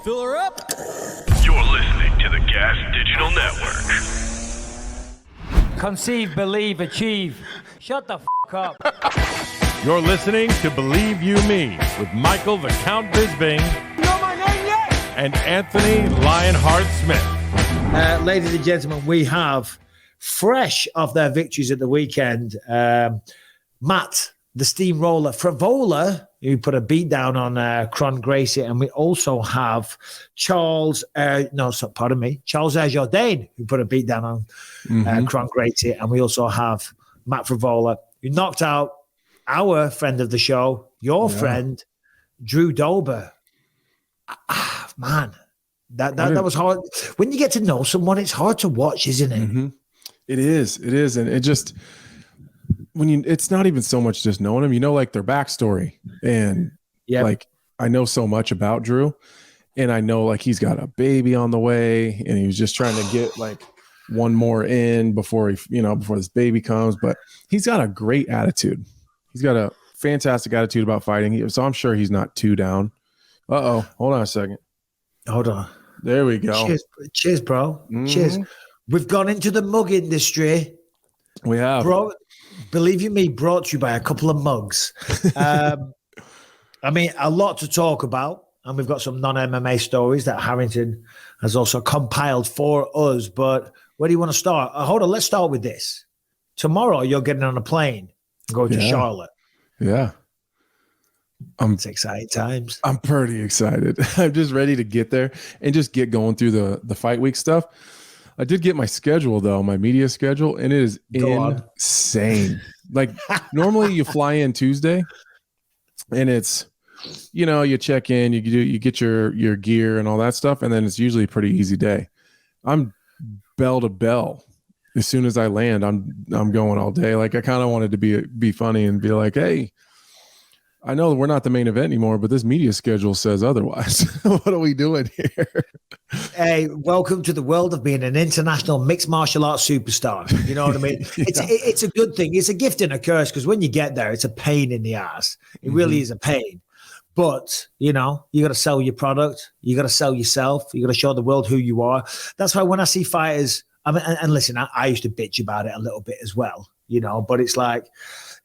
Fill her up. You're listening to the Gas Digital Network. Conceive, believe, achieve. Shut the f*** up. You're listening to Believe You Me with Michael the Count Bisping. You know my name yet? And Anthony Lionheart Smith. Ladies and gentlemen, we have, fresh off their victories at the weekend, Matt, the Steamroller Frevola, who put a beat down on Kron Gracie, and we also have Charles Jourdain, who put a beat down on Kron Gracie, and we also have Matt Frevola, who knocked out our friend of the show, your friend, Drew Dober. Man, that was hard. When you get to know someone, it's hard to watch, isn't it? Mm-hmm. It is, and it just it's not even so much just knowing them, like their backstory, and like I know so much about Drew, and I know like he's got a baby on the way, and he was just trying to get like one more in before before this baby comes, but he's got a great attitude. He's got a fantastic attitude about fighting, so I'm sure he's not too down. Hold on a second. Hold on. There we go. Cheers, bro. Mm-hmm. Cheers. We've gone into the mug industry. We have. Bro, believe you me, brought to you by a couple of mugs. I mean, a lot to talk about. And we've got some non-MMA stories that Harrington has also compiled for us. But where do you want to start? Hold on, let's start with this. Tomorrow, you're getting on a plane and going to Charlotte. Yeah. It's exciting times. I'm pretty excited. I'm just ready to get there and just get going through the fight week stuff. I did get my schedule, though, my media schedule, and it is insane. Like, normally you fly in Tuesday, and it's, you check in, you get your gear and all that stuff, and then it's usually a pretty easy day. I'm bell to bell. As soon as I land, I'm going all day. Like, I kind of wanted to be funny and be like, hey, I know we're not the main event anymore, but this media schedule says otherwise. What are we doing here? Hey, welcome to the world of being an international mixed martial arts superstar. You know what I mean? It's a good thing. It's a gift and a curse, because when you get there, it's a pain in the ass. It really is a pain. But, you got to sell your product. You got to sell yourself. You got to show the world who you are. That's why when I see fighters, and listen, I used to bitch about it a little bit as well, but it's like,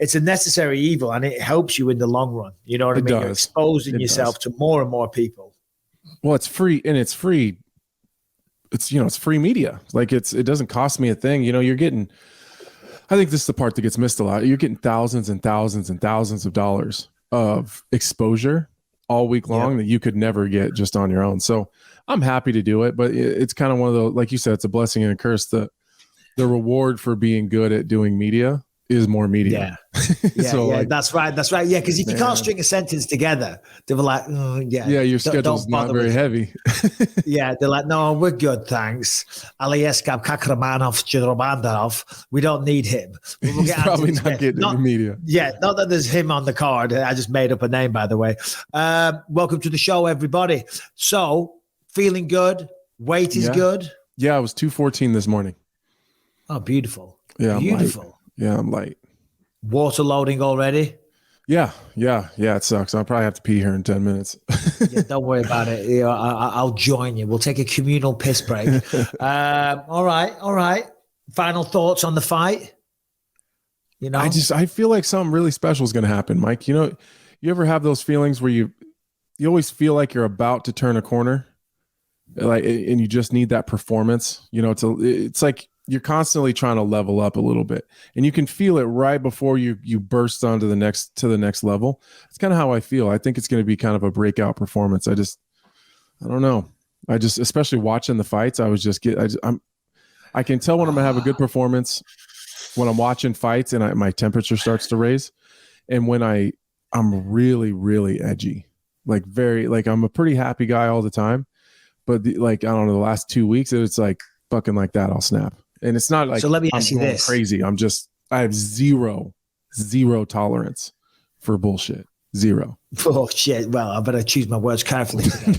it's a necessary evil, and it helps you in the long run. You know what I mean? You're exposing yourself to more and more people. Well, it's free, and it's free. It's free media. Like it doesn't cost me a thing. You're getting, I think this is the part that gets missed a lot. You're getting thousands and thousands and thousands of dollars of exposure all week long that you could never get just on your own. So I'm happy to do it, but it's kind of one of those, like you said, it's a blessing and a curse. The reward for being good at doing media is more media. That's right. Yeah, because if you can't string a sentence together, they were like, your schedule's not very heavy. Yeah, they're like, no, we're good, thanks. Alieska Kakramanov Chidrobandarov, we don't need him. We'll He's probably not getting the media. Yeah, not that there's him on the card. I just made up a name, by the way. Welcome to the show, everybody. So, feeling good? Weight is good? Yeah, I was 214 this morning. Oh, beautiful. Yeah, beautiful. I'm light. Water loading already? Yeah. It sucks. I'll probably have to pee here in 10 minutes. Yeah, don't worry about it. I'll join you. We'll take a communal piss break. All right. Final thoughts on the fight? I feel like something really special is going to happen, Mike. You ever have those feelings where you always feel like you're about to turn a corner, like, and you just need that performance. It's like you're constantly trying to level up a little bit, and you can feel it right before you burst onto the next level. It's kind of how I feel. I think it's going to be kind of a breakout performance. I don't know. Especially watching the fights, I can tell when I'm going to have a good performance when I'm watching fights and my temperature starts to raise, and when I'm really, really edgy, like I'm a pretty happy guy all the time, but I don't know, the last 2 weeks, it's like fucking like that, I'll snap. And it's not like, so let me ask you this. Crazy. I have zero tolerance for bullshit. Zero. Oh shit. Well, I better choose my words carefully today.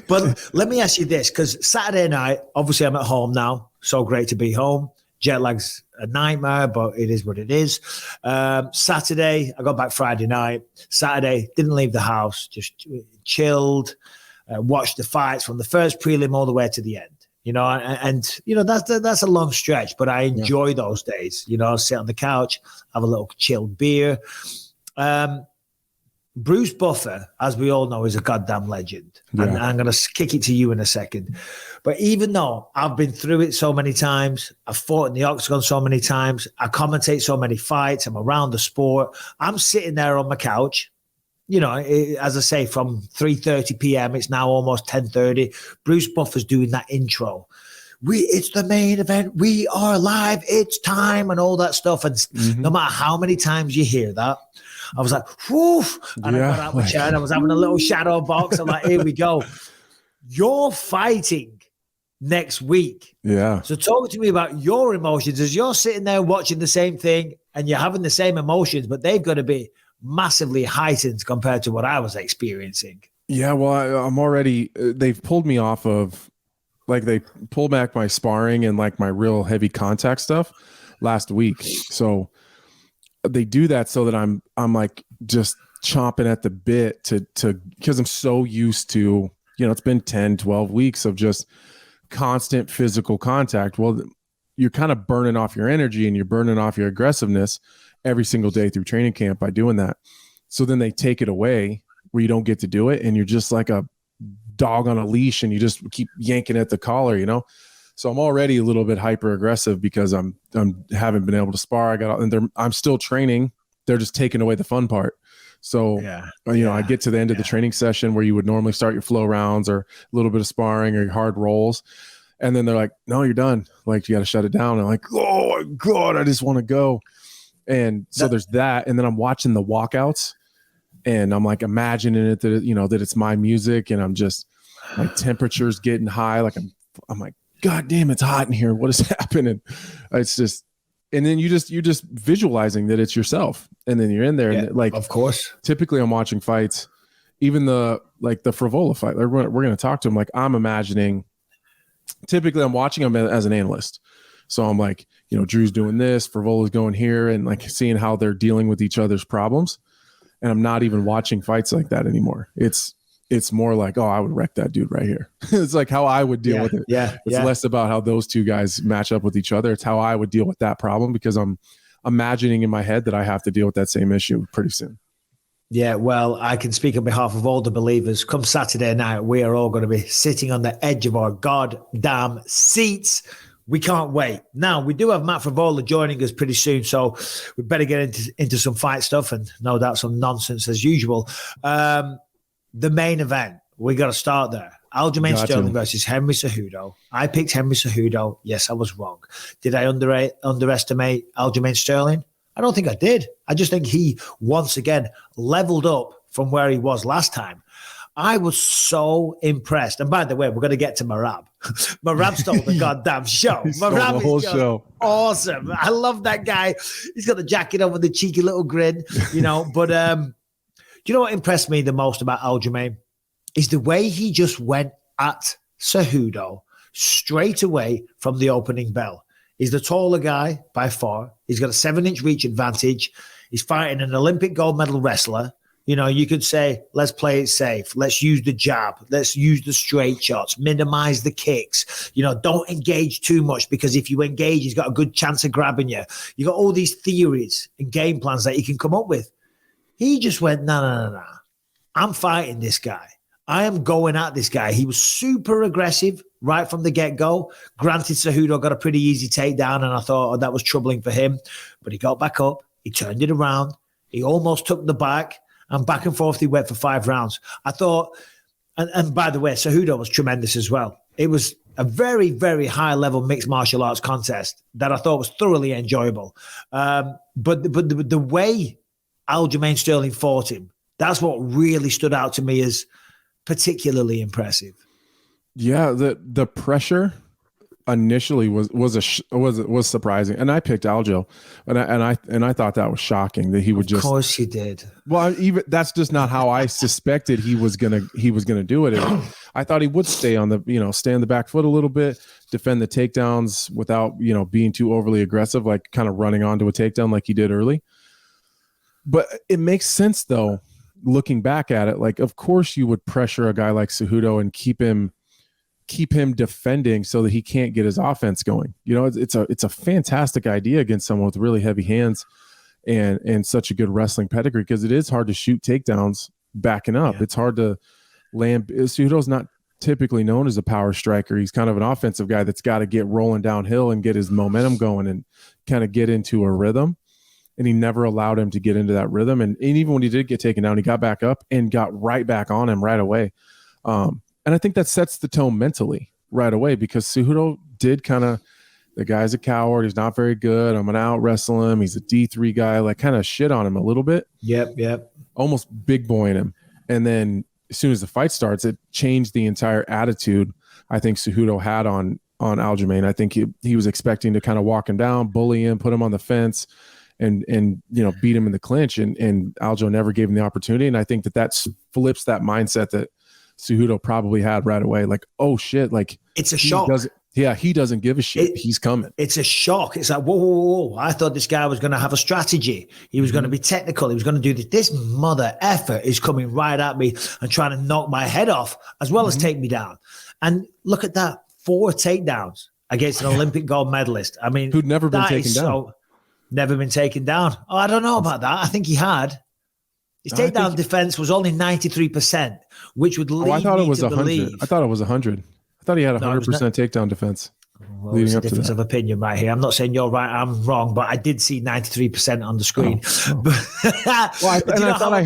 But let me ask you this, because Saturday night, obviously I'm at home now. So great to be home. Jet lag's a nightmare, but it is what it is. Saturday, I got back Friday night. Saturday, didn't leave the house, just chilled, watched the fights from the first prelim all the way to the end. And that's a long stretch, but I enjoy those days. Sit on the couch, have a little chilled beer. Bruce Buffer, as we all know, is a goddamn legend. Yeah. And I'm going to kick it to you in a second. But even though I've been through it so many times, I've fought in the octagon so many times, I commentate so many fights, I'm around the sport, I'm sitting there on my couch, as I say, from 3:30 p.m., it's now almost 10:30. Bruce Buffer's doing that intro. It's the main event. We are live. It's time and all that stuff. And no matter how many times you hear that, I was like, whew. And I got out my chair and I was having a little shadow box. I'm like, here we go. You're fighting next week. Yeah. So talk to me about your emotions as you're sitting there watching the same thing and you're having the same emotions, but they've got to be massively heightened compared to what I was experiencing. Yeah. Well, I'm already, they've pulled me off of, they pulled back my sparring and my real heavy contact stuff last week. So they do that so that I'm just chomping at the bit to because I'm so used to, it's been 10, 12 weeks of just constant physical contact. Well, you're kind of burning off your energy and you're burning off your aggressiveness every single day through training camp by doing that. So then they take it away where you don't get to do it. And you're just like a dog on a leash and you just keep yanking at the collar, So I'm already a little bit hyper aggressive because I'm haven't been able to spar. I'm still training. They're just taking away the fun part. So, I get to the end of the training session where you would normally start your flow rounds or a little bit of sparring or your hard rolls. And then they're like, no, you're done. You got to shut it down. And I'm like, oh my God, I just want to go. And so there's that. And then I'm watching the walkouts and I'm imagining it that, that it's my music and I'm just my temperature's getting high. I'm like, God damn, it's hot in here. What is happening? It's just, and then you just visualizing that it's yourself. And then you're in there and of course, typically I'm watching fights, even the Frevola fight, we're going to talk to him. I'm imagining, typically I'm watching him as an analyst. So I'm like, Drew's doing this, Frevola's going here and seeing how they're dealing with each other's problems. And I'm not even watching fights like that anymore. It's more like, oh, I would wreck that dude right here. It's how I would deal with it. Yeah. It's less about how those two guys match up with each other. It's how I would deal with that problem because I'm imagining in my head that I have to deal with that same issue pretty soon. Yeah, well, I can speak on behalf of all the believers. Come Saturday night, we are all going to be sitting on the edge of our goddamn seats. We can't wait. Now, we do have Matt Frevola joining us pretty soon, so we better get into some fight stuff and no doubt some nonsense as usual. The main event, we got to start there. Aljamain Sterling versus Henry Cejudo. I picked Henry Cejudo. Yes, I was wrong. Did I underestimate Aljamain Sterling? I don't think I did. I just think he, once again, leveled up from where he was last time. I was so impressed. And by the way, we're going to get to Merab. Merab stole the goddamn show. Merab the whole show. Awesome. I love that guy. He's got the jacket on with the cheeky little grin, But do you know what impressed me the most about Aljamain? Is the way he just went at Cejudo straight away from the opening bell. He's the taller guy by far. He's got a 7-inch reach advantage. He's fighting an Olympic gold medal wrestler. You could say, let's play it safe. Let's use the jab. Let's use the straight shots. Minimize the kicks. Don't engage too much because if you engage, he's got a good chance of grabbing you. You got all these theories and game plans that you can come up with. He just went, no. I'm fighting this guy. I am going at this guy. He was super aggressive right from the get-go. Granted, Cejudo got a pretty easy takedown, and I thought that was troubling for him. But he got back up. He turned it around. He almost took the back. And back and forth he went for 5 rounds. I thought, and by the way, Cejudo was tremendous as well. It was a very, very high-level mixed martial arts contest that I thought was thoroughly enjoyable. But the way Aljamain Sterling fought him, that's what really stood out to me as particularly impressive. Yeah, the pressure initially was surprising, and I picked Aljo, and I thought that was shocking that he would just. Of course, you did. Well, even that's just not how I suspected he was gonna do it. I thought he would stay on the, stay on the back foot a little bit, defend the takedowns without, being too overly aggressive, like kind of running onto a takedown like he did early. But it makes sense though, looking back at it, like, of course you would pressure a guy like Cejudo and keep him defending so that he can't get his offense going. It's a fantastic idea against someone with really heavy hands and such a good wrestling pedigree, because it is hard to shoot takedowns backing up. It's hard to land. Cejudo's not typically known as a power striker. He's kind of an offensive guy that's got to get rolling downhill and get his momentum going and kind of get into a rhythm. And he never allowed him to get into that rhythm. And even when he did get taken down, he got back up and got right back on him right away. And I think that sets the tone mentally right away, because Cejudo did kind of, the guy's a coward. He's not very good. I'm going to out wrestle him. He's a D3 guy, like kind of shit on him a little bit. Yep. Almost big boying him. And then as soon as the fight starts, it changed the entire attitude I think Cejudo had on Aljamain. I think he was expecting to kind of walk him down, bully him, put him on the fence, and beat him in the clinch. And Aljo never gave him the opportunity. And I think that flips that mindset that Cejudo probably had right away. Like, oh shit, like it's a shock. He doesn't give a shit. He's coming. It's a shock. It's like, whoa. I thought this guy was going to have a strategy. He was going to be technical. He was going to do this. This mother effer is coming right at me and trying to knock my head off as well as take me down. And look at that. 4 takedowns against an Olympic gold medalist. I mean, who'd never been taken down. Never been taken down. Oh, I don't know about that. I think he had. His takedown defense was only 93%, which would lead me to believe. I thought it was 100. I thought he had 100% takedown defense. Well, it's a difference of opinion right here. I'm not saying you're right, I'm wrong, but I did see 93% on the screen. I thought I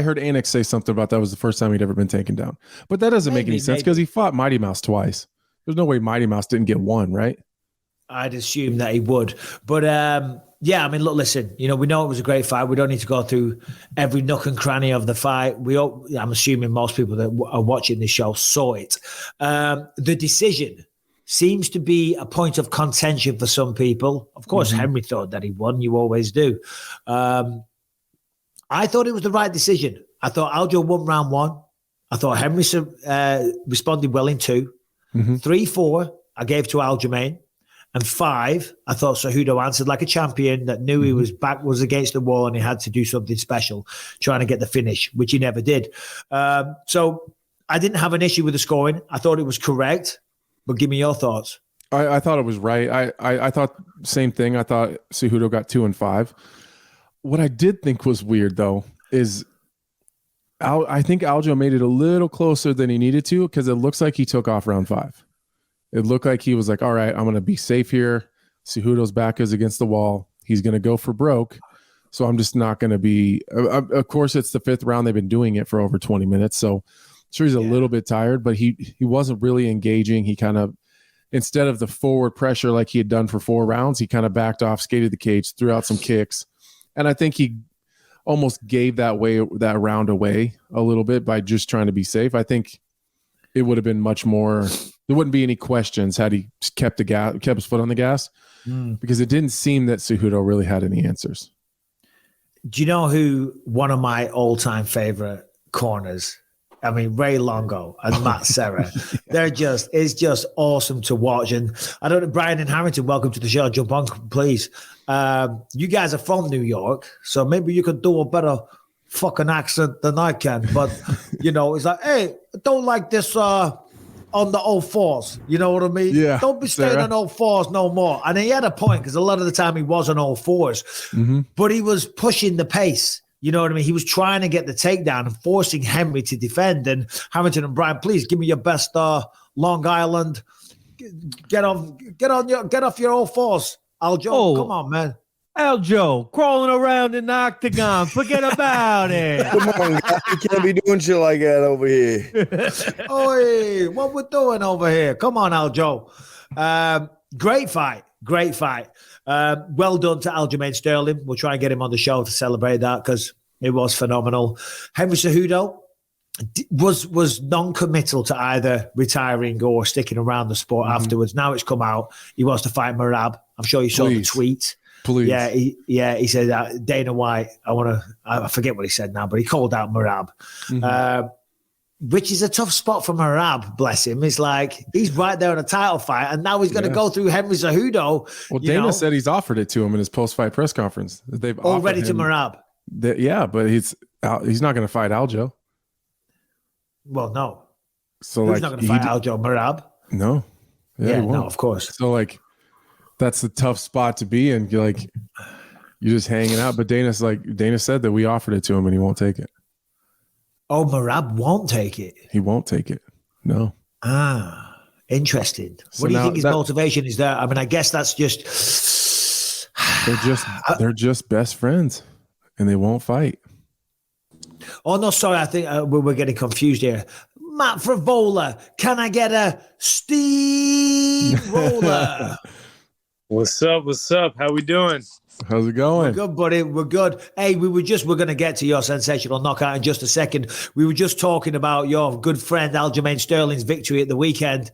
heard Anik say something about that was the first time he'd ever been taken down. But that doesn't make any sense, because he fought Mighty Mouse twice. There's no way Mighty Mouse didn't get one, right? I'd assume that he would. But yeah, I mean, look, listen, we know it was a great fight. We don't need to go through every nook and cranny of the fight. I'm assuming most people that are watching this show saw it. The decision seems to be a point of contention for some people. Of course, Henry thought that he won. You always do. I thought it was the right decision. I thought Aljo won round 1. I thought Henry responded well in 2. 3-4, I gave to Aljamain. And 5, I thought Cejudo answered like a champion that knew he was against the wall and he had to do something special, trying to get the finish, which he never did. So I didn't have an issue with the scoring. I thought it was correct, but give me your thoughts. I thought it was right. I thought same thing. I thought Cejudo got 2 and 5. What I did think was weird though is I think Aljo made it a little closer than he needed to, because it looks like he took off round 5. It looked like he was like, all right, I'm going to be safe here. Cejudo's back is against the wall. He's going to go for broke. So I'm just not going to be, of course, it's the 5th round. They've been doing it for over 20 minutes. So I'm sure he's a little bit tired, but he wasn't really engaging. He kind of, instead of the forward pressure like he had done for 4 rounds, he kind of backed off, skated the cage, threw out some kicks. And I think he almost gave that round away a little bit by just trying to be safe. I think it would have been much more, there wouldn't be any questions had he kept his foot on the gas, because it didn't seem that Cejudo really had any answers. Do you know who one of my all-time favorite corners? I mean, Ray Longo and Matt Serra. It's just awesome to watch. And I don't know, Brian and Harrington, welcome to the show. Jump on, please. You guys are from New York, so maybe you could do a better fucking accent than I can. But, it's like, hey, I don't like this on the old fours. You know what I mean? Yeah. Don't be staying on old fours no more. And he had a point, because a lot of the time he was on old fours, but he was pushing the pace. You know what I mean? He was trying to get the takedown and forcing Henry to defend. And Hamilton and Brian, please give me your best Long Island. Get off your old fours. Aljo, come on, man. Aljo, crawling around in the octagon. Forget about it. Come on, guys. You can't be doing shit like that over here. Oi, what we're doing over here? Come on, Aljo. Great fight. Well done to Aljamain Sterling. We'll try and get him on the show to celebrate that, because it was phenomenal. Henry Cejudo was non-committal to either retiring or sticking around the sport afterwards. Now it's come out. He wants to fight Merab. I'm sure you saw the tweet. Please. He said, Dana White, I forget what he said now, but he called out Merab. which is a tough spot for Merab, bless him. It's like he's right there in a title fight, and now he's going to go through Henry Cejudo. Well, Dana said he's offered it to him in his post-fight press conference. They've already to Merab. Yeah, but he's not going to fight Aljo. Well, no. So who's not going to fight Aljo? Merab? No. Yeah, no, of course. So like, that's the tough spot to be in. You're just hanging out. But Dana said that we offered it to him and he won't take it. Oh, Merab won't take it. He won't take it. No. Interesting. So what do you think his motivation is there? I mean, I guess that's just they're just best friends, and they won't fight. Oh no, sorry. I think we're getting confused here. Matt Frevola, can I get a steamroller? What's up? What's up? How we doing? How's it going? We're good, buddy. We're good. Hey, we're going to get to your sensational knockout in just a second. We were just talking about your good friend Aljamain Sterling's victory at the weekend.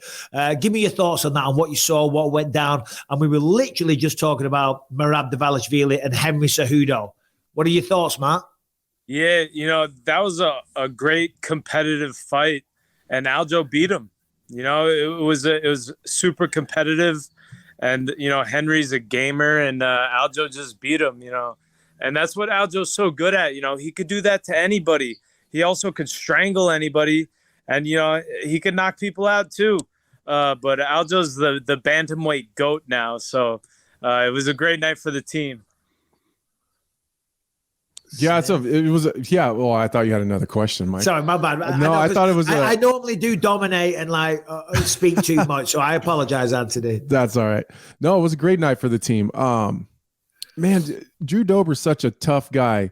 Give me your thoughts on that, on what you saw, what went down. And we were literally just talking about Merab Dvalishvili and Henry Cejudo. What are your thoughts, Matt? Yeah, that was a great competitive fight, and Aljo beat him. It was super competitive. And, Henry's a gamer, and Aljo just beat him, And that's what Aljo's so good at. He could do that to anybody. He also could strangle anybody. And, he could knock people out too. But Aljo's the bantamweight GOAT now. So it was a great night for the team. Yeah, well, I thought you had another question, Mike. Sorry, my bad. No, I thought it was. I normally do dominate and speak too much, so I apologize, Anthony. That's all right. No, it was a great night for the team. Man, Drew Dober's such a tough guy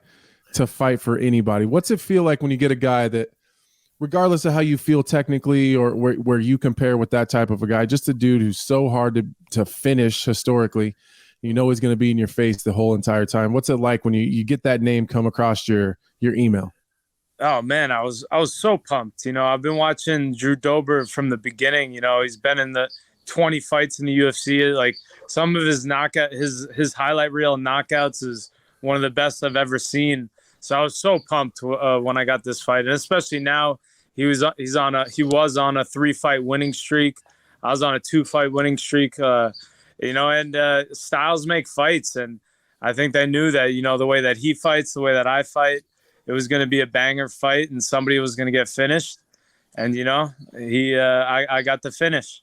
to fight for anybody. What's it feel like when you get a guy that, regardless of how you feel technically or where you compare with that type of a guy, just a dude who's so hard to finish historically? He's going to be in your face the whole entire time. What's it like when you get that name come across your email? Oh man, I was so pumped. I've been watching Drew Dober from the beginning. He's been in the 20 fights in the UFC. Like some of his his highlight reel knockouts is one of the best I've ever seen. So I was so pumped when I got this fight, and especially now he was on a 3-fight winning streak. I was on a 2-fight winning streak. And styles make fights. And I think they knew that, the way that he fights, the way that I fight, it was going to be a banger fight and somebody was going to get finished. And, I got the finish.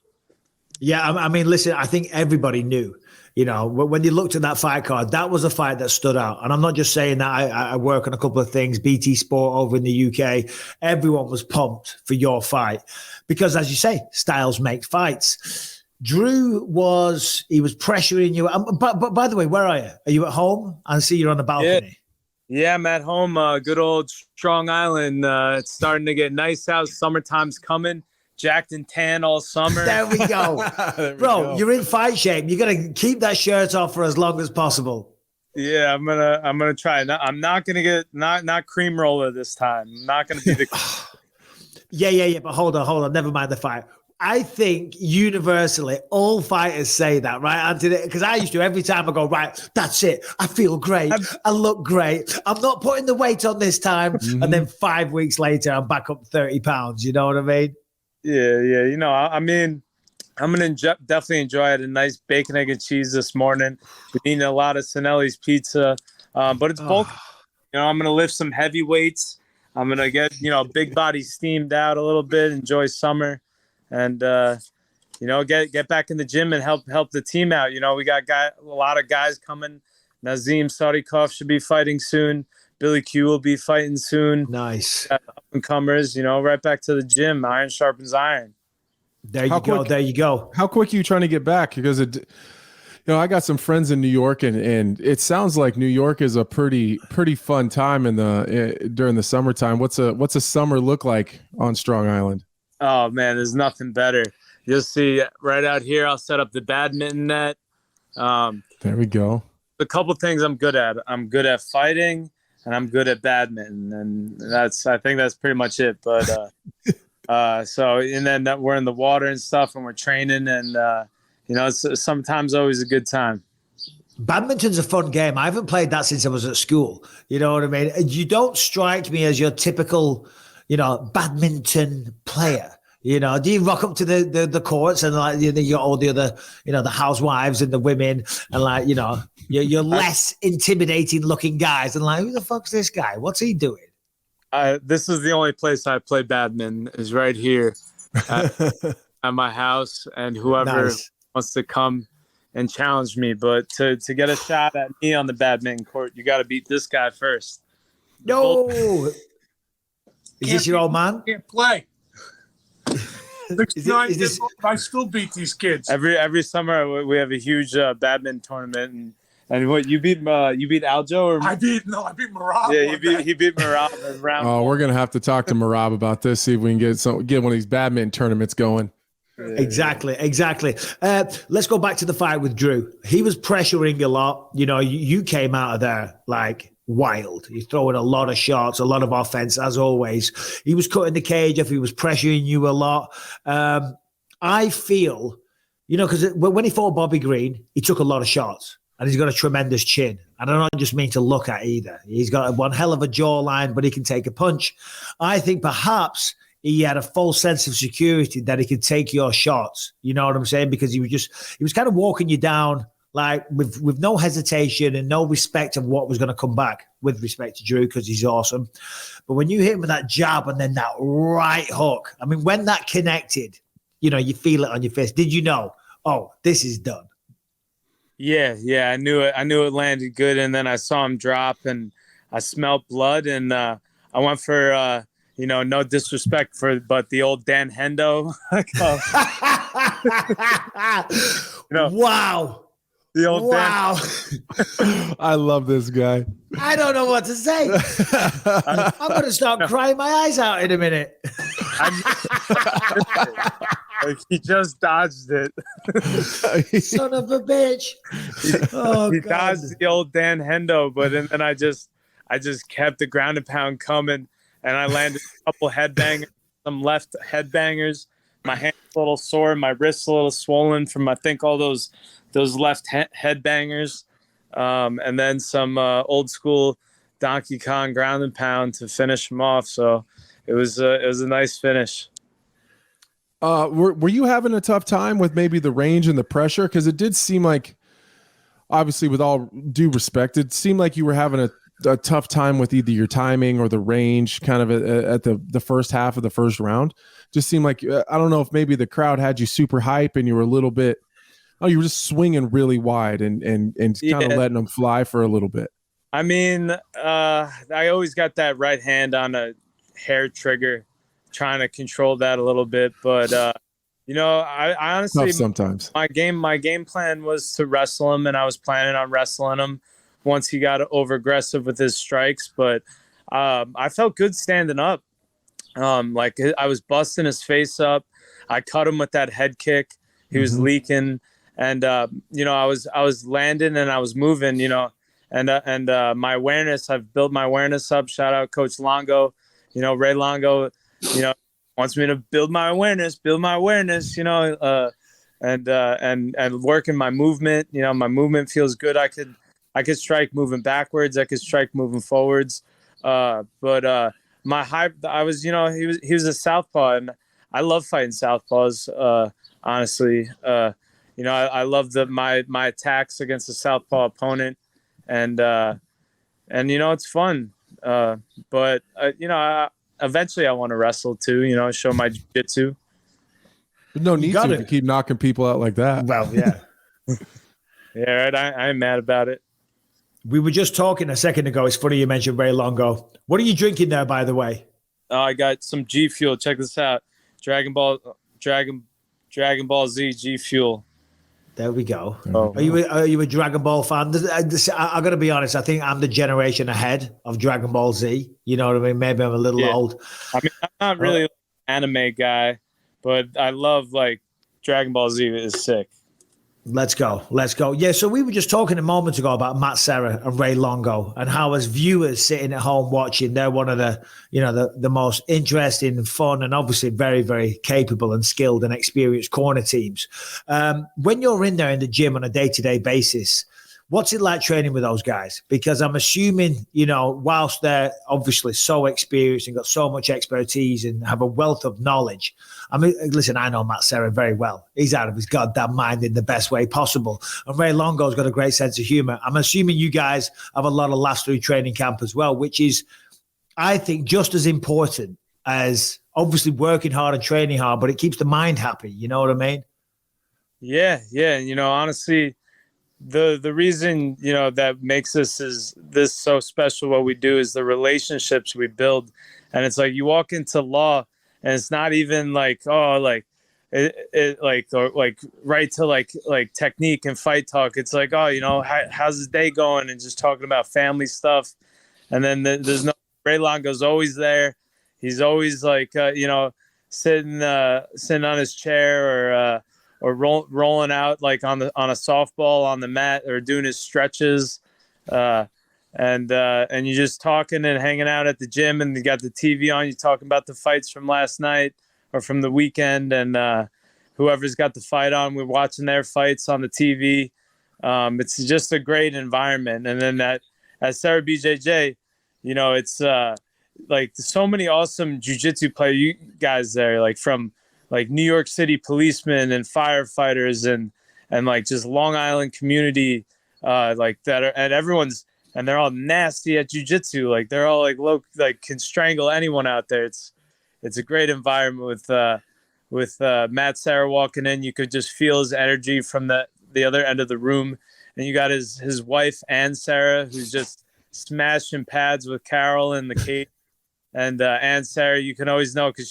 Yeah. I mean, listen, I think everybody knew, when you looked at that fight card, that was a fight that stood out. And I'm not just saying that. I work on a couple of things, BT Sport over in the UK. Everyone was pumped for your fight because, as you say, styles make fights. Drew was pressuring you. But by the way, where are you? Are you at home? I see you're on the balcony. Yeah, I'm at home. Good old Strong Island. It's starting to get nice out. Summertime's coming. Jacked and tan all summer. There we go. Bro, you're in fight shape. You're going to keep that shirt off for as long as possible. Yeah, I'm gonna try. I'm not gonna get not cream roller this time. I'm not gonna be the. Yeah. But hold on. Never mind the fight. I think universally all fighters say that, right, Anthony? Because I used to every time I go, right, that's it. I feel great. I look great. I'm not putting the weight on this time. Mm-hmm. And then 5 weeks later, I'm back up 30 pounds. You know what I mean? Yeah. I mean, I'm going to definitely enjoy it. A nice bacon, egg, and cheese this morning. Been eating a lot of Sinelli's pizza. But it's bulk. I'm going to lift some heavy weights. I'm going to get, big body steamed out a little bit, enjoy summer. And, get back in the gym and help the team out. We got a lot of guys coming. Nazim Sadikov should be fighting soon. Billy Q will be fighting soon. Nice. Up-and-comers, right back to the gym. Iron sharpens iron. There you go. How quick are you trying to get back? Because, I got some friends in New York, and it sounds like New York is a pretty fun time during the summertime. What's a summer look like on Strong Island? Oh, man, there's nothing better. You'll see right out here, I'll set up the badminton net. There we go. A couple things I'm good at. I'm good at fighting, and I'm good at badminton. And I think that's pretty much it. But and then we're in the water and stuff, and we're training. And, it's sometimes always a good time. Badminton's a fun game. I haven't played that since I was at school. You know what I mean? You don't strike me as your typical badminton player? Do you rock up to the courts and like you got all the other, the housewives and the women and like, you're less intimidating looking guys and like, who the fuck's this guy? What's he doing? This is the only place I play badminton is right here at my house, and whoever wants to come and challenge me. But to get a shot at me on the badminton court, you got to beat this guy first. No. Is this your old man? Can't play. 69 years old, I still beat these kids. Every summer we have a huge badminton tournament, and what you beat Aljo or I beat Marab. Yeah, he beat Marab in round. Oh, we're gonna have to talk to Marab about this. See if we can get one of these badminton tournaments going. Exactly. Let's go back to the fight with Drew. He was pressuring a lot. You came out of there like wild. You're throwing a lot of shots, a lot of offense, as always. He was cutting the cage off. He was pressuring you a lot. I feel, because when he fought Bobby Green, he took a lot of shots. And he's got a tremendous chin. And I don't just mean to look at either. He's got one hell of a jawline, but he can take a punch. I think perhaps he had a false sense of security that he could take your shots. You know what I'm saying? Because he was kind of walking you down like with no hesitation and no respect of what was going to come back with respect to Drew, because he's awesome. But when you hit him with that jab and then that right hook, I mean, when that connected, you feel it on your face. Did you know, this is done? Yeah, I knew it landed good, and then I saw him drop, and I smelled blood, and I went for no disrespect but the old Dan Hendo. Wow. The old wow. I love this guy. I don't know what to say. I'm going to start crying my eyes out in a minute. Like he just dodged it. Son of a bitch. He dodged the old Dan Hendo, but then I just kept the ground and pound coming, and I landed a couple headbangers, some left headbangers. My hand's a little sore, my wrist's a little swollen from I think all those left headbangers, and then some old school Donkey Kong ground and pound to finish him off. So it was a nice finish. Were you having a tough time with maybe the range and the pressure? Because it did seem like, obviously, with all due respect, it seemed like you were having a tough time with either your timing or the range kind of at the first half of the first round. Just seemed like, I don't know if maybe the crowd had you super hype and you were a little bit, you were just swinging really wide and kind of letting them fly for a little bit. I mean, I always got that right hand on a hair trigger, trying to control that a little bit, but I honestly, tough sometimes. My game plan was to wrestle him, and I was planning on wrestling him once he got over aggressive with his strikes. But I felt good standing up. Like I was busting his face up. I cut him with that head kick. He was leaking, and I was landing and I was moving. And my awareness. I've built my awareness up. Shout out Coach Longo. Ray Longo. Wants me to build my awareness, and working my movement. My movement feels good. I could strike moving backwards. I could strike moving forwards. But my hype, I was, he was a southpaw, and I love fighting southpaws. Honestly, I love my attacks against a southpaw opponent, and it's fun. But eventually I want to wrestle too, show my jiu-jitsu. No need to keep knocking people out like that. Well, yeah. Yeah, right. I'm mad about it. We were just talking a second ago. It's funny you mentioned Ray Longo. What are you drinking there, by the way? I got some G Fuel. Check this out. Dragon Ball Z G Fuel. There we go. Oh. Are you a Dragon Ball fan? I got to be honest. I think I'm the generation ahead of Dragon Ball Z. You know what I mean? Maybe I'm a little old. I mean, I'm not really an anime guy, but I love Dragon Ball Z is sick. Let's go. Yeah, so we were just talking a moment ago about Matt Serra and Ray Longo and how as viewers sitting at home watching, they're one of the most interesting, fun, and obviously very, very capable and skilled and experienced corner teams. When you're in there in the gym on a day-to-day basis, What's it like training with those guys? Because I'm assuming, whilst they're obviously so experienced and got so much expertise and have a wealth of knowledge. I mean, listen, I know Matt Serra very well. He's out of his goddamn mind in the best way possible. And Ray Longo's got a great sense of humor. I'm assuming you guys have a lot of laughs through training camp as well, which is, I think, just as important as obviously working hard and training hard, but it keeps the mind happy. You know what I mean? Yeah. Honestly, the reason, that makes this so special, what we do, is the relationships we build. And it's like you walk into law and it's not even like, oh, like it like, or like right to like technique and fight talk. It's like, oh, how's his day going? And just talking about family stuff. And then there's no, Ray Longo's always there. He's always like, sitting on his chair or rolling out like on a softball on the mat or doing his stretches, and you're just talking and hanging out at the gym, and you got the TV on. You talking about the fights from last night or from the weekend, and whoever's got the fight on, we're watching their fights on the TV. It's just a great environment. And then at Serra BJJ, it's like so many awesome jiu-jitsu you guys there, like from like New York City policemen and firefighters and like just Long Island community, like that are, and they're all nasty at jiu-jitsu. Like they're all like can strangle anyone out there. It's a great environment with Matt Serra walking in. You could just feel his energy from the other end of the room. And you got his wife, Ann Serra, who's just smashing pads with Carol in the cage. And Ann Serra, you can always know because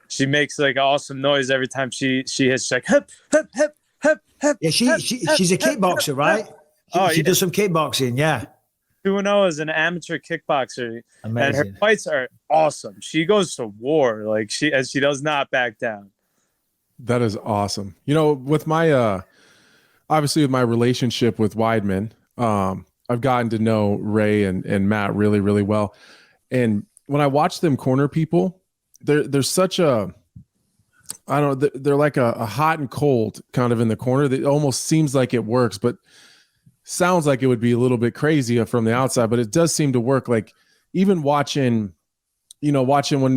she makes like awesome noise every time she hits. She's like hip hip hip hip hip. Yeah, she's a kickboxer, right? She does some kickboxing. Yeah, 2-0 as an amateur kickboxer. Amazing. And her fights are awesome. She goes to war, like she does not back down. That is awesome. With my obviously with my relationship with Weidman, I've gotten to know Ray and Matt really, really well. And when I watch them corner people, there's such a, I don't know, they're like a hot and cold kind of in the corner that almost seems like it works, but sounds like it would be a little bit crazy from the outside, but it does seem to work. Like even watching when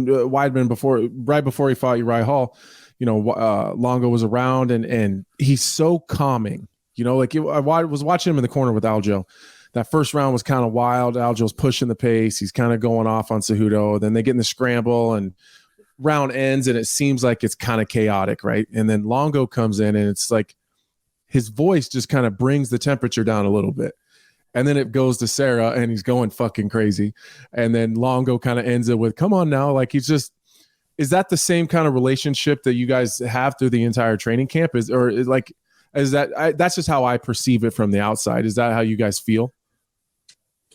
Weidman right before he fought Uriah Hall, Longo was around and he's so calming, I was watching him in the corner with Aljo. That first round was kind of wild. Aljo's pushing the pace. He's kind of going off on Cejudo. Then they get in the scramble and round ends and it seems like it's kind of chaotic, right? And then Longo comes in and it's like his voice just kind of brings the temperature down a little bit. And then it goes to Serra and he's going fucking crazy. And then Longo kind of ends it with, come on now. Like is that the same kind of relationship that you guys have through the entire training camp? That's just how I perceive it from the outside. Is that how you guys feel?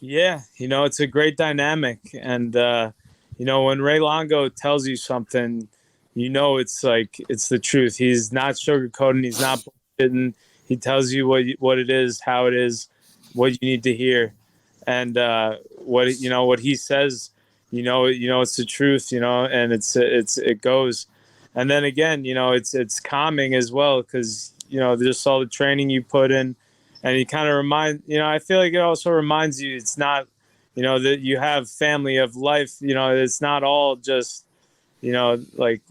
Yeah, it's a great dynamic. And, when Ray Longo tells you something, it's like, it's the truth. He's not sugarcoating. He's not bullshitting. He tells you what it is, how it is, what you need to hear. And what he says, it's the truth, and it goes. And then again, it's calming as well because, just all the training you put in. And he kind of I feel like it also reminds you it's not, that you have family of life, it's not all just, like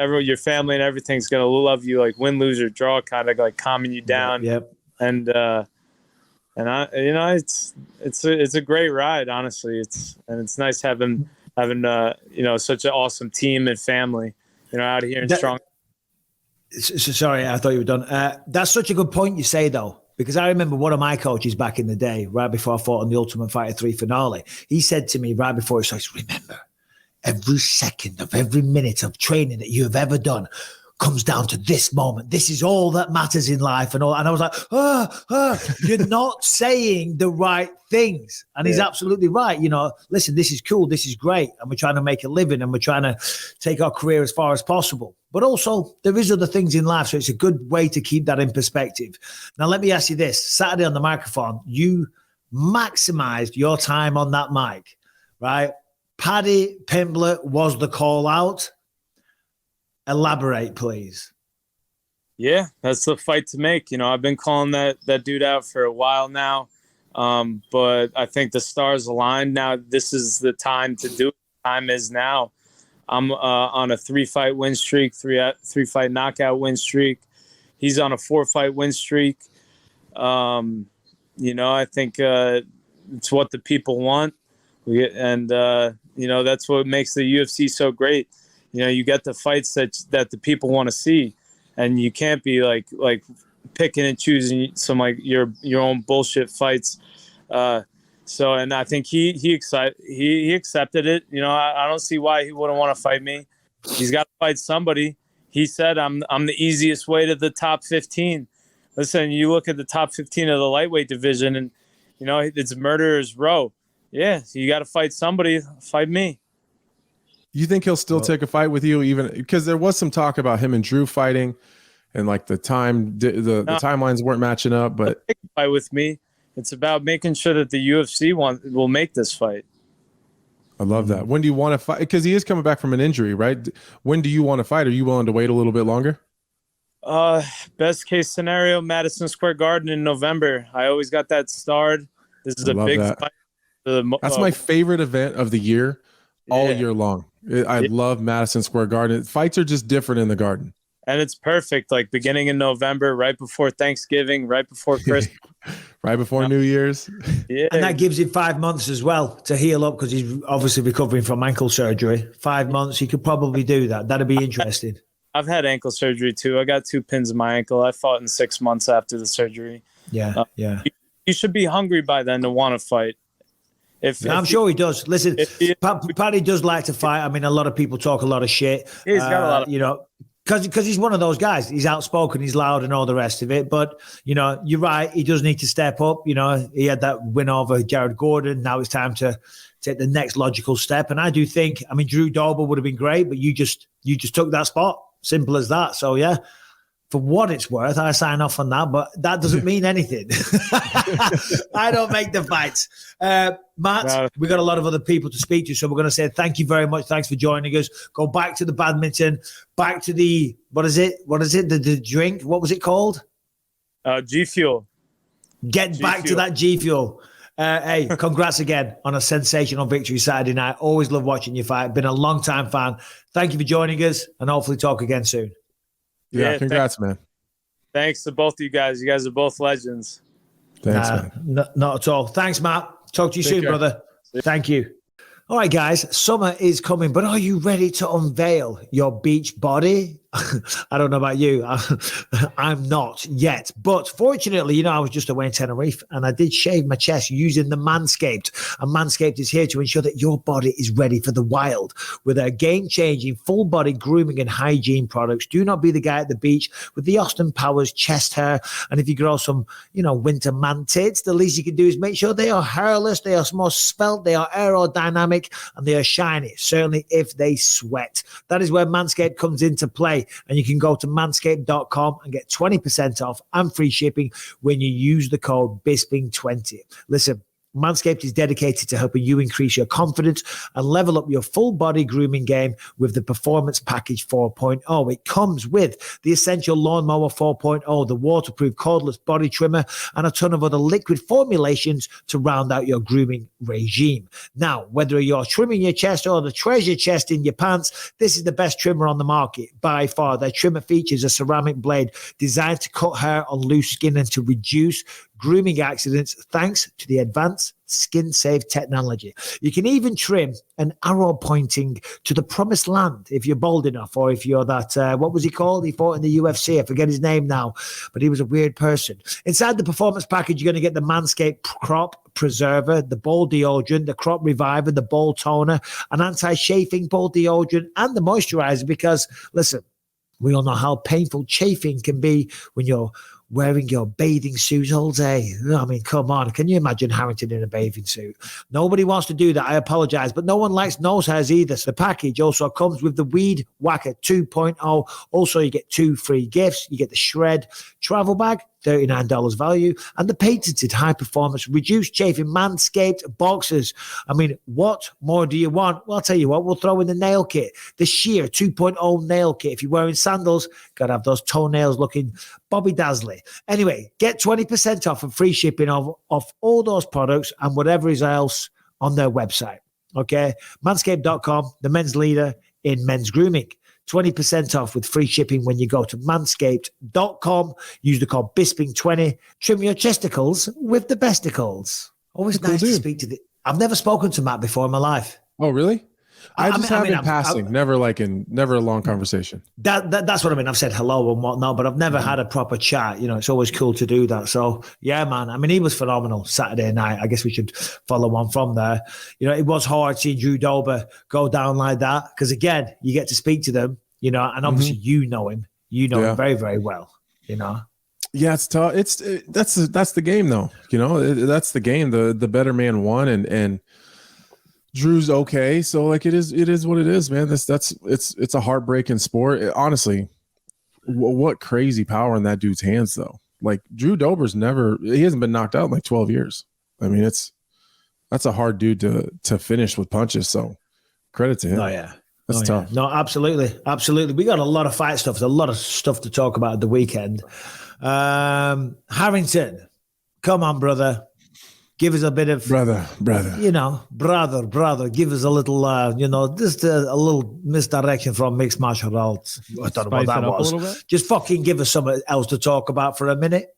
your family and everything's going to love you, like win, lose or draw, kind of like calming you down. Yep. And it's a great ride, honestly. It's nice having such an awesome team and family, out here in strong. Sorry, I thought you were done. That's such a good point you say though. Because I remember one of my coaches back in the day, right before I fought on the Ultimate Fighter 3 finale, he said to me right before he starts, remember, every second of every minute of training that you have ever done comes down to this moment. This is all that matters in life and all. And I was like, you're not saying the right things. And he's absolutely right. Listen, this is cool. This is great. And we're trying to make a living and we're trying to take our career as far as possible. But also there is other things in life. So it's a good way to keep that in perspective. Now, let me ask you this. Saturday on the microphone, you maximized your time on that mic, right? Paddy Pimblett was the call out. Elaborate, please. Yeah, that's the fight to make. I've been calling that dude out for a while now. But I think the stars aligned now. This is the time to do it. Time is now. I'm on a 3-fight win streak, three-fight knockout win streak. He's on a 4-fight win streak. I think it's what the people want. That's what makes the UFC so great. You get the fights that the people want to see, and you can't be like picking and choosing some like your own bullshit fights. And I think he accepted it. I don't see why he wouldn't want to fight me. He's got to fight somebody. He said, I'm the easiest way to the top 15. Listen, you look at the top 15 of the lightweight division and, it's murderer's row. Yeah, so you got to fight somebody. Fight me. You think he'll still take a fight with you, even because there was some talk about him and Drew fighting and like the timelines weren't matching up, but fight with me. It's about making sure that the UFC will make this fight. I love that. When do you want to fight? Because he is coming back from an injury, right? When do you want to fight? Are you willing to wait a little bit longer? Best case scenario, Madison Square Garden in November. I always got that starred. This is a big fight. That's my favorite event of the year, all year long. I love Madison Square Garden. Fights are just different in the Garden. And it's perfect, like beginning in November, right before Thanksgiving, right before Christmas. Right before New Year's. Yeah. And that gives him 5 months as well to heal up because he's obviously recovering from ankle surgery. 5 months, he could probably do that. That'd be interesting. I've had ankle surgery too. I got 2 pins in my ankle. I fought in 6 months after the surgery. Yeah. You should be hungry by then to want to fight. I'm sure he does. Listen, Paddy does like to fight. I mean, a lot of people talk a lot of shit. He's got a lot of, because he's one of those guys. He's outspoken, he's loud, and all the rest of it. But you're right. He does need to step up. He had that win over Jared Gordon. Now it's time to take the next logical step. And I do think, Drew Dober would have been great, but you just took that spot. Simple as that. So yeah. For what it's worth, I sign off on that, but that doesn't mean anything. I don't make the fights. Matt, we got a lot of other people to speak to, so we're going to say thank you very much. Thanks for joining us. Go back to the badminton, back to the, what is it? The drink? What was it called? G Fuel. Get back to that G Fuel. Hey, congrats again on a sensational victory Saturday night. Always love watching you fight. Been a long-time fan. Thank you for joining us, and hopefully talk again soon. Yeah, congrats, man. Thanks to both of you guys. You guys are both legends. Thanks, man. Not at all. Thanks, Matt. Talk to you soon, brother. Thank you. All right, guys, summer is coming, but are you ready to unveil your beach body? I don't know about you. I'm not yet. But fortunately, I was just away in Tenerife and I did shave my chest using the Manscaped. And Manscaped is here to ensure that your body is ready for the wild. With their game-changing full-body grooming and hygiene products, do not be the guy at the beach with the Austin Powers chest hair. And if you grow some, winter man tits, the least you can do is make sure they are hairless, they are more svelte, they are aerodynamic, and they are shiny, certainly if they sweat. That is where Manscaped comes into play. And you can go to manscaped.com and get 20% off and free shipping when you use the code BISPING20. Listen, Manscaped is dedicated to helping you increase your confidence and level up your full body grooming game with the Performance Package 4.0. It comes with the Essential Lawnmower 4.0, the waterproof cordless body trimmer, and a ton of other liquid formulations to round out your grooming regime. Now, whether you're trimming your chest or the treasure chest in your pants, this is the best trimmer on the market by far. Their trimmer features a ceramic blade designed to cut hair on loose skin and to reduce grooming accidents thanks to the advanced skin safe technology. You can even trim an arrow pointing to the promised land if you're bold enough, or if you're that, what was he called? He fought in the UFC. I forget his name now, but he was a weird person. Inside the Performance Package, you're going to get the Manscaped Crop Preserver, the Ball Deodorant, the Crop Reviver, the Ball Toner, an anti-chafing ball deodorant, and the moisturizer, because, listen, we all know how painful chafing can be when you're wearing your bathing suit all day. I mean, come on. Can you imagine Harrington in a bathing suit? Nobody wants to do that. I apologize, but no one likes nose hairs either. So the package also comes with the Weed Whacker 2.0. Also, you get 2 free gifts. You get the Shred travel bag, $39 value, and the patented high-performance reduced chafing Manscaped boxers. I mean, what more do you want? Well, I'll tell you what, we'll throw in the nail kit, the Sheer 2.0 nail kit. If you're wearing sandals, got to have those toenails looking Bobby Dazzly. Anyway, get 20% off and free shipping off all those products and whatever is else on their website. Okay, manscaped.com, the men's leader in men's grooming. 20% off with free shipping when you go to manscaped.com. Use the code Bisping20. Trim your chesticles with the besticles. Always nice to speak to the... I've never spoken to Matt before in my life. Oh, really? I just have in passing, never a long conversation. That's what I mean. I've said hello and whatnot, but I've never had a proper chat. You know, it's always cool to do that. So yeah, man. I mean, he was phenomenal Saturday night. I guess we should follow on from there. You know, it was hard seeing Drew Dober go down like that because again, you get to speak to them. You know, and obviously you know him. You know him very, very well. You know. Yeah, it's tough. That's the game though. You know, that's the game. The better man won, and Drew's okay. So like it is what it is, man. It's a heartbreaking sport. Honestly, what crazy power in that dude's hands though. Like Drew Dober's he hasn't been knocked out in like 12 years. I mean, that's a hard dude to finish with punches. So credit to him. Oh yeah. That's tough. Yeah. No, absolutely. Absolutely. We got a lot of fight stuff. There's a lot of stuff to talk about at the weekend. Harrington, come on, brother. Give us a bit of brother. You know, brother. Give us a little, just a little misdirection from mixed martial arts. I don't know what that was. Just fucking give us something else to talk about for a minute.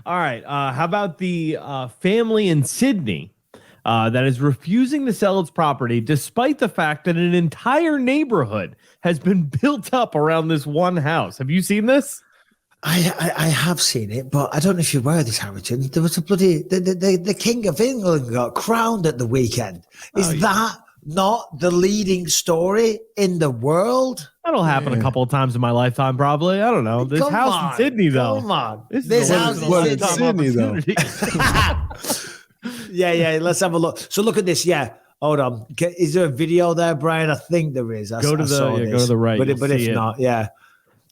All right. How about the family in Sydney that is refusing to sell its property despite the fact that an entire neighborhood has been built up around this one house? Have you seen this? I have seen it, but I don't know if you're aware of this, Harrington. There was a bloody the King of England got crowned at the weekend. Is that not the leading story in the world? That'll happen a couple of times in my lifetime, probably. I don't know. This house in Sydney, though. Come on. This house in Sydney, though. Yeah. Let's have a look. So look at this. Yeah. Hold on. Is there a video there, Brian? I think there is. Go to the right. But if not, yeah.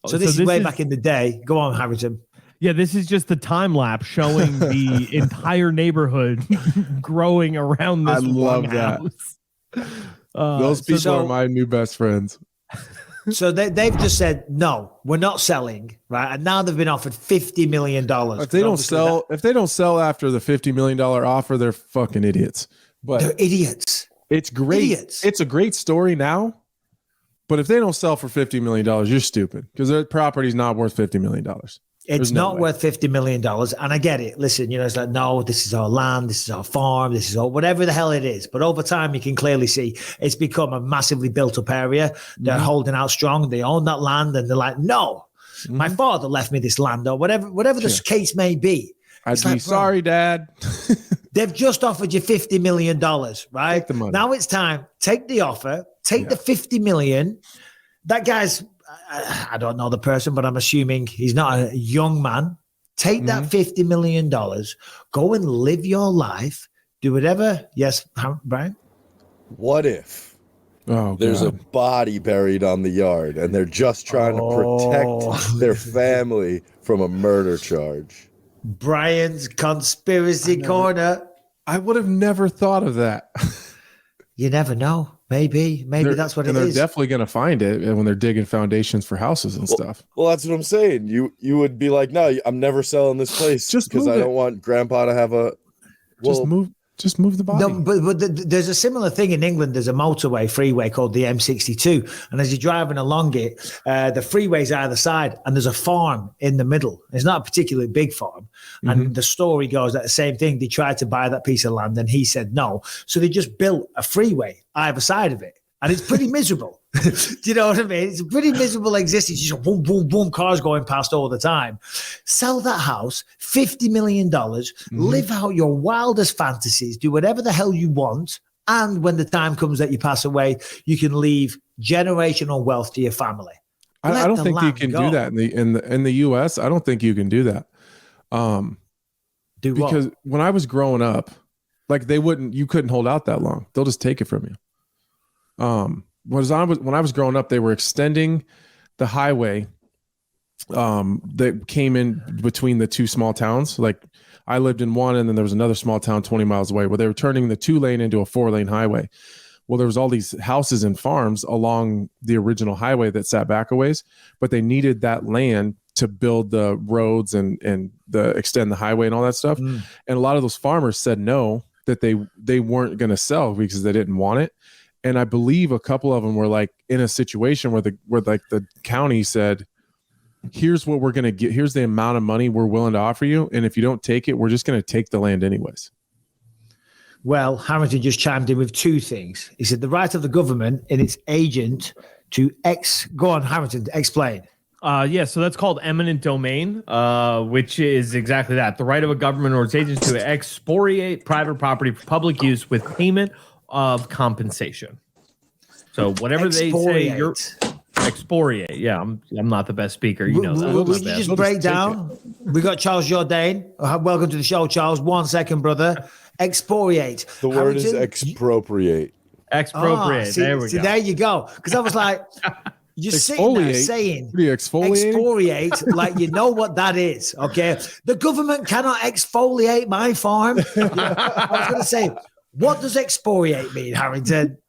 So this is way back in the day. Go on, Harrington. Yeah, this is just the time lapse showing the entire neighborhood growing around this one house. Those people are my new best friends. So they've just said, no, we're not selling, right? And now they've been offered $50 million. If they don't sell after the $50 million offer, they're fucking idiots. But they're idiots. It's great. Idiots. It's a great story now. But if they don't sell for $50 million, you're stupid because their property's not worth $50 million. It's not worth $50 million. And I get it. Listen, it's like, no, this is our land. This is our farm. This is all, whatever the hell it is. But over time, you can clearly see it's become a massively built up area. They're holding out strong. They own that land. And they're like, no, my father left me this land or whatever the case may be. I'd be sorry, Dad. They've just offered you $50 million, right? Take the money. Now it's time. Take the offer. Take the $50 million. That guy's, I don't know the person, but I'm assuming he's not a young man. Take that $50 million. Go and live your life. Do whatever. Yes, Brian? What if there's a body buried on the yard and they're just trying to protect their family from a murder charge? Brian's conspiracy corner. I would have never thought of that. You never know. Maybe that's what it is. And they're definitely going to find it when they're digging foundations for houses and stuff. Well, that's what I'm saying. You would be like, no, I'm never selling this place just because I don't want Grandpa to have a. Well, Just move the body. No, but there's a similar thing in England. There's a motorway freeway called the M62. And as you're driving along it, the freeway's either side and there's a farm in the middle. It's not a particularly big farm. And the story goes that the same thing. They tried to buy that piece of land and he said no. So they just built a freeway either side of it. And it's pretty miserable. Do you know what I mean? It's a pretty miserable existence. Just boom, boom, boom, cars going past all the time. Sell that house, $50 million, live out your wildest fantasies, do whatever the hell you want. And when the time comes that you pass away, you can leave generational wealth to your family. I don't think you can do that in the US. I don't think you can do that. Because when I was growing up, like you couldn't hold out that long. They'll just take it from you. When I was growing up, they were extending the highway that came in between the two small towns. Like I lived in one, and then there was another small town 20 miles away where they were turning the 2-lane into a 4-lane highway. Well, there was all these houses and farms along the original highway that sat back a ways, but they needed that land to build the roads and the extend the highway and all that stuff. And a lot of those farmers said no, that they weren't going to sell because they didn't want it. And I believe a couple of them were like in a situation where the county said, here's what we're going to get. Here's the amount of money we're willing to offer you. And if you don't take it, we're just going to take the land anyways. Well, Harrington just chimed in with two things. He said the right of the government and its agent to go on, Harrington, explain. So that's called eminent domain, which is exactly that. The right of a government or its agent to expropriate private property for public use with payment of compensation. So whatever they say, you're expropriate. Yeah, I'm not the best speaker. You know that. Would you just break down? We got Charles Jourdain. Welcome to the show, Charles. 1 second, brother. Expropriate. The word is expropriate. Expropriate. There we go. There you go. Because I was like, you're sitting there saying exfoliate, like you know what that is. Okay. The government cannot exfoliate my farm. I was going to say, what does exfoliate mean, Harrington?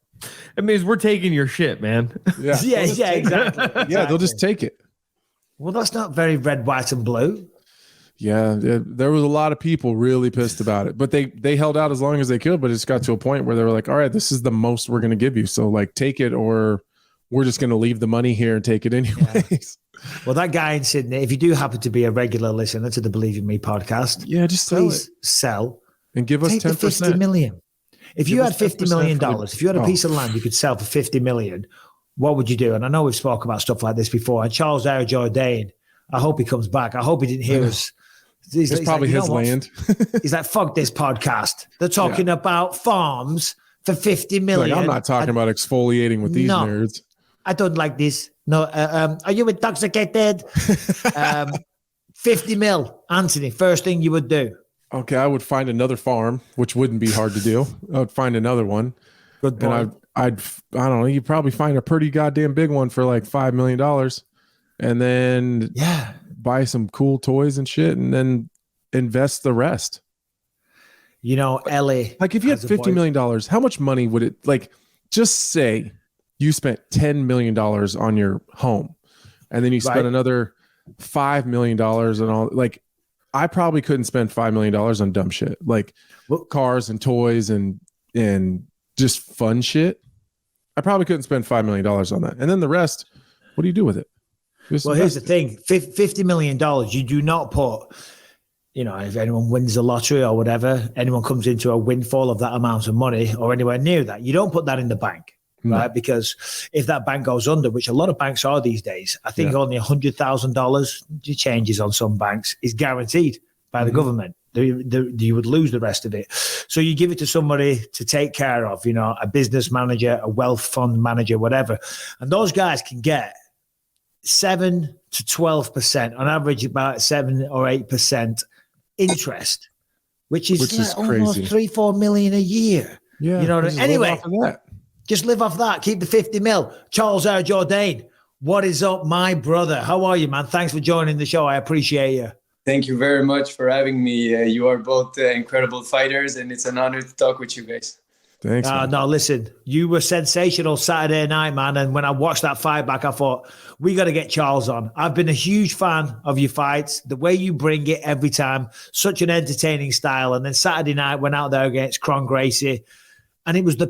It means we're taking your shit, man. Yeah, exactly. Yeah, they'll just take it. Well, that's not very red, white, and blue. Yeah, there was a lot of people really pissed about it, but they held out as long as they could. But it's got to a point where they were like, all right, this is the most we're going to give you. So like, take it, or we're just going to leave the money here and take it anyways. Yeah. Well, that guy in Sydney, if you do happen to be a regular listener to the Believe in Me podcast, just please sell and give us 10%. 50 million. If you had $50 million, if you had a piece of land you could sell for 50 million, what would you do? And I know we've spoken about stuff like this before. And Charles Jourdain, I hope he comes back. I hope he didn't hear us. It's probably his land. He's like, fuck this podcast. They're talking about farms for 50 million. Like, I'm not talking about exfoliating with these nerds. I don't like this. No, are you intoxicated? 50 mil, Anthony, first thing you would do. Okay, I would find another farm, which wouldn't be hard to do. I would find another one. Good point. And I don't know, you'd probably find a pretty goddamn big one for like $5 million. And then buy some cool toys and shit, and then invest the rest. You know, Ellie. Like if you had $50 million, how much money would it, like, just say you spent $10 million on your home, and then you spent another $5 million and all, like, I probably couldn't spend $5 million on dumb shit like cars and toys and just fun shit. I probably couldn't spend $5 million on that. And then the rest, what do you do with it? Well, here's the thing. $50 million, you do not put, you know, if anyone wins the lottery or whatever, anyone comes into a windfall of that amount of money or anywhere near that, you don't put that in the bank. Right, because if that bank goes under, which a lot of banks are these days, I think only $100,000 changes on some banks is guaranteed by the government. You would lose the rest of it. So you give it to somebody to take care of, you know, a business manager, a wealth fund manager, whatever, and those guys can get 7 to 12%, on average, about 7 or 8% interest, which is like almost crazy. 3-4 million a year. Yeah, you know. Anyway. Just live off that. Keep the 50 mil. Charles Jourdain, what is up, my brother? How are you, man? Thanks for joining the show. I appreciate you. Thank you very much for having me. You are both incredible fighters, and it's an honor to talk with you guys. Thanks. No, listen, you were sensational Saturday night, man. And when I watched that fight back, I thought, we got to get Charles on. I've been a huge fan of your fights, the way you bring it every time, such an entertaining style. And then Saturday night, went out there against Kron Gracie, and it was the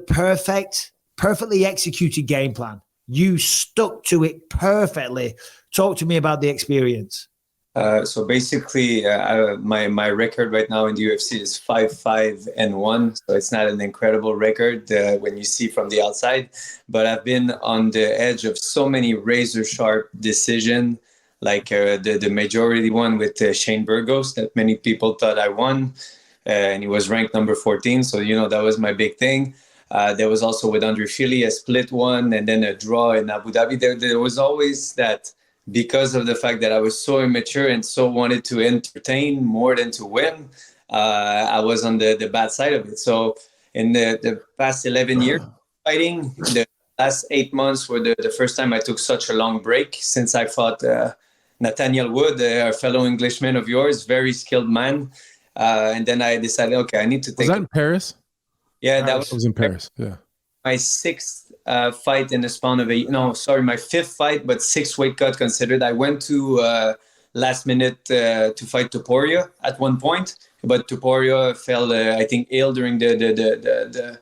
perfectly executed game plan. You stuck to it perfectly. Talk to me about the experience. So basically, my record right now in the UFC is 5-5-1. So it's not an incredible record when you see from the outside. But I've been on the edge of so many razor sharp decisions, like the majority one with Shane Burgos that many people thought I won, and he was ranked number 14. So that was my big thing. There was also with Andre Fili, a split one, and then a draw in Abu Dhabi. There was always that, because of the fact that I was so immature and so wanted to entertain more than to win, I was on the bad side of it. So in the past 11 years fighting, the last 8 months were the first time I took such a long break since I fought Nathaniel Wood, a fellow Englishman of yours, very skilled man. And then I decided, okay, I need to take. Was that in Paris? Yeah, that was in Paris. Yeah. My sixth fight in the span of my fifth fight, but 6 weight cut considered. I went to last minute to fight Topuria at one point, but Topuria fell, I think, ill during the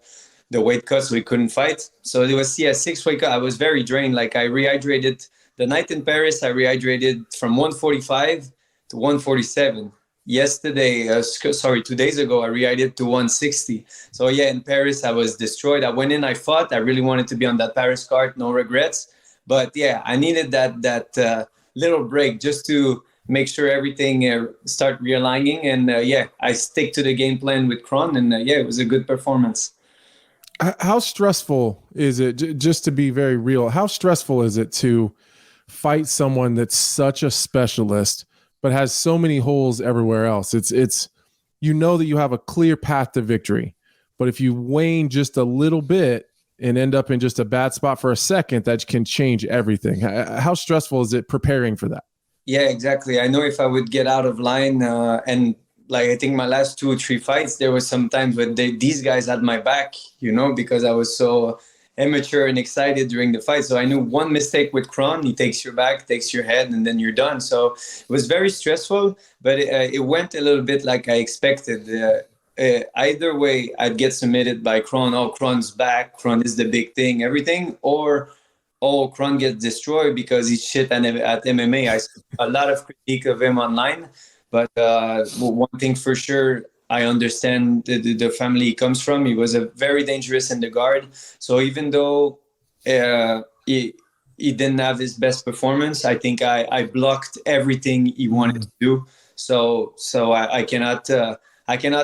weight cut, so he couldn't fight. So it was 6 weight cut. I was very drained. Like I rehydrated the night in Paris. I rehydrated from 145 to 147. Yesterday, 2 days ago, I rehydrated to 160. So yeah, in Paris, I was destroyed. I went in, I fought. I really wanted to be on that Paris card, no regrets. But yeah, I needed that little break just to make sure everything start realigning. And I stick to the game plan with Kron, and it was a good performance. How stressful is it, just to be very real, how stressful is it to fight someone that's such a specialist but has so many holes everywhere else? It's you know that you have a clear path to victory, but if you wane just a little bit and end up in just a bad spot for a second, that can change everything. How stressful is it preparing for that? Yeah, exactly. I know if I would get out of line and like I think my last 2 or 3 fights, there was some times where these guys had my back, because I was so immature and excited during the fight. So I knew one mistake with Kron, he takes your back, takes your head, and then you're done. So it was very stressful, but it went a little bit like I expected. Either way, I'd get submitted by Kron. Oh, Kron's back. Kron is the big thing, everything. Or, oh, Kron gets destroyed because he's shit at MMA. I saw a lot of critique of him online. But one thing for sure, I understand the family he comes from. He was very dangerous in the guard. So even though he didn't have his best performance, I think I blocked everything he wanted to do. So I cannot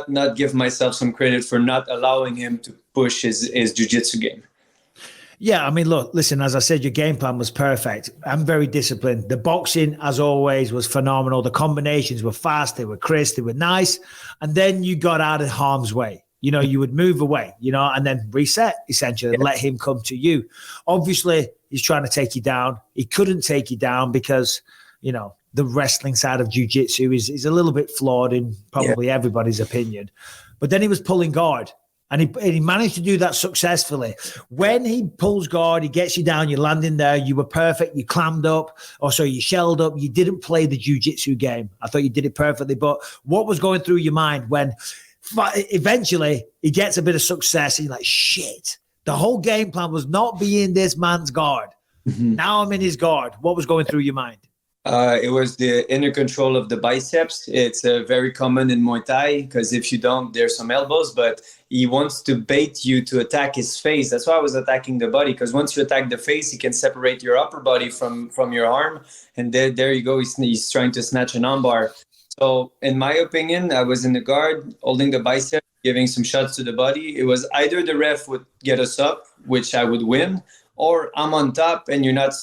not give myself some credit for not allowing him to push his jiu-jitsu game. Yeah, I mean, look, listen, as I said, your game plan was perfect. I'm very disciplined. The boxing, as always, was phenomenal. The combinations were fast, they were crisp, they were nice. And then you got out of harm's way. You would move away, and then reset, essentially, and let him come to you. Obviously, he's trying to take you down. He couldn't take you down because, the wrestling side of jiu-jitsu is a little bit flawed in probably everybody's opinion. But then he was pulling guard. And he managed to do that successfully. When he pulls guard, he gets you down, you're landing there, you were perfect, you clammed up, you shelled up, you didn't play the jiu-jitsu game. I thought you did it perfectly. But what was going through your mind when eventually he gets a bit of success and you're like, shit, the whole game plan was not be in this man's guard. Mm-hmm. Now I'm in his guard. What was going through your mind? It was the inner control of the biceps. It's very common in Muay Thai because if you don't, there's some elbows, but he wants to bait you to attack his face. That's why I was attacking the body, because once you attack the face, he can separate your upper body from your arm. And there you go. He's trying to snatch an armbar. So in my opinion, I was in the guard, holding the bicep, giving some shots to the body. It was either the ref would get us up, which I would win, or I'm on top and you're not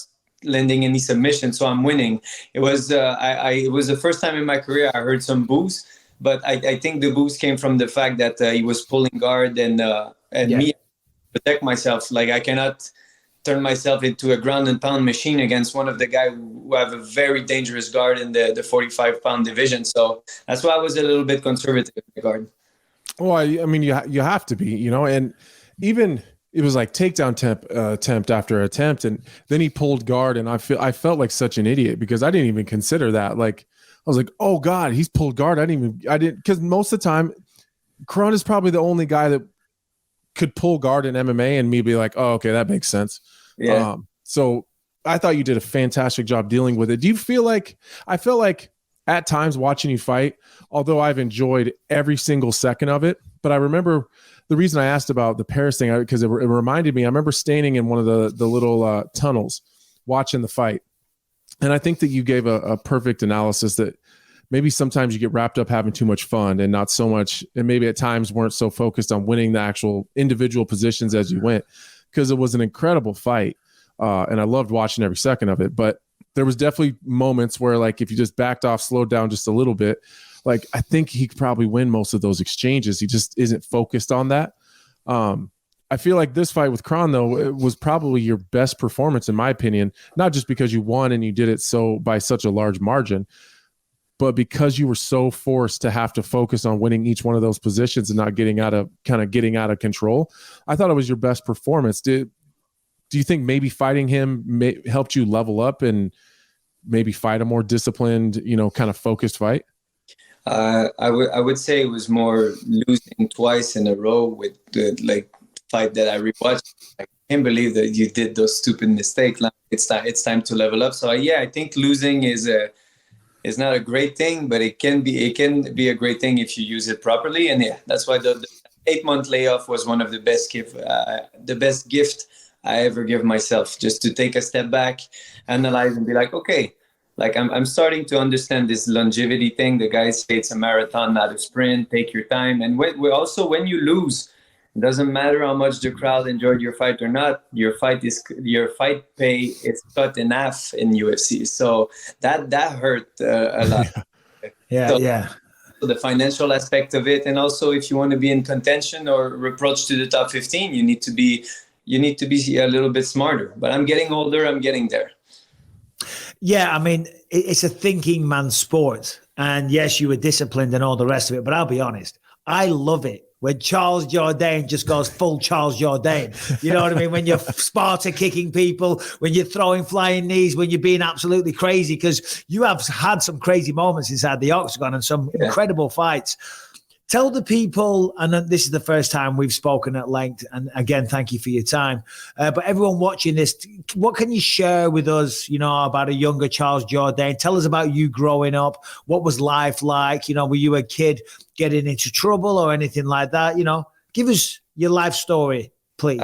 landing any submission, so I'm winning. It was it was the first time in my career I heard some boos, but I think the boos came from the fact that he was pulling guard and me protect myself. Like I cannot turn myself into a ground and pound machine against one of the guys who have a very dangerous guard in the 45-pound division. So that's why I was a little bit conservative in the guard. Well, I mean, you have to be, and even. It was like takedown attempt after attempt, and then he pulled guard, and I felt like such an idiot because I didn't even consider that. Like I was like, oh God, he's pulled guard. I didn't because most of the time, Kron is probably the only guy that could pull guard in MMA, and me be like, oh okay, that makes sense. Yeah. So I thought you did a fantastic job dealing with it. Do you feel like I feel like at times watching you fight, although I've enjoyed every single second of it, but I remember. The reason I asked about the Paris thing, because it reminded me, I remember standing in one of the little tunnels watching the fight. And I think that you gave a perfect analysis that maybe sometimes you get wrapped up having too much fun and not so much, and maybe at times weren't so focused on winning the actual individual positions as you went, because it was an incredible fight. And I loved watching every second of it. But there was definitely moments where, like, if you just backed off, slowed down just a little bit, like I think he could probably win most of those exchanges. He just isn't focused on that. I feel like this fight with Kron, though, it was probably your best performance, in my opinion, not just because you won and you did it so by such a large margin, but because you were so forced to have to focus on winning each one of those positions and not getting out of control. I thought it was your best performance. Do you think maybe fighting him helped you level up and maybe fight a more disciplined, kind of focused fight? I would say it was more losing twice in a row with the fight that I rewatched. I can't believe that you did those stupid mistakes. Like, it's time to level up. So I think losing is not a great thing, but it can be a great thing if you use it properly. And that's why the 8-month layoff was one of the best gift I ever give myself, just to take a step back, analyze, and be like, okay, like I'm starting to understand this longevity thing. The guys say it's a marathon, not a sprint. Take your time. And when you lose, it doesn't matter how much the crowd enjoyed your fight or not. Your fight pay is cut in half in UFC. So that hurt a lot. So the financial aspect of it, and also if you want to be in contention or approach to the top 15, you need to be a little bit smarter. But I'm getting older. I'm getting there. Yeah, I mean, it's a thinking man's sport. And yes, you were disciplined and all the rest of it. But I'll be honest, I love it when Charles Jourdain just goes full Charles Jourdain. You know what I mean? When you're Sparta kicking people, when you're throwing flying knees, when you're being absolutely crazy, because you have had some crazy moments inside the octagon and some incredible fights. Tell the people, and this is the first time we've spoken at length, and again, thank you for your time. But everyone watching this, what can you share with us, about a younger Charles Jourdain? Tell us about you growing up. What was life like? Were you a kid getting into trouble or anything like that? Give us your life story, please.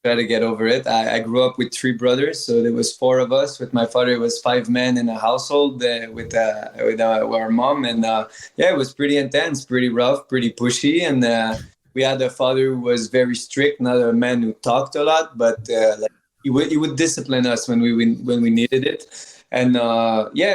Try to get over it. I grew up with 3 brothers, so there was 4 of us. With my father, it was 5 men in a household with our mom, and it was pretty intense, pretty rough, pretty pushy. And we had a father who was very strict, not a man who talked a lot, but he would discipline us when we needed it. And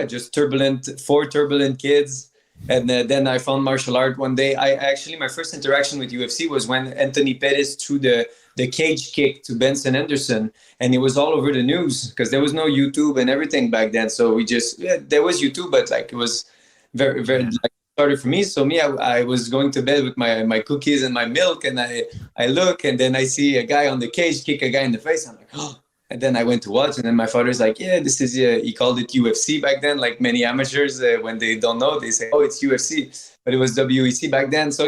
just 4 turbulent kids. And then I found martial art one day. My first interaction with UFC was when Anthony Pettis threw the cage kick to Benson Henderson, and it was all over the news because there was no YouTube and everything back then. So there was YouTube, but it was very, very started for me. So I was going to bed with my cookies and my milk, and I look, and then I see a guy on the cage kick a guy in the face. I'm like, oh. And then I went to watch, and then my father's like, this is, he called it UFC back then. Like many amateurs, when they don't know, they say, oh, it's UFC. But it was WEC back then. So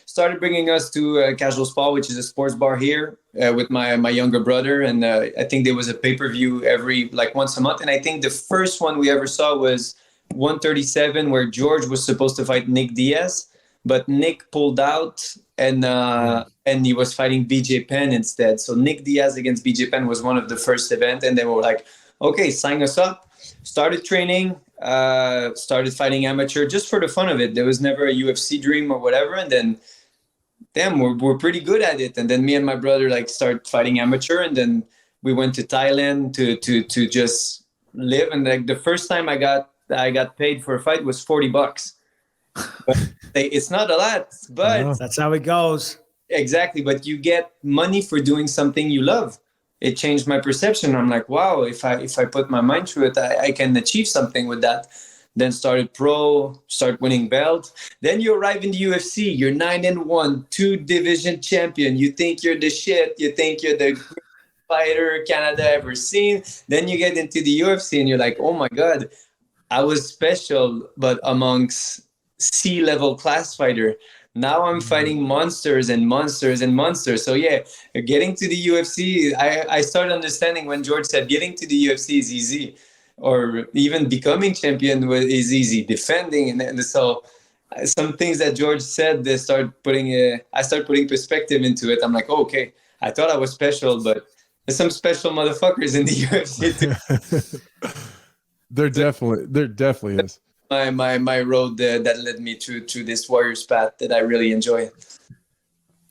started bringing us to Casual Sport, which is a sports bar here with my younger brother. And I think there was a pay-per-view once a month. And I think the first one we ever saw was 137, where George was supposed to fight Nick Diaz, but Nick pulled out, and he was fighting BJ Penn instead. So Nick Diaz against BJ Penn was one of the first events, and they were like, okay, sign us up. Started training, started fighting amateur just for the fun of it. There was never a UFC dream or whatever. And then, we're pretty good at it. And then me and my brother start fighting amateur, and then we went to Thailand to just live. And the first time I got paid for a fight was $40. It's not a lot, but that's how it goes. Exactly. But you get money for doing something you love. It changed my perception. I'm like, wow, if I put my mind through it, I can achieve something with that. Then start winning belt. Then you arrive in the UFC. You're 9-1, 2 division champion. You think you're the shit. You think you're the greatest fighter Canada ever seen. Then you get into the UFC and you're like, oh my God, I was special, but amongst C-level class fighter. Now I'm fighting monsters and monsters and monsters. So getting to the UFC, I started understanding when George said getting to the UFC is easy, or even becoming champion is easy. Defending and so some things that George said, I started putting perspective into it. I'm like, oh, okay, I thought I was special, but there's some special motherfuckers in the UFC too. There definitely is. My road that led me to this warrior's path that I really enjoy.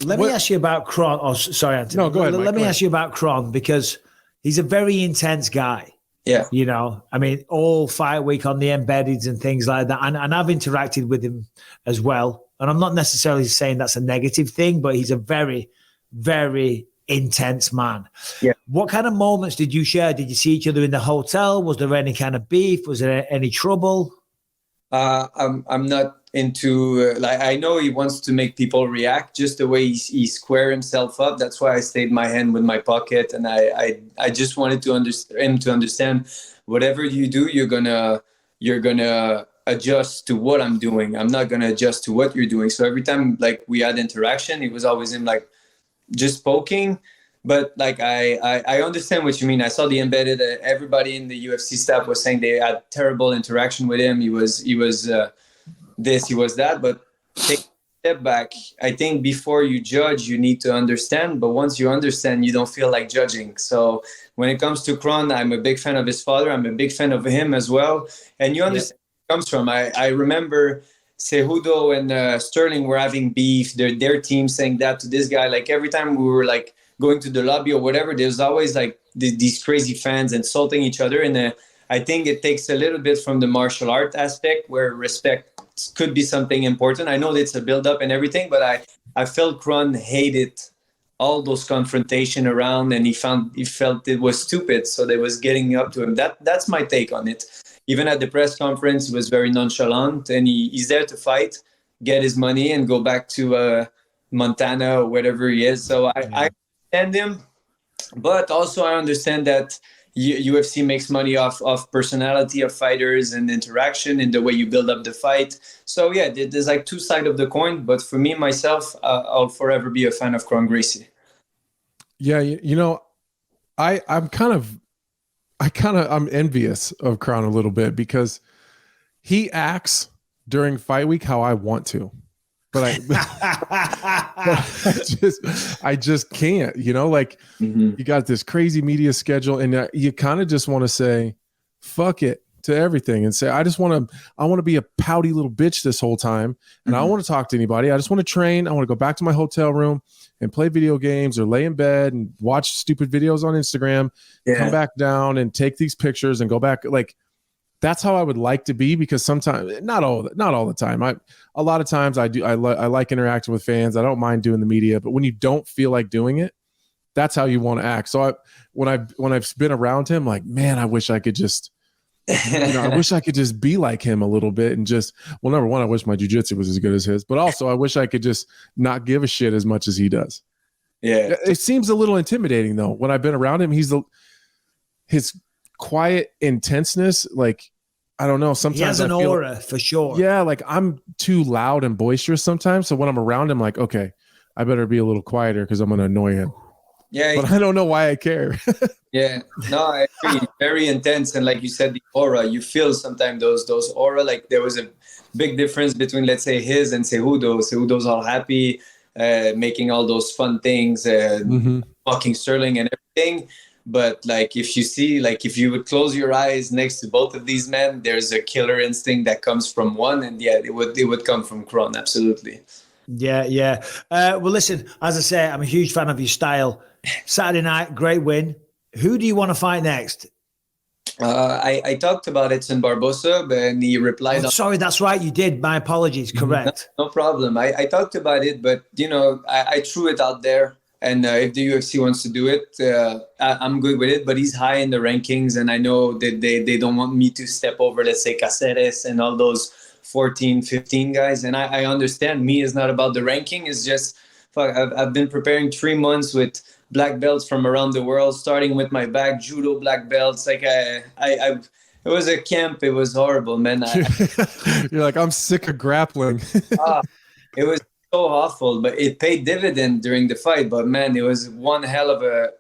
Let me ask you about Kron. Oh, sorry, Anthony. No, go ahead. Let me ask you about Kron, because he's a very intense guy. Yeah. I mean, all fight week on the embeddeds and things like that. And I've interacted with him as well. And I'm not necessarily saying that's a negative thing, but he's a very, very intense man. Yeah. What kind of moments did you share? Did you see each other in the hotel? Was there any kind of beef? Was there any trouble? I'm not into like, I know he wants to make people react just the way he square himself up. That's why I stayed my hand with my pocket, and I just wanted to him to understand whatever you do, you're gonna adjust to what I'm doing. I'm not gonna adjust to what you're doing. So every time like we had interaction, it was always him like just poking. But like I understand what you mean. I saw the embedded. Everybody in the UFC staff was saying they had terrible interaction with him. He was this, he was that. But take a step back. I think before you judge, you need to understand. But once you understand, you don't feel like judging. So when it comes to Kron, I'm a big fan of his father. I'm a big fan of him as well. And you understand where it comes from. I remember Cejudo and Sterling were having beef. Their team saying that to this guy. Like every time we were like going to the lobby or whatever, there's always like these crazy fans insulting each other. And I think it takes a little bit from the martial art aspect where respect could be something important. I know it's a build-up and everything, but I felt Kron hated all those confrontation around, and he felt it was stupid, so they was getting up to him. That's my take on it. Even at the press conference, he was very nonchalant, and he's there to fight, get his money, and go back to Montana or wherever he is. So I understand him, but also I understand that UFC makes money off personality of fighters and interaction and the way you build up the fight. So yeah, there's like two sides of the coin. But for me, myself, I'll forever be a fan of Kron Gracie. Yeah, I'm envious of Kron a little bit because he acts during fight week how I want to. But I just can't, like you got this crazy media schedule and you kind of just want to say, fuck it to everything and say, I want to be a pouty little bitch this whole time. And I don't want to talk to anybody. I just want to train. I want to go back to my hotel room and play video games or lay in bed and watch stupid videos on Instagram, come back down and take these pictures and go back. Like, that's how I would like to be, because sometimes, not all the time. A lot of times I like interacting with fans. I don't mind doing the media, but when you don't feel like doing it, that's how you want to act. So when I've been around him, like, man, I wish I could just, I wish I could just be like him a little bit and just, well, number one, I wish my jiu-jitsu was as good as his, but also I wish I could just not give a shit as much as he does. Yeah. It seems a little intimidating though. When I've been around him, his quiet intenseness, like, I don't know, sometimes he has an aura for sure. Yeah, like I'm too loud and boisterous sometimes, so when I'm around him, like, okay, I better be a little quieter because I'm going to annoy him. Yeah, but I don't know why I care. Yeah, no, I agree. Very intense, and like you said, the aura, you feel sometimes those aura. Like there was a big difference between, let's say, his and Cejudo. Cejudo's all happy, making all those fun things, fucking Sterling and everything. But like if you would close your eyes next to both of these men, there's a killer instinct that comes from one, and yeah, it would come from Kron, absolutely. Yeah. Well, listen, as I say, I'm a huge fan of your style. Saturday night, great win. Who do you want to fight next? I talked about Edson Barboza, and he replied. Sorry, that's right, you did. My apologies. Correct. No problem. I talked about it, but I threw it out there. And if the UFC wants to do it, I'm good with it. But he's high in the rankings, and I know that they don't want me to step over, let's say, Caceres and all those 14, 15 guys. And I understand. Me is not about the ranking. It's just, I've been preparing 3 months with black belts from around the world, starting with my back, judo black belts. Like it was a camp. It was horrible, man. You're like, I'm sick of grappling. It was so awful, but it paid dividend during the fight. But man, it was one hell of a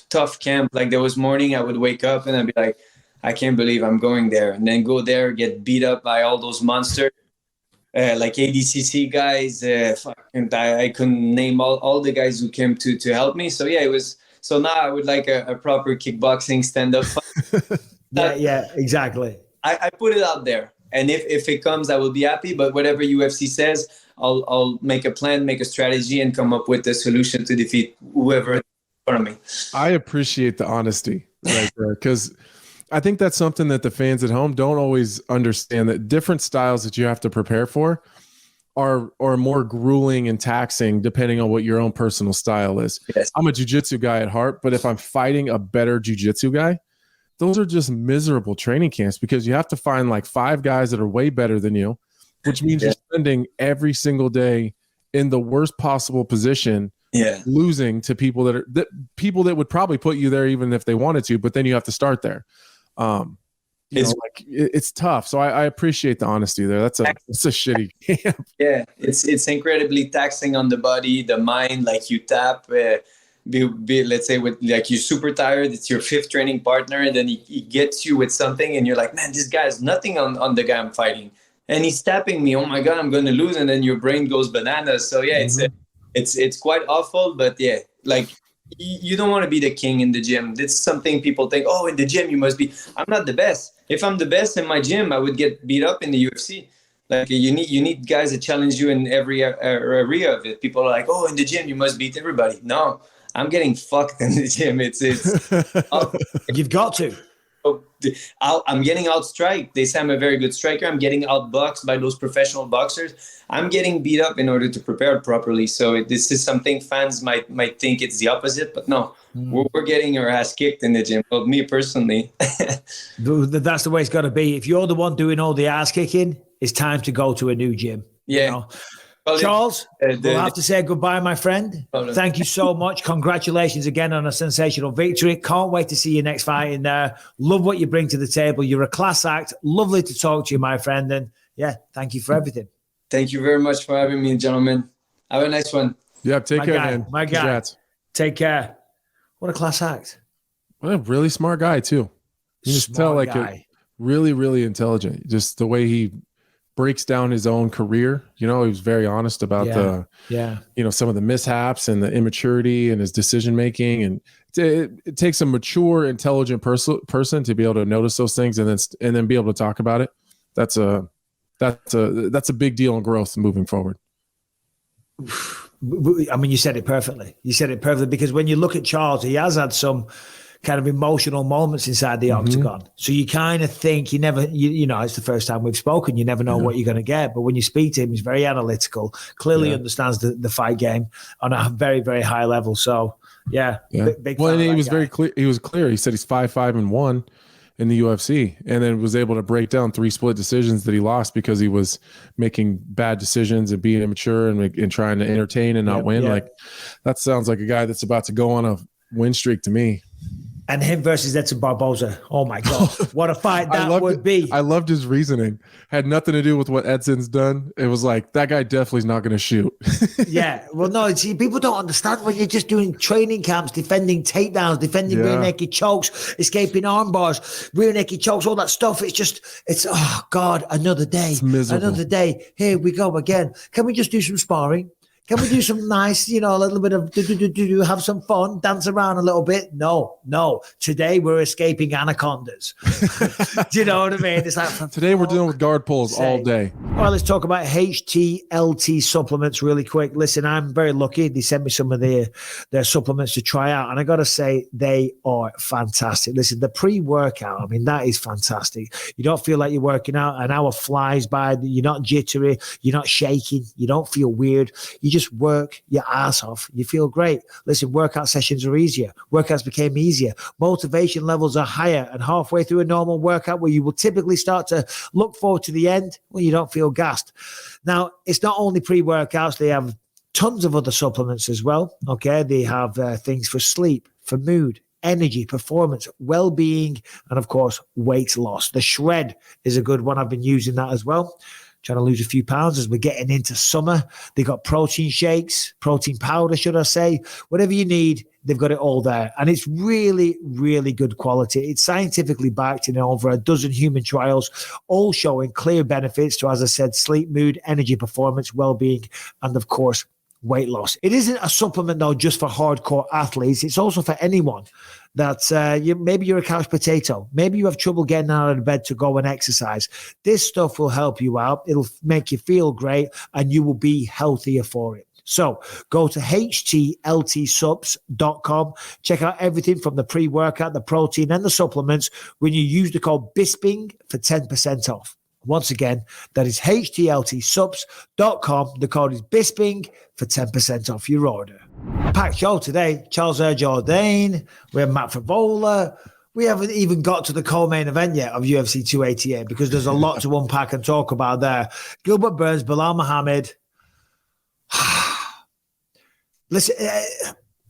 tough camp. Like there was morning, I would wake up and I'd be like, I can't believe I'm going there, and then go there, get beat up by all those monsters, like ADCC guys. I couldn't name all the guys who came to help me. So yeah, it was. So now I would like a proper kickboxing stand-up fight. Yeah, exactly. I put it out there, and if it comes, I will be happy. But whatever UFC says, I'll make a plan, make a strategy, and come up with a solution to defeat whoever in front of me. I appreciate the honesty right there, because I think that's something that the fans at home don't always understand, that different styles that you have to prepare for are more grueling and taxing depending on what your own personal style is. Yes. I'm a jiu-jitsu guy at heart, but if I'm fighting a better jiu-jitsu guy, those are just miserable training camps because you have to find like 5 guys that are way better than you, which means you're spending every single day in the worst possible position, losing to people that would probably put you there even if they wanted to, but then you have to start there. It's tough. So I appreciate the honesty there. It's a shitty camp. Yeah, it's incredibly taxing on the body, the mind. Like you tap, let's say with like you're super tired. It's your 5th training partner, and then he gets you with something, and you're like, man, this guy has nothing on the guy I'm fighting, and he's tapping me. Oh my god, I'm going to lose, and then your brain goes bananas. So yeah, it's quite awful. But yeah, like. You don't want to be the king in the gym. That's something people think, oh, in the gym, you must be. I'm not the best. If I'm the best in my gym, I would get beat up in the UFC. Like you need guys that challenge you in every area of it. People are like, oh, in the gym, you must beat everybody. No, I'm getting fucked in the gym. It's You've got to. I'm getting outstriked. They say I'm a very good striker. I'm getting outboxed by those professional boxers. I'm getting beat up in order to prepare properly. So this is something fans might think it's the opposite, but no, we're getting our ass kicked in the gym. Well, me personally. That's the way it's got to be. If you're the one doing all the ass kicking, it's time to go to a new gym. Yeah. You know? Charles, we'll have to say goodbye, my friend. Thank you so much. Congratulations again on a sensational victory. Can't wait to see your next fight in there. Love what you bring to the table. You're a class act. Lovely to talk to you, my friend. And yeah, thank you for everything. Thank you very much for having me, gentlemen. Have a nice one. Yeah, take care, man. My guy. Congrats. Take care. What a class act. What a really smart guy, too. You just tell like a really, really intelligent. Just the way he breaks down his own career. You know, he was very honest about some of the mishaps and the immaturity and his decision making. And it takes a mature, intelligent person to be able to notice those things and then be able to talk about it. That's a big deal in growth moving forward. I mean, you said it perfectly. Because when you look at Charles, he has had some kind of emotional moments inside the octagon. So you kind of think you know, it's the first time we've spoken. You never know what you're going to get. But when you speak to him, he's very analytical, clearly understands the fight game on a very, very high level. So, big well, and he was very clear. He was clear. He said he's 5-5-1 in the UFC, and then was able to break down 3 split decisions that he lost because he was making bad decisions and being immature and trying to entertain and not win. Like that sounds like a guy that's about to go on a win streak to me. And him versus Edson Barboza. Oh my God. What a fight that would be. I loved his reasoning. Had nothing to do with what Edson's done. It was like, that guy definitely is not going to shoot. Yeah. Well, no, see, people don't understand when you're just doing training camps, defending takedowns, defending rear naked chokes, escaping arm bars, rear naked chokes, all that stuff. It's oh God, another day. It's miserable. Another day. Here we go again. Can we just do some sparring? Can we do some nice, a little bit of have some fun, dance around a little bit? No. Today we're escaping anacondas. Do you know what I mean? It's like today we're dealing with guard pulls all day. Well, let's talk about HTLT supplements really quick. Listen, I'm very lucky. They sent me some of their supplements to try out, and I got to say they are fantastic. Listen, the pre-workout, I mean, that is fantastic. You don't feel like you're working out. An hour flies by. You're not jittery. You're not shaking. You don't feel weird. You just work your ass off. You feel great. Listen, workout sessions are easier. Workouts became easier. Motivation levels are higher. And halfway through a normal workout where you will typically start to look forward to the end, well, you don't feel gassed. Now, it's not only pre-workouts. They have tons of other supplements as well. Okay. They have things for sleep, for mood, energy, performance, well-being, and of course, weight loss. The Shred is a good one. I've been using that as well. Trying to lose a few pounds as we're getting into summer. They got protein shakes, protein powder, should I say. Whatever you need, they've got it all there. And it's really, really good quality. It's scientifically backed in over a dozen human trials, all showing clear benefits to, as I said, sleep, mood, energy, performance, well-being, and of course, weight loss. It isn't a supplement, though, just for hardcore athletes. It's also for anyone that maybe you're a couch potato. Maybe you have trouble getting out of bed to go and exercise. This stuff will help you out. It'll make you feel great, and you will be healthier for it. So go to htltsubs.com. Check out everything from the pre-workout, the protein, and the supplements when you use the code Bisping for 10% off. Once again, that is htltsubs.com. The code is Bisping for 10% off your order. Packed show today. Charles Jourdain. We have Matt Frevola. We haven't even got to the co-main event yet of UFC 288 because there's a lot to unpack and talk about there. Gilbert Burns, Belal Muhammad. Listen,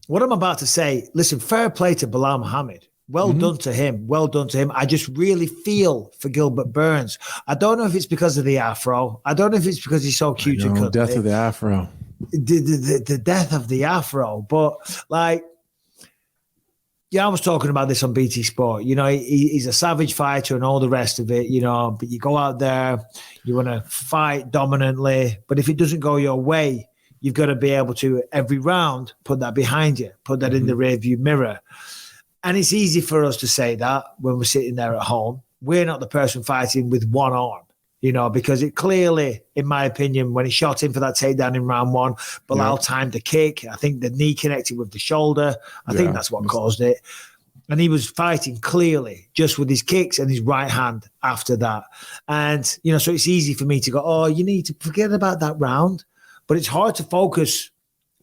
what I'm about to say, listen, fair play to Belal Muhammad. Well done to him. Well done to him. I just really feel for Gilbert Burns. I don't know if it's because of the afro. I don't know if it's because he's so cute and cuddly. Death of the afro. The death of the afro. But like, yeah, I was talking about this on BT Sport. You know, he's a savage fighter and all the rest of it, you know, but you go out there, you want to fight dominantly. But if it doesn't go your way, you've got to be able to, every round, put that behind you, put that in the rearview mirror. And it's easy for us to say that when we're sitting there at home. We're not the person fighting with one arm, you know, because it clearly, in my opinion, when he shot in for that takedown in round one, Belal timed the kick. I think the knee connected with the shoulder. I think that's what caused it. And he was fighting clearly just with his kicks and his right hand after that. And, you know, so it's easy for me to go, oh, you need to forget about that round. But it's hard to focus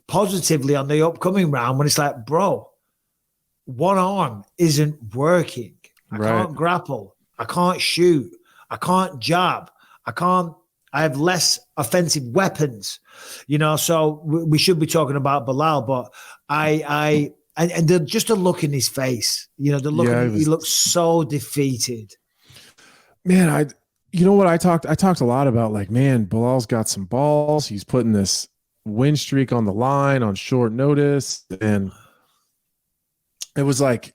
positively on the upcoming round when it's like, bro, one arm isn't working. I can't grapple. I can't shoot. I can't jab. I have less offensive weapons, you know, so we should be talking about Belal, but and just the look in his face, you know, the look, he looks so defeated. Man, you know what I talked a lot about, like, man, Belal's got some balls. He's putting this win streak on the line on short notice. And it was like,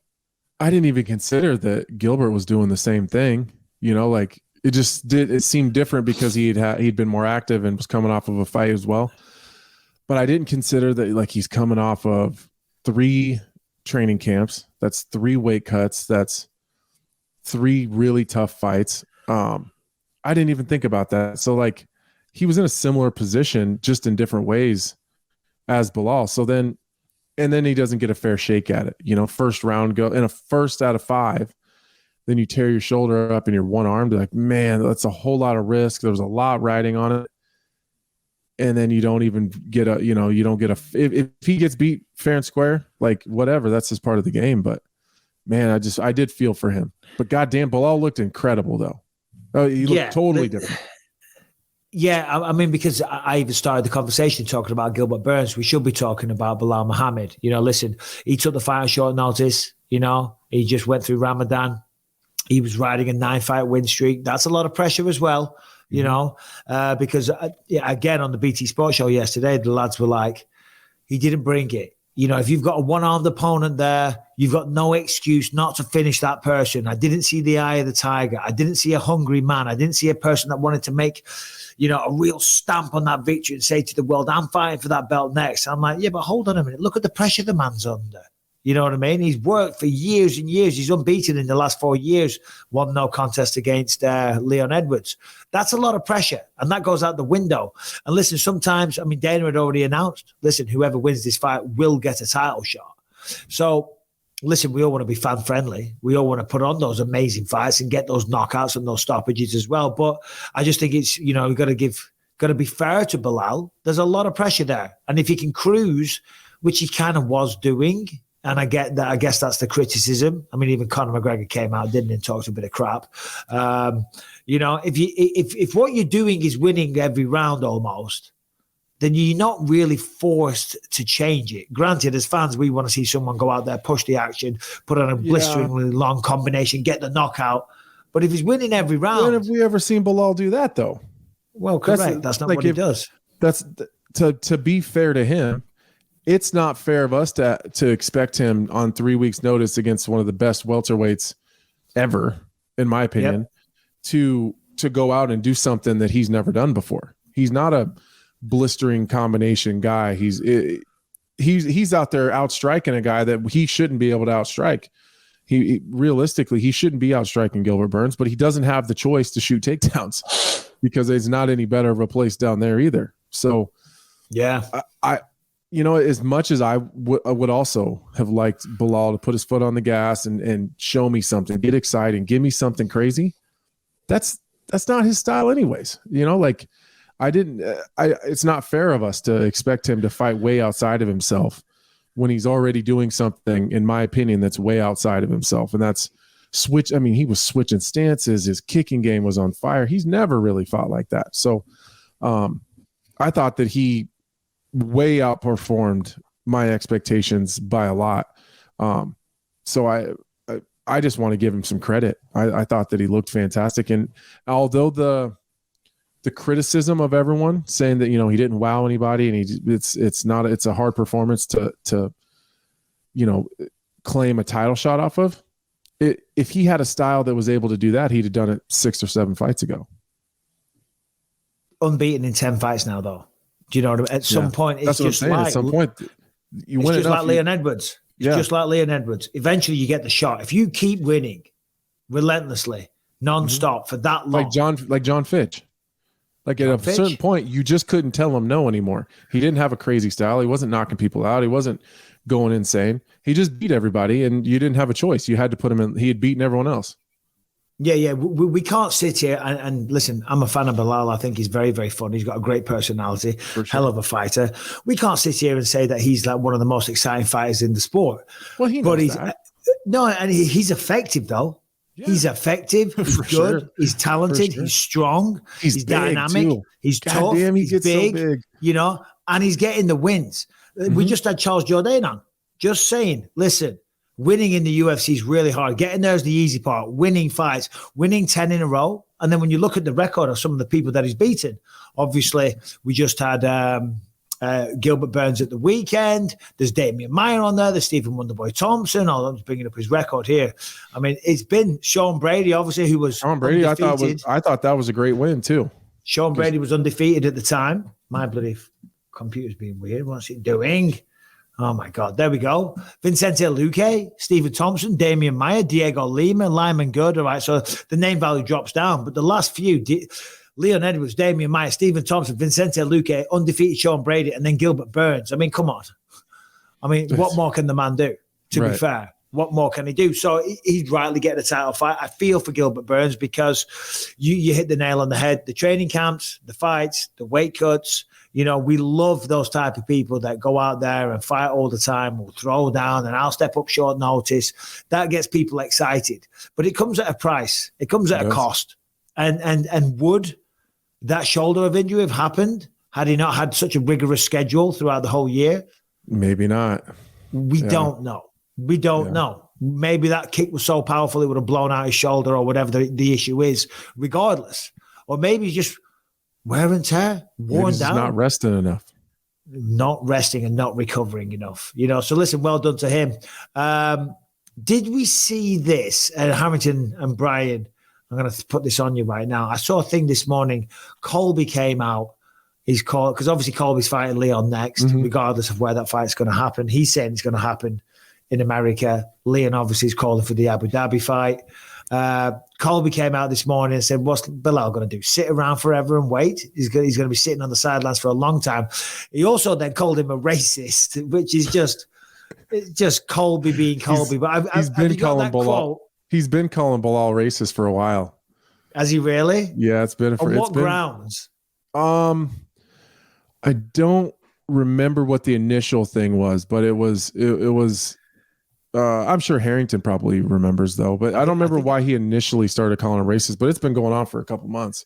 I didn't even consider that Gilbert was doing the same thing, you know, like it seemed different because he'd been more active and was coming off of a fight as well. But I didn't consider that, like, he's coming off of 3 training camps. That's 3 weight cuts. That's 3 really tough fights. I didn't even think about that. So, like, he was in a similar position, just in different ways as Belal. So then he doesn't get a fair shake at it. You know, first round go in a first out of 5, then you tear your shoulder up in your one arm. Like, man, that's a whole lot of risk. There was a lot riding on it. And then you don't even get if he gets beat fair and square, like, whatever, that's just part of the game. But man, I did feel for him. But goddamn, Belal looked incredible though. Oh, he looked totally different. Yeah, I mean, because I even started the conversation talking about Gilbert Burns. We should be talking about Belal Muhammad. You know, listen, he took the fight on short notice. You know, he just went through Ramadan. He was riding a 9-fight win streak. That's a lot of pressure as well, you know, because, again, on the BT Sports Show yesterday, the lads were like, he didn't bring it. You know, if you've got a one-armed opponent there, you've got no excuse not to finish that person. I didn't see the eye of the tiger. I didn't see a hungry man. I didn't see a person that wanted to make, you know, a real stamp on that victory and say to the world, I'm fighting for that belt next. I'm like, yeah, but hold on a minute. Look at the pressure the man's under. You know what I mean? He's worked for years and years. He's unbeaten in the last 4 years. Won no contest against Leon Edwards. That's a lot of pressure, and that goes out the window. And listen, sometimes, I mean, Dana had already announced, listen, whoever wins this fight will get a title shot. So, listen, we all want to be fan-friendly. We all want to put on those amazing fights and get those knockouts and those stoppages as well. But I just think it's, you know, we've got to be fair to Belal. There's a lot of pressure there. And if he can cruise, which he kind of was doing, and I get that. I guess that's the criticism. I mean, even Conor McGregor came out, didn't he, and talked a bit of crap. You know, if what you're doing is winning every round almost, then you're not really forced to change it. Granted, as fans, we want to see someone go out there, push the action, put on a blisteringly long combination, get the knockout. But if he's winning every round, when have we ever seen Belal do that though? Well, correct. That's not like what he does. That's to be fair to him. It's not fair of us to expect him on 3 weeks' notice against one of the best welterweights ever, in my opinion, to go out and do something that he's never done before. He's not a blistering combination guy. He's out there outstriking a guy that he shouldn't be able to outstrike. He realistically, he shouldn't be outstriking Gilbert Burns, but he doesn't have the choice to shoot takedowns because it's not any better of a place down there either. So, yeah, I you know, as much as I would also have liked Belal to put his foot on the gas and show me something, get exciting, give me something crazy. That's that's not his style anyways. You know, like it's not fair of us to expect him to fight way outside of himself when he's already doing something, in my opinion, that's way outside of himself. And that's switch. I mean, he was switching stances. His kicking game was on fire. He's never really fought like that. So I thought that he way outperformed my expectations by a lot. So I just want to give him some credit. I thought that he looked fantastic. And although the criticism of everyone saying that, you know, he didn't wow anybody and it's a hard performance to, you know, claim a title shot off of it. If he had a style that was able to do that, he'd have done it 6 or 7 fights ago. Unbeaten in 10 fights now, though. Do you know what I mean? At some point, it's just like, at some point, you win just enough, like Leon Edwards. It's just like Leon Edwards. Eventually, you get the shot. If you keep winning relentlessly, nonstop for that long, like John Fitch. Like at a certain point, you just couldn't tell him no anymore. He didn't have a crazy style. He wasn't knocking people out. He wasn't going insane. He just beat everybody, and you didn't have a choice. You had to put him in. He had beaten everyone else. Yeah. We can't sit here and listen. I'm a fan of Bilal. I think he's very, very fun. He's got a great personality, hell of a fighter. We can't sit here and say that he's like one of the most exciting fighters in the sport. Well, he knows that. No, and he's effective though. Yeah. He's effective. He's good. Sure. He's talented. He's strong. He's dynamic. Too. He's tough. Damn, he's big, so big. You know, and he's getting the wins. We just had Charles Jourdain on. Just saying, listen. Winning in the UFC is really hard. Getting there is the easy part. Winning fights, winning 10 in a row. And then when you look at the record of some of the people that he's beaten, obviously we just had Gilbert Burns at the weekend. There's Damian Maia on there. There's Stephen Wonderboy Thompson. I'm just bringing up his record here. I mean, it's been Sean Brady, obviously, who was Sean Brady. I thought that was a great win too. Sean Brady was undefeated at the time. My bloody computer's being weird. What's it doing? Oh, my God. There we go. Vicente Luque, Stephen Thompson, Damian Maia, Diego Lima, Lyman Good. All right, so the name value drops down. But the last few, Leon Edwards, Damian Maia, Stephen Thompson, Vicente Luque, undefeated Sean Brady, and then Gilbert Burns. I mean, come on. I mean, what more can the man do, to be fair? What more can he do? So he's rightly getting a title fight. I feel for Gilbert Burns because you hit the nail on the head. The training camps, the fights, the weight cuts. You know, we love those type of people that go out there and fight all the time, will throw down, and I'll step up short notice. That gets people excited. But it comes at a price. It comes at a cost. And would that shoulder of injury have happened had he not had such a rigorous schedule throughout the whole year? Maybe not. We don't know. We don't know. Maybe that kick was so powerful it would have blown out his shoulder or whatever the issue is, regardless. Or maybe just wear and tear, worn down. Not resting enough. Not resting and not recovering enough. You know, so listen, well done to him. Did we see this? Harrington and Brian, I'm going to put this on you right now. I saw a thing this morning. Colby came out. He's called, because obviously Colby's fighting Leon next, regardless of where that fight's going to happen. He's saying it's going to happen in America. Leon obviously is calling for the Abu Dhabi fight. Colby came out this morning and said, what's Bilal going to do? Sit around forever and wait? He's going to be sitting on the sidelines for a long time. He also then called him a racist, which is just Colby being Colby. He's been calling Bilal racist for a while. Has he really? Yeah, it's been. On what grounds? I don't remember what the initial thing was, but it was. I'm sure Harrington probably remembers though, but I don't remember why he initially started calling him racist. But it's been going on for a couple months.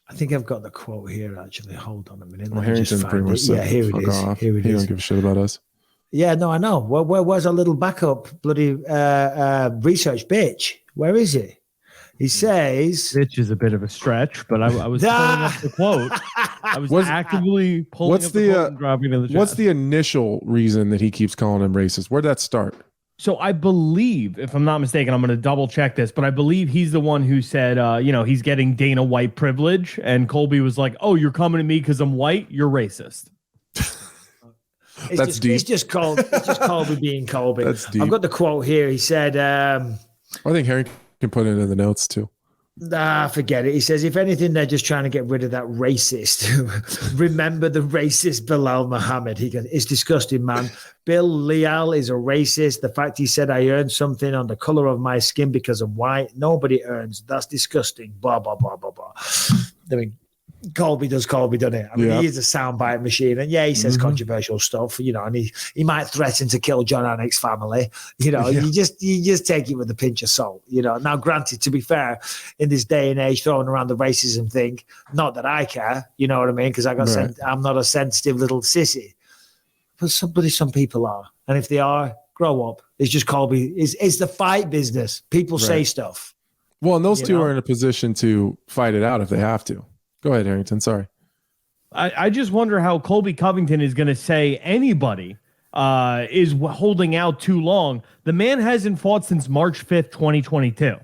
I think I've got the quote here. Actually, hold on a minute. Well, Harrington pretty much said, here it is. Off. Here it he is. Don't give a shit about us. Yeah, no, I know. Where's our little backup bloody research bitch? Where is it? He says, "Bitch" is a bit of a stretch, but I was pulling up the quote. I was actively pulling up the quote and dropping it in the chat. What's the initial reason that he keeps calling him racist? Where'd that start? So I believe, if I'm not mistaken, I'm going to double check this, but I believe he's the one who said, he's getting Dana White privilege, and Colby was like, "Oh, you're coming to me because I'm white? You're racist." That's deep. It's just Colby being Colby. That's deep. I've got the quote here. He said, I think Harry can put it in the notes too. Forget it. He says, if anything, they're just trying to get rid of that racist. Remember the racist Bilal Muhammad. He goes, it's disgusting, man. Bill Leal is a racist. The fact he said I earned something on the color of my skin because I'm white, nobody earns. That's disgusting. Blah, blah, blah, blah, blah. I mean, Colby does Colby, doesn't he? I mean, he is a soundbite machine. And he says controversial stuff, and he might threaten to kill John Anik's family. You just take it with a pinch of salt, Now, granted, to be fair, in this day and age, throwing around the racism thing, not that I care, you know what I mean? Because I'm not a sensitive little sissy. But some people are. And if they are, grow up. It's just Colby. It's the fight business. People say stuff. Well, and those two are in a position to fight it out if they have to. Go ahead, Harrington. Sorry. I just wonder how Colby Covington is going to say anybody is holding out too long. The man hasn't fought since March 5th, 2022.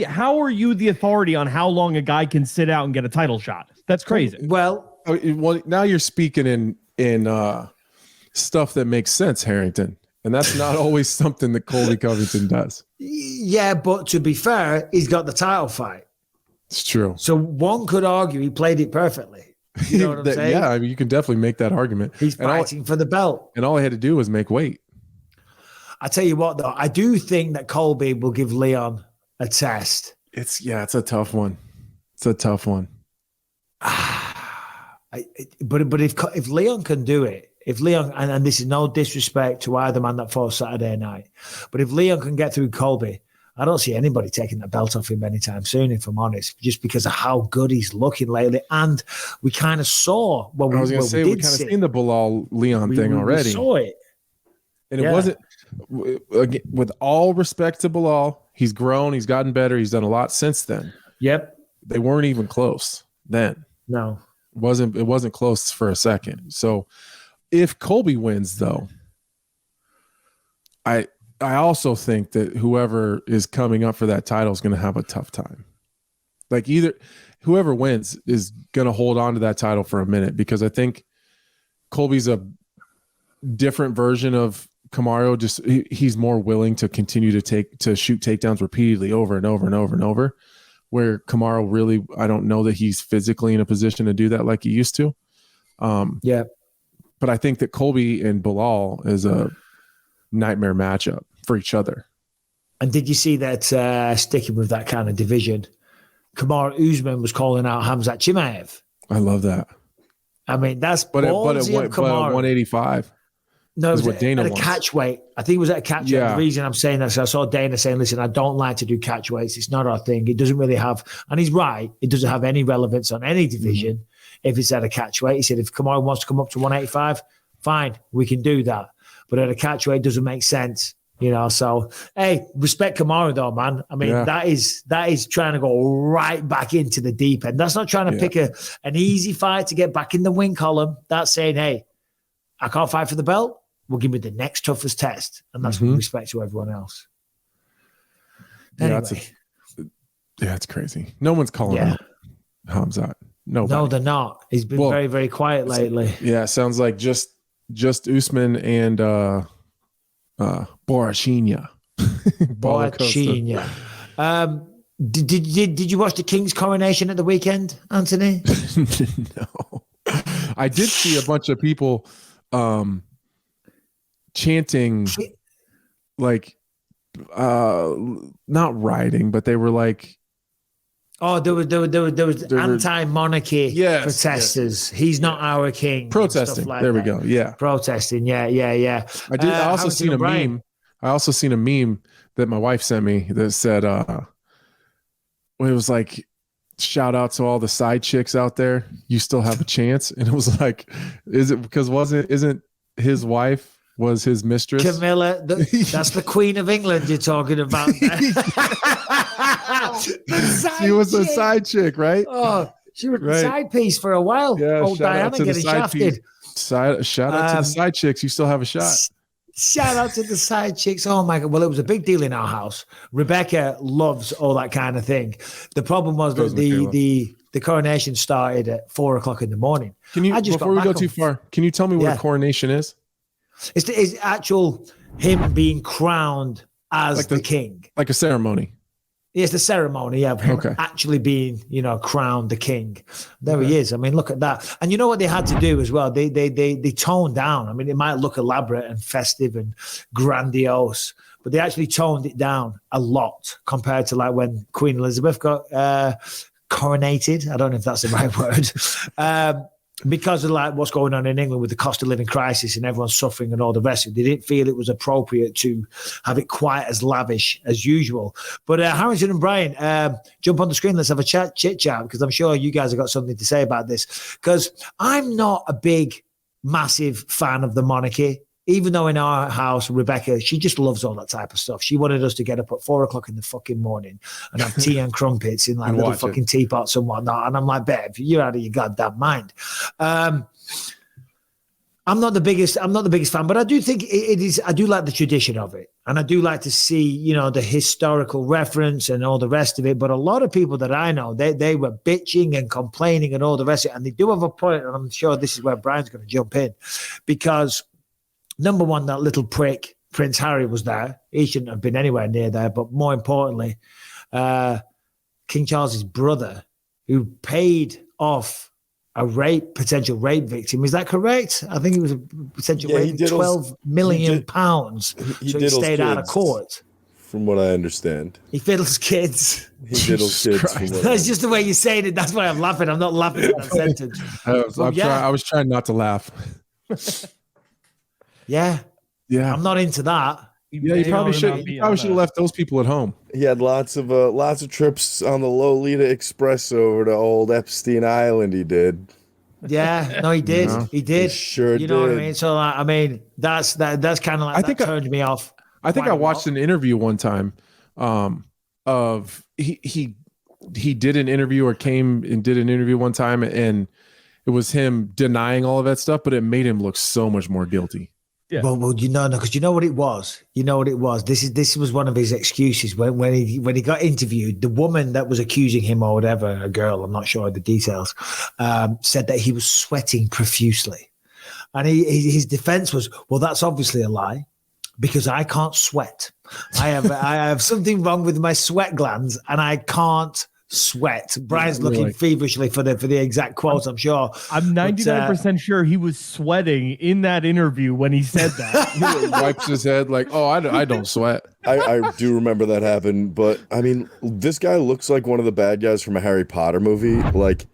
How are you the authority on how long a guy can sit out and get a title shot? That's crazy. Well, now you're speaking in stuff that makes sense, Harrington. And that's not always something that Colby Covington does. Yeah, but to be fair, he's got the title fight. It's true. So one could argue he played it perfectly. You know what I'm saying? Yeah, I mean, you can definitely make that argument. He's fighting for the belt. And all he had to do was make weight. I tell you what, though, I do think that Colby will give Leon a test. It's a tough one. It's a tough one. But if Leon can do it, if Leon, and this is no disrespect to either man that fought Saturday night, but if Leon can get through Colby, I don't see anybody taking the belt off him anytime soon, if I'm honest, just because of how good he's looking lately. And we kind of saw when we kind of seen the Bilal Leon thing already. We saw it. And it wasn't, with all respect to Bilal, he's grown, he's gotten better, he's done a lot since then. Yep. They weren't even close then. No. It wasn't close for a second. So if Colby wins, though, I also think that whoever is coming up for that title is going to have a tough time. Like whoever wins is going to hold on to that title for a minute, because I think Colby's a different version of Kamaru. Just he's more willing to continue to shoot takedowns repeatedly over and over and over and over, where Kamaru really, I don't know that he's physically in a position to do that like he used to. But I think that Colby and Bilal is a nightmare matchup for each other. And did you see that, sticking with that kind of division, Kamaru Usman was calling out Khamzat Chimaev? I love that. I mean, that's but ballsy at 185. No, it was what Dana at a wants. catch weight. I think it was at a catch weight. The reason I'm saying that is I saw Dana saying, listen, I don't like to do catch weights. It's not our thing. It doesn't really have, and he's right, it doesn't have any relevance on any division if it's at a catch weight. He said, if Kamaru wants to come up to 185, fine, we can do that. But at a catch weight, it doesn't make sense. So hey, respect Kamaru though, man. I mean, that is trying to go right back into the deep end. That's not trying to pick an easy fight to get back in the win column. That's saying, hey, I can't fight for the belt. We'll give me the next toughest test. And that's with respect to everyone else. Anyway. It's crazy. No one's calling out Khamzat. No, they're not. He's been very, very quiet lately. Yeah, it sounds like just Usman and Borrachinha. Borrachinha. Did you watch the King's coronation at the weekend, Anthony? No. I did see a bunch of people chanting, like not rioting, but they were like, there was anti-monarchy protesters. He's not our king. Protesting. There we go. Yeah. Protesting. Yeah. I also seen a meme. I also seen a meme that my wife sent me that said, it was like, shout out to all the side chicks out there. You still have a chance. And it was like, is it because isn't his wife was his mistress? Camilla, that's the Queen of England you're talking about. She was a side chick, right? Oh, she was a side piece for a while. Yeah, old Diana getting shafted. Shout out to the side chicks. You still have a shot. Shout out to the side chicks. Oh my God. Well, it was a big deal in our house. Rebecca loves all that kind of thing. The problem was that the coronation started at 4:00 in the morning. Can you, before we go too far, can you tell me what a coronation is? It's actual him being crowned as like the king. Like a ceremony. It's the ceremony of him actually being, crowned the king. There he is. I mean, look at that. And you know what they had to do as well? They toned down. I mean, it might look elaborate and festive and grandiose, but they actually toned it down a lot compared to like when Queen Elizabeth got coronated. I don't know if that's the right word. Because of like what's going on in England with the cost of living crisis and everyone's suffering and all the rest of it, they didn't feel it was appropriate to have it quite as lavish as usual. But Harrington and Brian, jump on the screen. Let's have a chit chat, because I'm sure you guys have got something to say about this. Because I'm not a big, massive fan of the monarchy. Even though in our house, Rebecca, she just loves all that type of stuff. She wanted us to get up at 4:00 in the fucking morning and have tea and crumpets in like little fucking teapots and whatnot. And I'm like, babe, you're out of your goddamn mind. I'm not the biggest fan, but I do think it is. I do like the tradition of it, and I do like to see, you know, the historical reference and all the rest of it. But a lot of people that I know, they were bitching and complaining and all the rest of it, and they do have a point. And I'm sure this is where Brian's going to jump in, because number one, that little prick, Prince Harry, was there. He shouldn't have been anywhere near there. But more importantly, King Charles's brother, who paid off a potential rape victim. Is that correct? I think it was a potential rape of £12 million. So he stayed out of court. From what I understand. He fiddles kids. He fiddles kids. That's just the way you're saying it. That's why I'm laughing. I'm not laughing at that sentence. I was trying not to laugh. Yeah. I'm not into that. Yeah, you probably should have left those people at home. He had lots of trips on the Lolita Express over to old Epstein Island. He did. Yeah, no, he did. Yeah. He did. He sure did. You know what I mean? So, I mean, that's kind of like, I think turned me off. I think I watched an interview one time of he did an interview, or came and did an interview one time, and it was him denying all of that stuff, but it made him look so much more guilty. Yeah. Well, because you know what it was. You know what it was. This was one of his excuses when he got interviewed. The woman that was accusing him, or whatever, a girl, I'm not sure of the details, said that he was sweating profusely, and his defense was, well, that's obviously a lie, because I can't sweat. I have something wrong with my sweat glands, and I can't sweat. Brian's looking feverishly for the exact quote, I'm sure. I'm 99% sure he was sweating in that interview when he said that. He wipes his head like, oh, I don't sweat. I do remember that happened, but I mean, this guy looks like one of the bad guys from a Harry Potter movie. Like,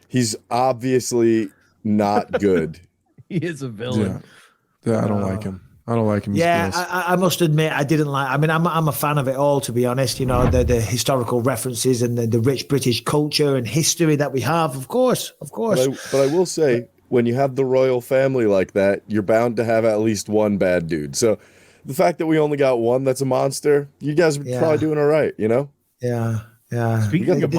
he's obviously not good. He is a villain. Yeah, I don't like him. I don't like him. Yeah, I must admit, I didn't like. I mean, I'm a fan of it all, to be honest. You know, the historical references and the rich British culture and history that we have. Of course. But I will say, when you have the royal family like that, you're bound to have at least one bad dude. So the fact that we only got one that's a monster, you guys are probably doing all right. You know? Yeah. Yeah. Speaking of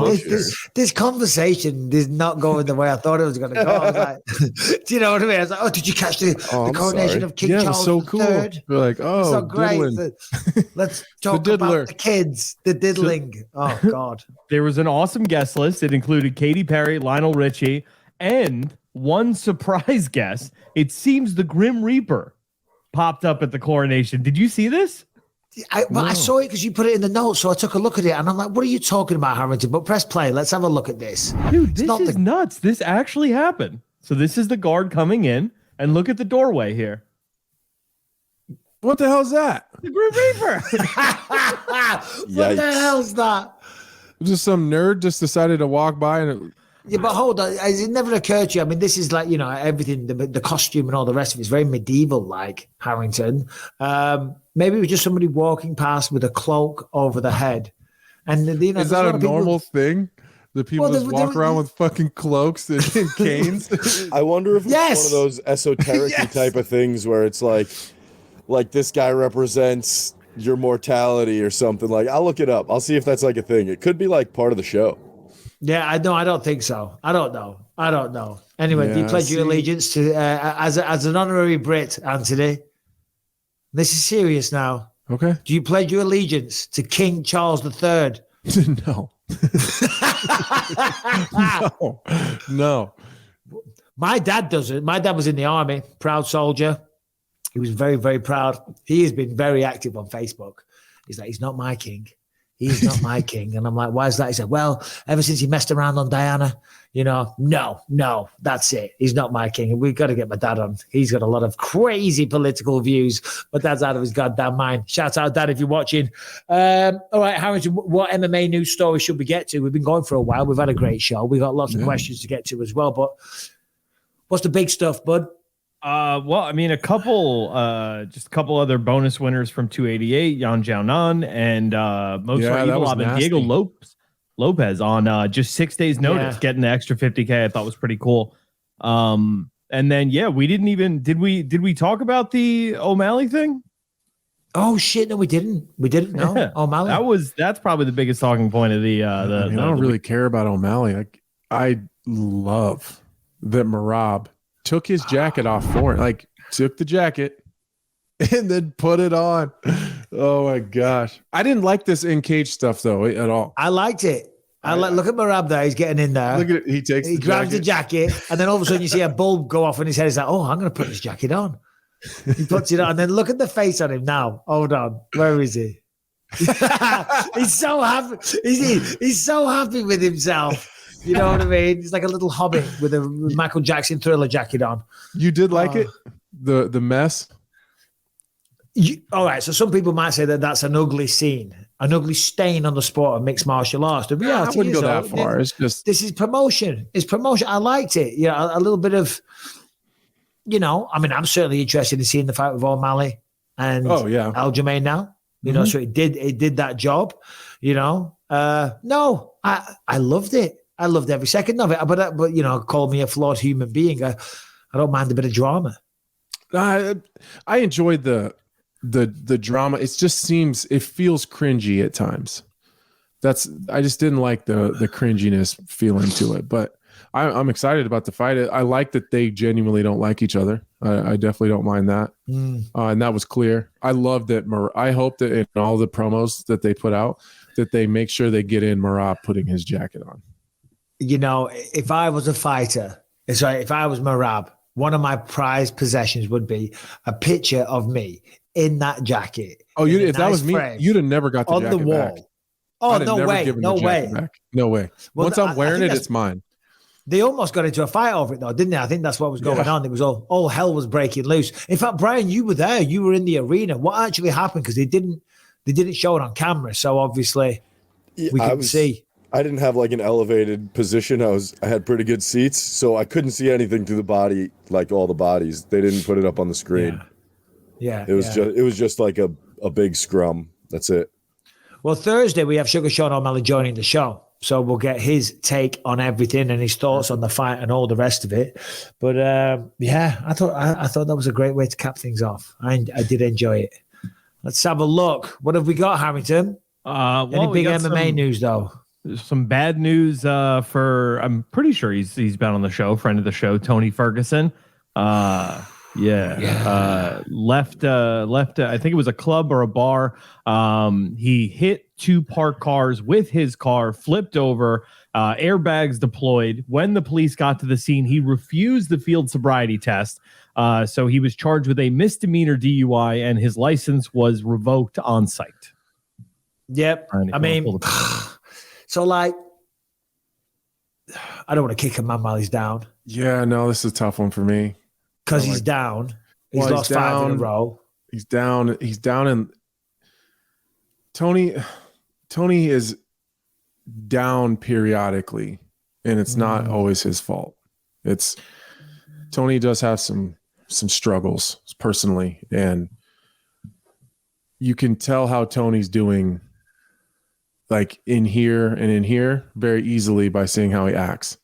this conversation is not going the way I thought it was going to go. I was like, do you know what I mean? I was like, oh, did you catch the coronation of King Charles so cool. III? We're like, oh, so great. Let's talk about the kids, the diddling. Oh, God. There was an awesome guest list. It included Katy Perry, Lionel Richie, and one surprise guest. It seems the Grim Reaper popped up at the coronation. Did you see this? I saw it because you put it in the notes, so I took a look at it, and I'm like, what are you talking about, Harrington? But press play. Let's have a look at this. Dude, this is nuts. This actually happened. So this is the guard coming in, and look at the doorway here. What the hell is that? The Grim Reaper. What the hell's that? Just some nerd just decided to walk by and... Yeah, but hold on. It never occurred to you. I mean, this is like, you know, everything, the costume and all the rest of it is very medieval, like Harrington. Maybe it was just somebody walking past with a cloak over the head. And you know, is that a normal thing? The people just walk around with fucking cloaks and canes? I wonder if it's one of those esoteric type of things where it's like this guy represents your mortality or something. Like, I'll look it up. I'll see if that's like a thing. It could be like part of the show. Yeah, I don't think so. I don't know. Anyway, do you pledge your allegiance to as an honorary Brit, Anthony? This is serious now. Okay. Do you pledge your allegiance to King Charles III? No. No. My dad doesn't. My dad was in the army, proud soldier. He was very, very proud. He has been very active on Facebook. He's like, he's not my king. He's not my king. And I'm like, why is that? He said, well, ever since he messed around on Diana, no, that's it. He's not my king. And we've got to get my dad on. He's got a lot of crazy political views. My dad's out of his goddamn mind. Shout out, Dad, if you're watching. All right, Harrington, what MMA news story should we get to? We've been going for a while. We've had a great show. We've got lots of questions to get to as well. But what's the big stuff, bud? Well, I mean, just a couple other bonus winners from 288, Yan Jiaonan and Diego Lopez on just 6 days notice, getting the extra 50K. I thought was pretty cool. And then, we did we talk about the O'Malley thing? Oh shit. No, we didn't. No, O'Malley. That's probably the biggest talking point of the, I don't really care about O'Malley. I love that Merab took his jacket off for it, took the jacket and then put it on. Oh my gosh. I didn't like this in-cage stuff though at all. I liked it. Look at Merab there. He's getting in there. Look at it. He grabs the jacket and then all of a sudden you see a bulb go off in his head. He's like, oh, I'm going to put this jacket on. He puts it on and then look at the face on him now. Hold on. Where is he? He's so happy. He's so happy with himself. You know what I mean? He's like a little hobbit with a Michael Jackson Thriller jacket on. You did like it? The mess? All right. So some people might say that that's an ugly scene, an ugly stain on the sport of mixed martial arts. The reality I wouldn't is, go that far. It's just this is promotion. It's promotion. I liked it. Yeah, a little bit of, I'm certainly interested in seeing the fight with O'Malley and Aljamain now. So it did that job. No, I loved it. I loved every second of it, but call me a flawed human being. I don't mind a bit of drama. I enjoyed the drama. It just it feels cringy at times. I just didn't like the cringiness feeling to it, but I'm excited about the fight. I like that they genuinely don't like each other. I definitely don't mind that. And that was clear. I love that. I hope that in all the promos that they put out, that they make sure they get in Merab putting his jacket on. If I was a fighter, if I was Merab, one of my prized possessions would be a picture of me in that jacket. Oh, if that was me, you'd have never got the on jacket the wall. Back. Oh, no way. No way. Well, once I'm wearing it, it's mine. They almost got into a fight over it, though, didn't they? I think that's what was going on. It was all hell was breaking loose. In fact, Brian, you were there. You were in the arena. What actually happened? Because they didn't show it on camera, so obviously we couldn't see. I didn't have an elevated position. I had pretty good seats, so I couldn't see anything through the body, like all the bodies. They didn't put it up on the screen. Yeah. It was just like a big scrum. That's it. Well, Thursday we have Sugar Sean O'Malley joining the show, so we'll get his take on everything and his thoughts on the fight and all the rest of it. But I thought that was a great way to cap things off. I did enjoy it. Let's have a look. What have we got, Harrington? Any big MMA news though? Some bad news I'm pretty sure he's been on the show, friend of the show, Tony Ferguson. Left I think it was a club or a bar. He hit two parked cars with his car, flipped over, airbags deployed. When the police got to the scene, he refused the field sobriety test. So he was charged with a misdemeanor DUI and his license was revoked on site. Yep. I mean, so I don't want to kick a man while he's down. Yeah, no, this is a tough one for me. Because he's down. He's lost 5 in a row. He's down. And Tony is down periodically, and it's not always his fault. Tony does have some struggles personally, and you can tell how Tony's doing in here very easily by seeing how he acts.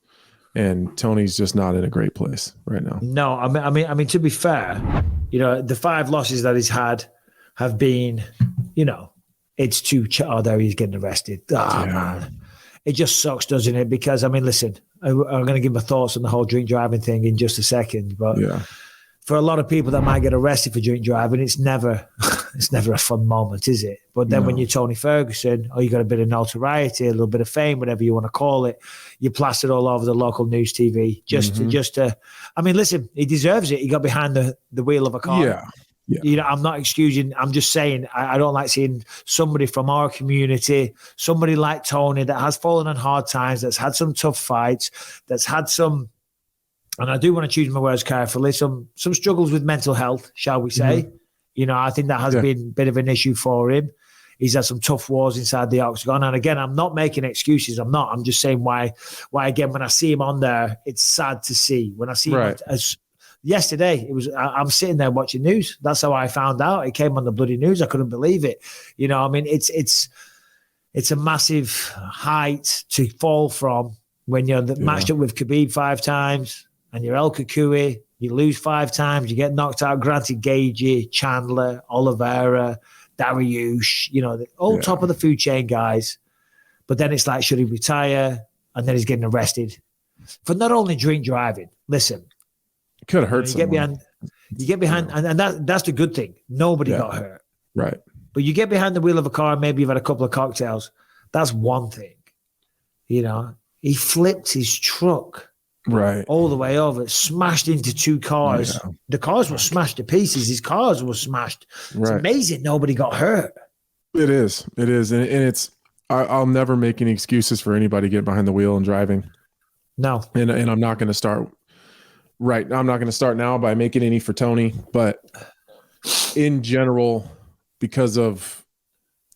And Tony's just not in a great place right now. No, I mean, to be fair, the 5 losses that he's had have been, it's too. There he's getting arrested. Man, it just sucks, doesn't it? Because listen, I'm going to give my thoughts on the whole drink driving thing in just a second, but for a lot of people that might get arrested for drink driving, it's never a fun moment, is it? But then when you're Tony Ferguson, you got a bit of notoriety, a little bit of fame, whatever you want to call it, you plastered all over the local news TV just to. Listen, he deserves it. He got behind the wheel of a car. Yeah. You know, I'm not excusing. I'm just saying I don't like seeing somebody from our community, somebody like Tony that has fallen on hard times, that's had some tough fights, that's had some, and I do want to choose my words carefully, some struggles with mental health, shall we say. You know, I think that has been a bit of an issue for him. He's had some tough wars inside the octagon. And again, I'm not making excuses. I'm just saying why again, when I see him on there, it's sad to see. When I see him as yesterday, I'm sitting there watching news. That's how I found out. It came on the bloody news. I couldn't believe it. You know, I mean, it's a massive height to fall from when you're matched up with Khabib 5 times and you're El Kukui, you lose 5 times, you get knocked out. Granted, Gagey, Chandler, Oliveira, Dariush, you know, all top of the food chain guys. But then it's like, should he retire? And then he's getting arrested for not only drink driving. Listen, could have hurt someone. You get behind, and that's the good thing. Nobody got hurt. Right. But you get behind the wheel of a car, and maybe you've had a couple of cocktails. That's one thing. You know, he flipped his truck all the way over, smashed into 2 cars. Yeah. The cars were smashed to pieces. His cars were smashed. It's amazing nobody got hurt. It is. And it's, I'll never make any excuses for anybody getting behind the wheel and driving. No. And I'm not going to start I'm not going to start now by making any for Tony, but in general, because of,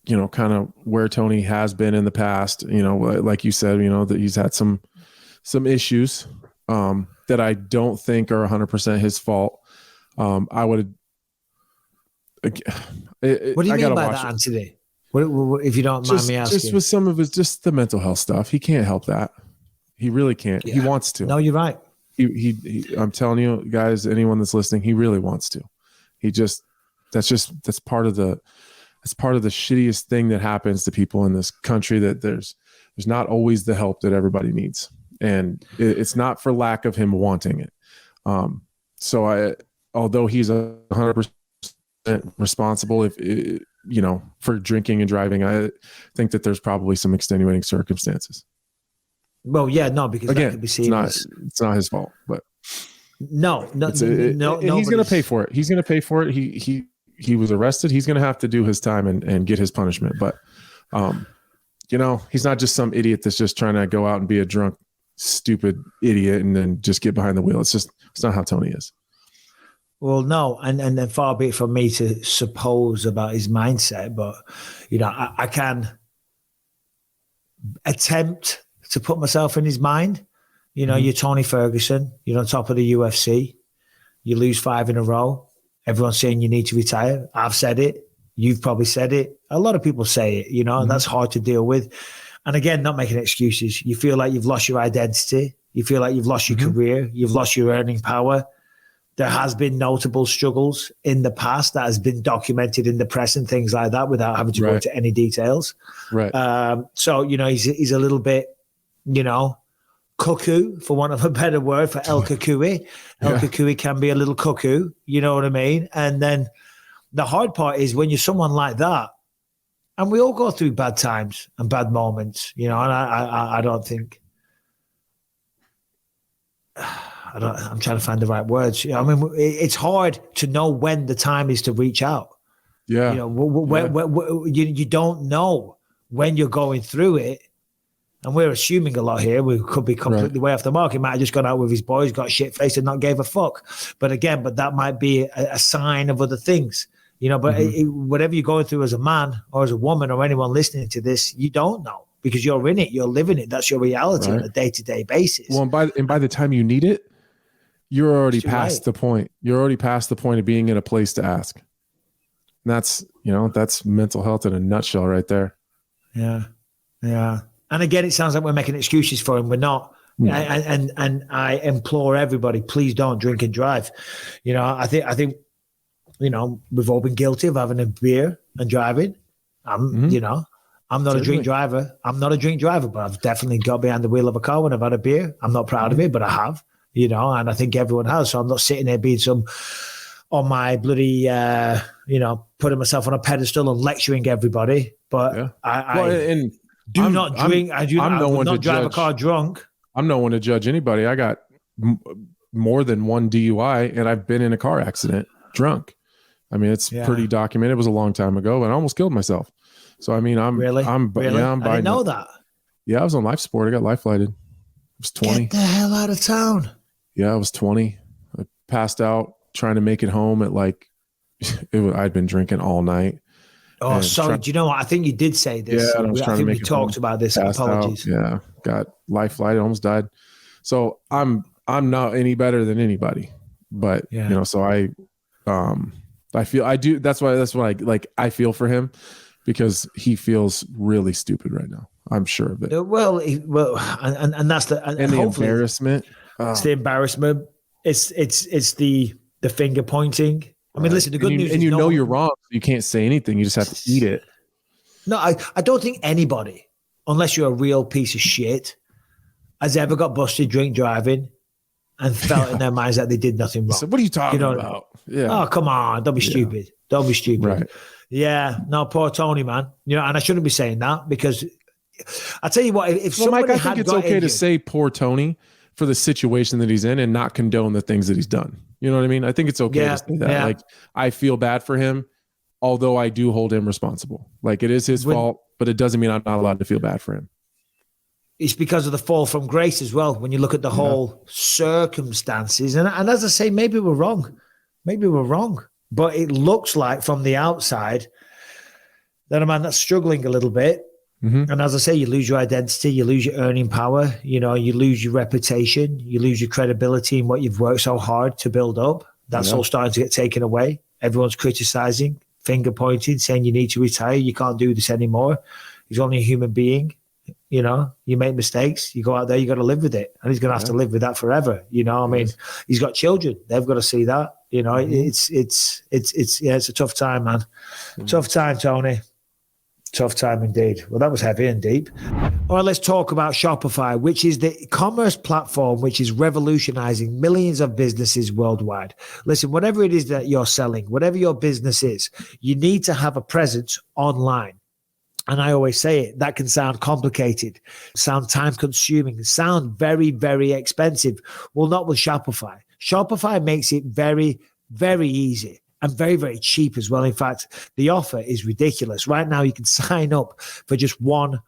you know, kind of where Tony has been in the past, you know, like you said, you know, that he's had some issues that I don't think are 100% his fault. I would. What do you mean by that, Anthony? What, if you don't mind me asking? Just with some of his, just the mental health stuff. He can't help that. He really can't. Yeah. He wants to. No, you're right. He I'm telling you guys, anyone that's listening, he really wants to. That's part of the shittiest thing that happens to people in this country, that there's not always the help that everybody needs. And it's not for lack of him wanting it. So although he's 100% responsible, for drinking and driving, I think that there's probably some extenuating circumstances. Well, yeah, no, because again, that could be seen it's not his fault, but no, and he's going to pay for it. He's going to pay for it. He was arrested. He's going to have to do his time and get his punishment. But, he's not just some idiot that's just trying to go out and be a drunk, stupid idiot and then just get behind the wheel. It's not how Tony is. Well, no, and then far be it from me to suppose about his mindset, but I can attempt to put myself in his mind. You're Tony Ferguson, you're on top of the UFC, you lose 5 in a row. Everyone's saying you need to retire. I've said it. You've probably said it. A lot of people say it, and that's hard to deal with. And again, not making excuses. You feel like you've lost your identity. You feel like you've lost your career. You've lost your earning power. There has been notable struggles in the past that has been documented in the press and things like that without having to go into any details. Right. So, he's a little bit, cuckoo, for want of a better word, for El Kukui. El Kukui can be a little cuckoo, you know what I mean? And then the hard part is when you're someone like that, and we all go through bad times and bad moments, and I don't think... I'm trying to find the right words. I mean, it's hard to know when the time is to reach out. Yeah. You don't know when you're going through it. And we're assuming a lot here. We could be completely way off the mark. He might have just gone out with his boys, got shit-faced and not gave a fuck. But that might be a sign of other things. But whatever you're going through as a man or as a woman or anyone listening to this, you don't know because you're in it. You're living it. That's your reality on a day-to-day basis. Well, and by the time you need it, you're already past the point. You're already past the point of being in a place to ask. And that's mental health in a nutshell right there. Yeah. Yeah. And again, it sounds like we're making excuses for him. We're not. No. And I implore everybody, please don't drink and drive. I think, we've all been guilty of having a beer and driving. I'm not a drink driver. I'm not a drink driver, but I've definitely got behind the wheel of a car when I've had a beer. I'm not proud of it, but I have. And I think everyone has. So I'm not sitting there being on my bloody, putting myself on a pedestal and lecturing everybody. But I do not drink. I do not drive a car drunk. I'm no one to judge anybody. I got more than one DUI and I've been in a car accident drunk. I mean, it's pretty documented. It was a long time ago, and I almost killed myself. So I mean, I'm really. I didn't know that. Yeah, I was on life support. I got life flighted. I was 20. Get the hell out of town. Yeah, I was 20. I passed out trying to make it home at I'd been drinking all night. Oh, sorry. Do you know what? I think you did say this. Yeah, I think we talked about this. Apologies. Yeah, got life flighted, almost died. So I'm not any better than anybody, but so I feel I do. That's why I feel for him, because he feels really stupid right now. I'm sure of it. And that's the embarrassment. It's the embarrassment. It's the finger pointing. I mean, listen, the good news is you're wrong. You can't say anything. You just have to eat it. No, I don't think anybody, unless you're a real piece of shit, has ever got busted drink driving and felt in their minds that they did nothing wrong. So what are you talking about? Yeah. Oh, come on. Don't be stupid. Don't be stupid. Right. Yeah. No, poor Tony, man. And I shouldn't be saying that, because I tell you what, if somebody Mike, I think it's okay to say poor Tony for the situation that he's in and not condone the things that he's done. You know what I mean? I think it's okay to say that. Yeah. I feel bad for him, although I do hold him responsible. It is his fault, but it doesn't mean I'm not allowed to feel bad for him. It's because of the fall from grace as well, when you look at the whole circumstances. And as I say, maybe we're wrong. But it looks like from the outside that a man that's struggling a little bit. Mm-hmm. And as I say, you lose your identity, you lose your earning power, you lose your reputation, you lose your credibility in what you've worked so hard to build up. That's all starting to get taken away. Everyone's criticizing, finger pointing, saying you need to retire. You can't do this anymore. He's only a human being. You make mistakes, you go out there, you got to live with it. And he's going to have to live with that forever. I mean, he's got children. They've got to see that. It's a tough time, man. Tough time, Tony. Tough time indeed. Well, that was heavy and deep. All right, let's talk about Shopify, which is the commerce platform which is revolutionizing millions of businesses worldwide. Listen, whatever it is that you're selling, whatever your business is, you need to have a presence online. And I always say it, that can sound complicated, sound time consuming, sound very, very expensive. Well, not with Shopify. Shopify makes it very, very easy. And very, very cheap as well. In fact, the offer is ridiculous. Right now, you can sign up for just $1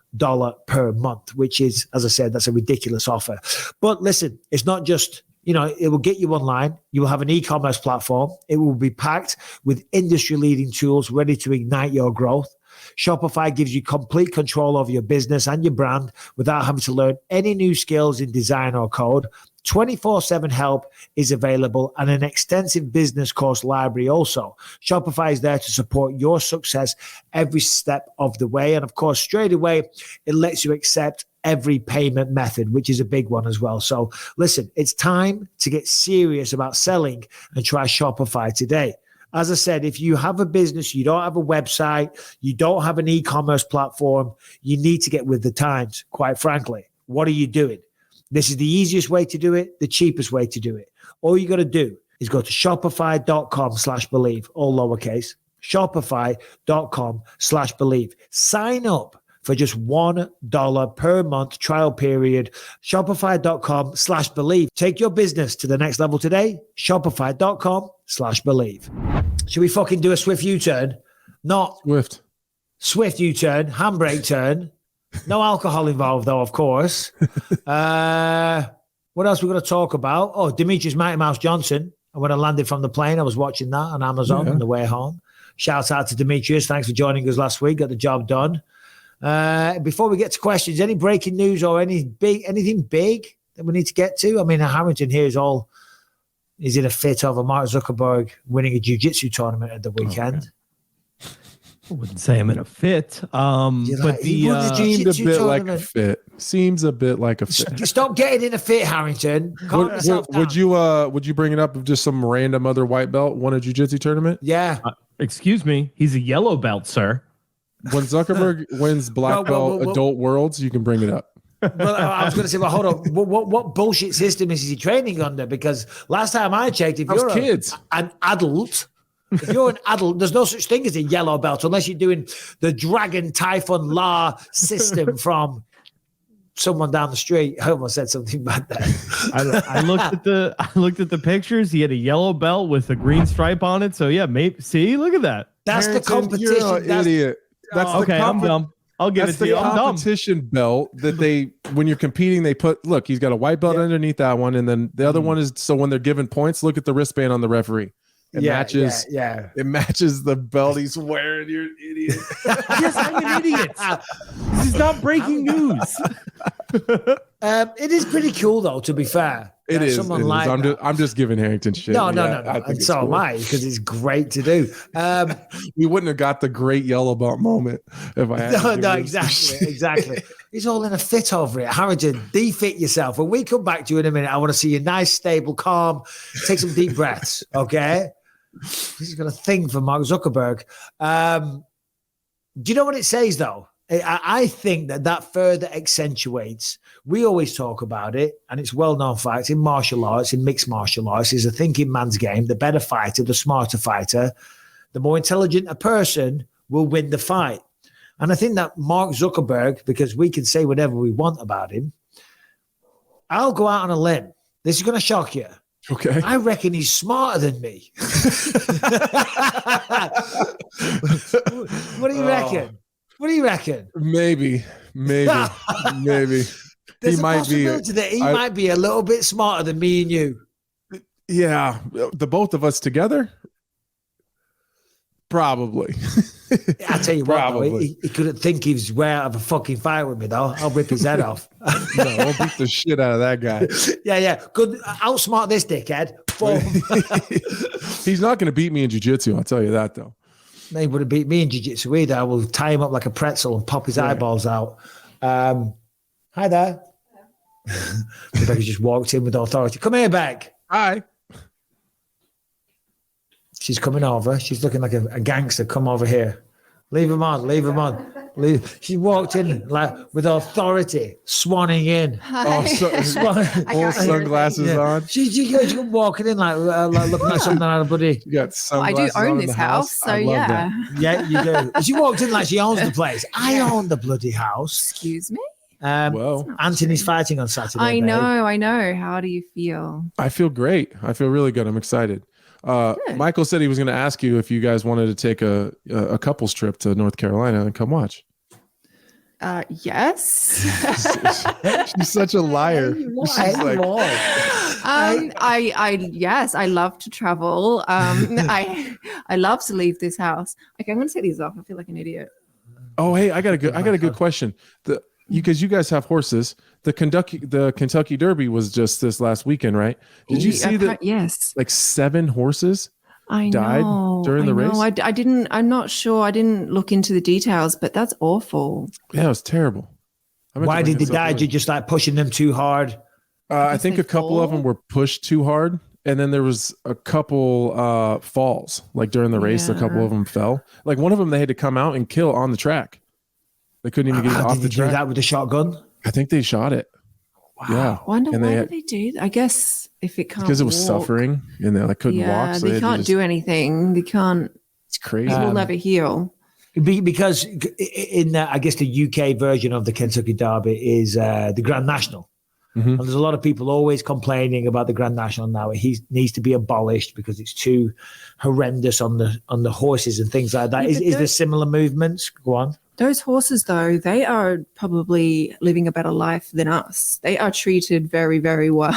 per month, which is, as I said, that's a ridiculous offer. But listen, it's not just, it will get you online. You will have an e-commerce platform. It will be packed with industry-leading tools ready to ignite your growth. Shopify gives you complete control over your business and your brand without having to learn any new skills in design or code. 24/7 help is available, and an extensive business course library also. Shopify is there to support your success every step of the way. And of course, straight away, it lets you accept every payment method, which is a big one as well. So listen, it's time to get serious about selling and try Shopify today. As I said, if you have a business, you don't have a website, you don't have an e-commerce platform, you need to get with the times, quite frankly. What are you doing? This is the easiest way to do it, the cheapest way to do it. All you got to do is go to shopify.com/believe, all lowercase, shopify.com/believe. Sign up for just $1 per month trial period. Shopify.com/believe. Take your business to the next level today. Shopify.com/believe. Should we fucking do a swift U-turn? Not Swift U-turn, handbrake turn. No alcohol involved, though, of course. What else we got to talk about? Oh, Demetrious Mighty Mouse Johnson. And when I landed from the plane, I was watching that on Amazon on the way home. Shout out to Demetrious. Thanks for joining us last week. Got the job done. Before we get to questions, any breaking news or anything big that we need to get to? I mean, Harrington here is in a fit over Mark Zuckerberg winning a jiu-jitsu tournament at the weekend. I wouldn't say I'm in a fit. But seemed a bit like a fit. Seems a bit like a fit. Stop getting in a fit, Harrington. Would you bring it up if just some random other white belt won a jiu-jitsu tournament? Yeah. Excuse me. He's a yellow belt, sir. When Zuckerberg wins black belt adult worlds, you can bring it up. Well, I was going to say, well, hold on. What bullshit system is he training under? Because last time I checked, if you're an adult. If you're an adult, there's no such thing as a yellow belt unless you're doing the Dragon Typhon Law system from someone down the street. I almost said something bad there. I looked at the pictures. He had a yellow belt with a green stripe on it. So yeah, maybe see, look at that. That's the competition. You're an idiot. That's okay. I'm dumb. I'll give it to you. I'm dumb. Competition belt that when you're competing, they put. Look, he's got a white belt underneath that one, and then the other one is so when they're giving points, look at the wristband on the referee. It matches. Yeah. It matches the belt he's wearing. You're an idiot. Yes, I'm an idiot. This is not breaking news. It is pretty cool, though. To be fair, it is. Like I'm just giving Harrington shit. No. And so am I, because it's great to do. We wouldn't have got the great yellow belt moment if I had. No, exactly. He's all in a fit over it. Harrington, defit yourself. When we come back to you in a minute, I want to see you nice, stable, calm. Take some deep breaths, okay? He's got a thing for Mark Zuckerberg. Do you know what it says, though? I think that further accentuates. We always talk about it, and it's well-known fact in martial arts, in mixed martial arts, is a thinking man's game. The better fighter, the smarter fighter, the more intelligent a person will win the fight. And I think that Mark Zuckerberg, because we can say whatever we want about him, I'll go out on a limb. This is going to shock you. Okay. I reckon he's smarter than me. What do you reckon? What do you reckon? Maybe. There's He a might possibility be. That he might be a little bit smarter than me and you. Yeah, the both of us together. Probably. I tell you what, though, he couldn't think he was way out of a fucking fight with me, though. I'll rip his head off. No, I'll beat the shit out of that guy. Yeah. Good. Outsmart this dickhead. He's not going to beat me in jiu-jitsu, I'll tell you that, though. He wouldn't beat me in jiu-jitsu either. I will tie him up like a pretzel and pop his eyeballs out. Hi there. Rebecca just walked in with authority. Come here, Beck. Hi. She's coming over. She's looking like a gangster. Come over here. Leave him on. She walked in like with authority, swanning in. Oh, full sunglasses on. She's walking in like looking like something out of bloody. You got sunglasses I do own in this the house, so yeah. That. Yeah, you do. She walked in like she owns the place. I own the bloody house. Excuse me? Well, Anthony's fighting on Saturday. I know. How do you feel? I feel great. I feel really good. I'm excited. Michael said he was going to ask you if you guys wanted to take a couples trip to North Carolina and come watch. Yes. She's such a liar. She's like, yes, I love to travel. I love to leave this house. Okay, I'm going to take these off. I feel like an idiot. Oh, hey, I got a good question. Because you guys have horses. The Kentucky Derby was just this last weekend, right? Did you see that? Yes. Like 7 horses died during the race? I didn't. I'm not sure. I didn't look into the details, but that's awful. Yeah, it was terrible. Why did they die? Did you just like pushing them too hard? I think a couple of them were pushed too hard. And then there was a couple falls. Like during the race, a couple of them fell. Like one of them, they had to come out and kill on the track. They couldn't even get off the track. Do that with a shotgun? I think they shot it. Wow. Yeah. I wonder why did they do that? I guess if it can't because it was suffering and they couldn't walk. So they can't do anything. They can't. It's crazy. It will never heal. Because in I guess the UK version of the Kentucky Derby is the Grand National. Mm-hmm. And there's a lot of people always complaining about the Grand National now. He needs to be abolished because it's too horrendous on the horses and things like that. Is there similar movements? Go on. Those horses, though, they are probably living a better life than us. They are treated very, very well.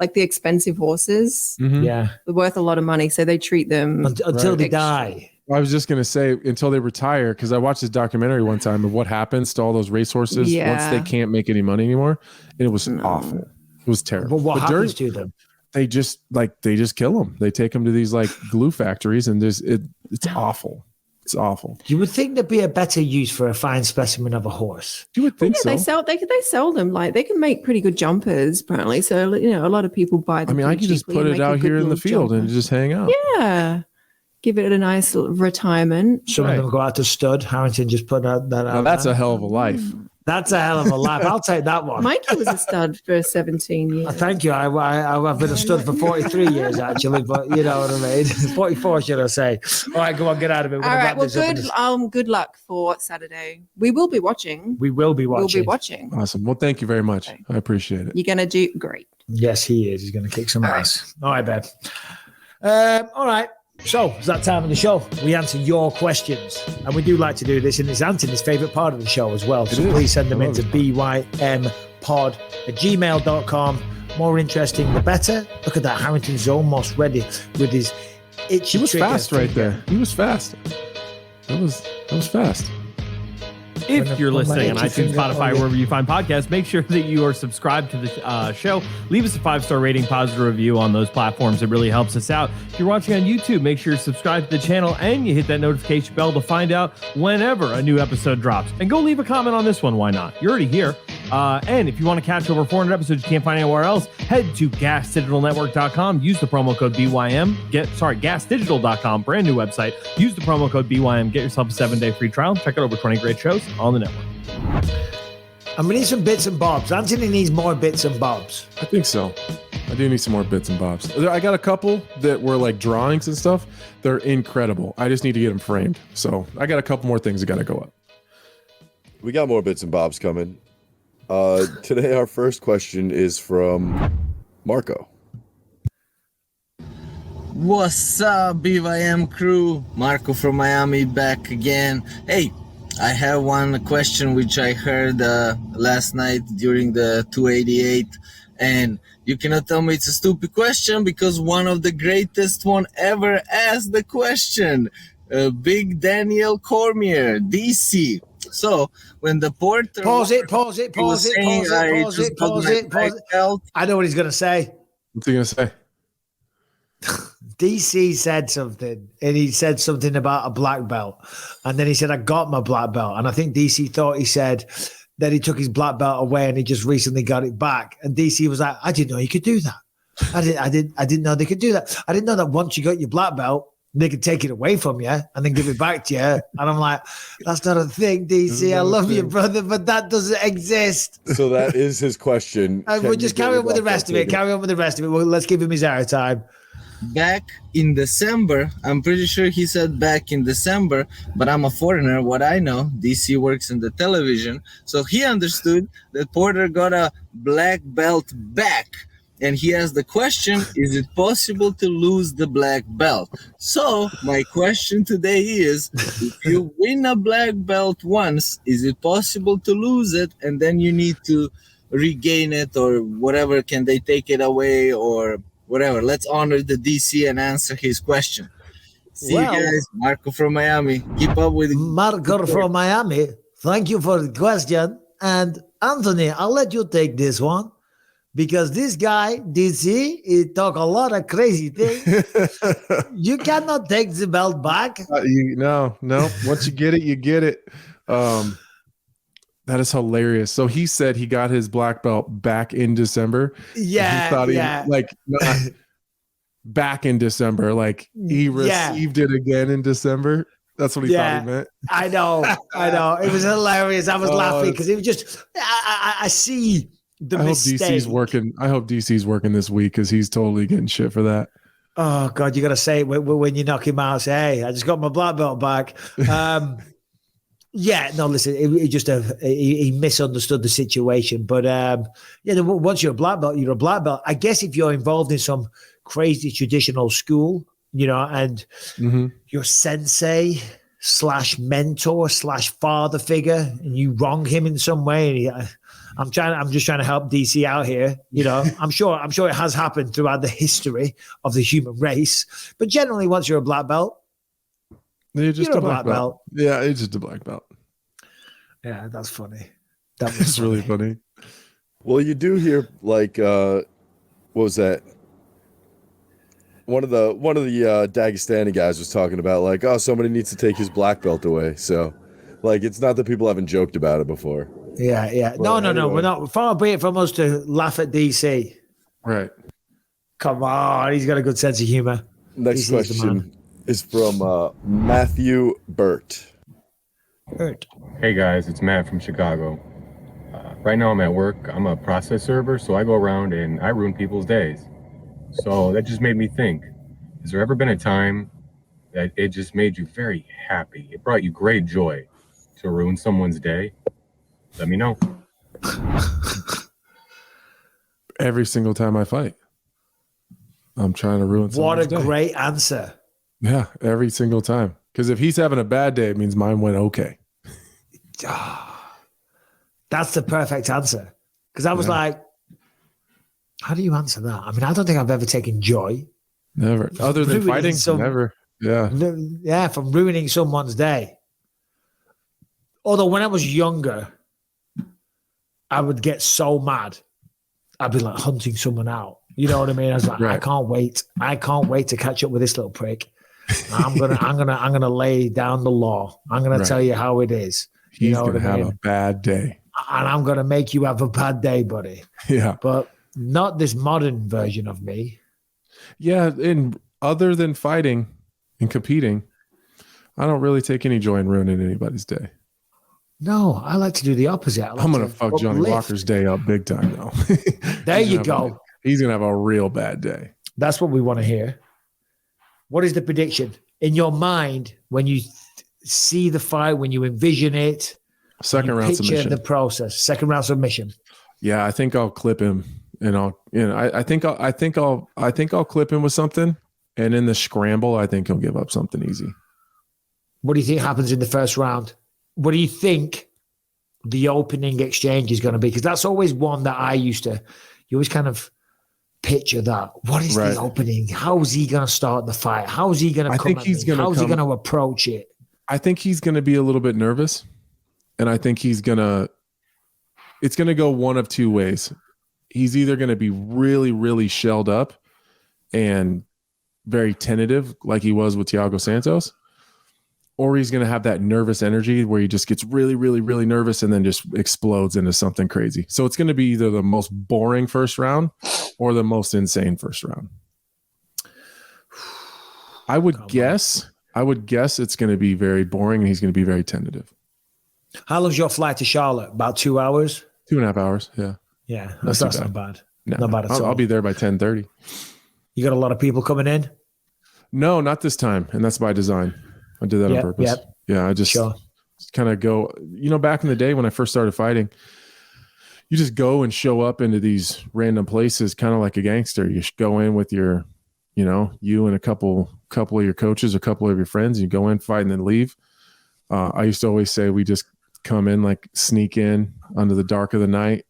Like the expensive horses. Mm-hmm. Yeah. They're worth a lot of money. So they treat them until they die. I was just going to say until they retire, because I watched this documentary one time of what happens to all those racehorses once they can't make any money anymore. And it was awful. It was terrible. But what happens to them? They just kill them. They take them to these like glue factories and it's awful. It's awful. You would think there'd be a better use for a fine specimen of a horse. You would think so. They sell them. Like they can make pretty good jumpers apparently. So a lot of people buy them. I mean, I could just put it out here in the field and just hang out. Yeah. Give it a nice retirement. Some of them go out to stud. Harrington just put that out. Now, that's a hell of a life. That's a hell of a laugh. I'll take that one. Mikey was a stud for 17 years. Thank you. I've been a stud for 43 years, actually, but you know what I mean. 44, should I say? All right, go on, get out of it. All right, well, good luck for Saturday. We will be watching. We'll be watching. Awesome. Well, thank you very much. Okay. I appreciate it. You're going to do great. Yes, he is. He's going to kick some ass. All right, Ben. All right. So it's that time of the show. We answer your questions, and we do like to do this, and it's Anthony's favorite part of the show as well. So please send them into bympod@gmail.com. More interesting, the better. Look at that. Harrington's almost ready with his itchy. He was fast right there. He was fast. That was fast. If you're listening on iTunes, Spotify, wherever you find podcasts, make sure that you are subscribed to the show. Leave us a 5-star rating, positive review on those platforms. It really helps us out. If you're watching on YouTube, make sure you subscribe to the channel and you hit that notification bell to find out whenever a new episode drops. And go leave a comment on this one. Why not? You're already here. And if you want to catch over 400 episodes you can't find anywhere else, head to gasdigitalnetwork.com. Use the promo code BYM. Gasdigital.com, brand new website. Use the promo code BYM. Get yourself a 7-day free trial. Check out over 20 great shows on the network. And we need some bits and bobs. Anthony needs more bits and bobs. I think so. I do need some more bits and bobs. I got a couple that were like drawings and stuff. They're incredible. I just need to get them framed. So I got a couple more things that got to go up. We got more bits and bobs coming. Today, our first question is from Marco. What's up, BYM crew? Marco from Miami back again. Hey, I have one question which I heard last night during the 288, and you cannot tell me it's a stupid question because one of the greatest one ever asked the question. Big Daniel Cormier, DC. So when the porter pause it. I know what he's gonna say. What's he gonna say? DC said something, and he said something about a black belt, and then he said, "I got my black belt," and I think DC thought he said that he took his black belt away and he just recently got it back, and DC was like, "I didn't know you could do that. I didn't know they could do that. I didn't know that once you got your black belt, they could take it away from you and then give it back to you." And I'm like, "That's not a thing, DC. I love you, brother, but that doesn't exist." So that is his question. And we'll just carry on with the rest of it. Well, let's give him his airtime. Back in December, I'm pretty sure he said back in December, but I'm a foreigner. What I know, DC works in the television. So he understood that Porter got a black belt back. And he asked the question, is it possible to lose the black belt? So my question today is, if you win a black belt once, is it possible to lose it? And then you need to regain it or whatever. Can they take it away or whatever? Let's honor the DC and answer his question. See you guys. Marco from Miami. Keep up with Marco from Miami. Thank you for the question. And Anthony, I'll let you take this one. Because this guy, DC, he talk a lot of crazy things. You cannot take the belt back. No. Once you get it, you get it. That is hilarious. So he said he got his black belt back in December. Yeah. He thought not back in December. Like he received it again in December. That's what he thought he meant. I know. It was hilarious. I was laughing because it was just, I see. I hope DC's working this week because he's totally getting shit for that. Oh God, you got to say it when you knock him out. Say, "Hey, I just got my black belt back." Listen, he misunderstood the situation. But once you're a black belt, you're a black belt. I guess if you're involved in some crazy traditional school, and your sensei / mentor / father figure, and you wrong him in some way. I'm just trying to help DC out here. I'm sure it has happened throughout the history of the human race. But generally, once you're a black belt, you're a black belt. Yeah, it's just a black belt. Yeah, that's funny. That's really funny. Well, you do hear like what was that? One of the Dagestani guys was talking about like, oh, somebody needs to take his black belt away. So, like, it's not that people haven't joked about it before. Yeah. No. We're not. Far be it from us to laugh at DC. Right. Come on, he's got a good sense of humor. Next question is from Matthew Burt. Hey guys, it's Matt from Chicago. Right now I'm at work. I'm a process server, so I go around and I ruin people's days. So that just made me think, has there ever been a time that it just made you very happy? It brought you great joy to ruin someone's day? Let me know. Every single time I fight, I'm trying to ruin someone's day. What a great answer. Yeah, every single time. Because if he's having a bad day, it means mine went okay. That's the perfect answer. Because I was like, how do you answer that? I mean, I don't think I've ever taken joy. Never. Other than fighting? Never. Yeah. Yeah, from ruining someone's day. Although when I was younger, I would get so mad. I'd be like hunting someone out. You know what I mean? I was like, Right. I can't wait. I can't wait to catch up with this little prick. I'm gonna lay down the law. I'm gonna Right. tell you how it is. You He's know going to what I have mean? a bad day. And I'm gonna make you have a bad day, buddy. Yeah. But not this modern version of me. Yeah. And other than fighting and competing, I don't really take any joy in ruining anybody's day. No, I like to do the opposite. I like I'm going to to fuck Johnny uplift. Walker's day up big time, though. There you go. He's going to have a real bad day. That's what we want to hear. What is the prediction in your mind when you see the fight, when you envision it? Second you round picture submission. the process. Second round submission. Yeah, I think I'll clip him, and I think I'll clip him with something, and in the scramble, I think he'll give up something easy. What do you think happens in the first round? What do you think the opening exchange is going to be? Because that's always one that you always kind of picture that. What is Right. the opening? How is he going to start the fight? How is he going to come at me? How is he going to approach it? I think he's going to be a little bit nervous, and I think it's going to go one of two ways. He's either going to be really, really shelled up and very tentative like he was with Thiago Santos, or he's going to have that nervous energy where he just gets really, really, really nervous and then just explodes into something crazy. So it's going to be either the most boring first round or the most insane first round. I would guess it's going to be very boring and he's going to be very tentative. How long's your flight to Charlotte? About 2 hours? 2.5 hours. Yeah. Yeah, that's not bad. No, not bad at all. I'll be there by 10:30. You got a lot of people coming in? No, not this time. And that's by design. I did that on purpose. Yep. Yeah. I just kind of go, back in the day when I first started fighting, you just go and show up into these random places, kind of like a gangster. You should go in with your, you and a couple of your coaches, a couple of your friends, you go in, fight, and then leave. I used to always say we just come in, like sneak in under the dark of the night,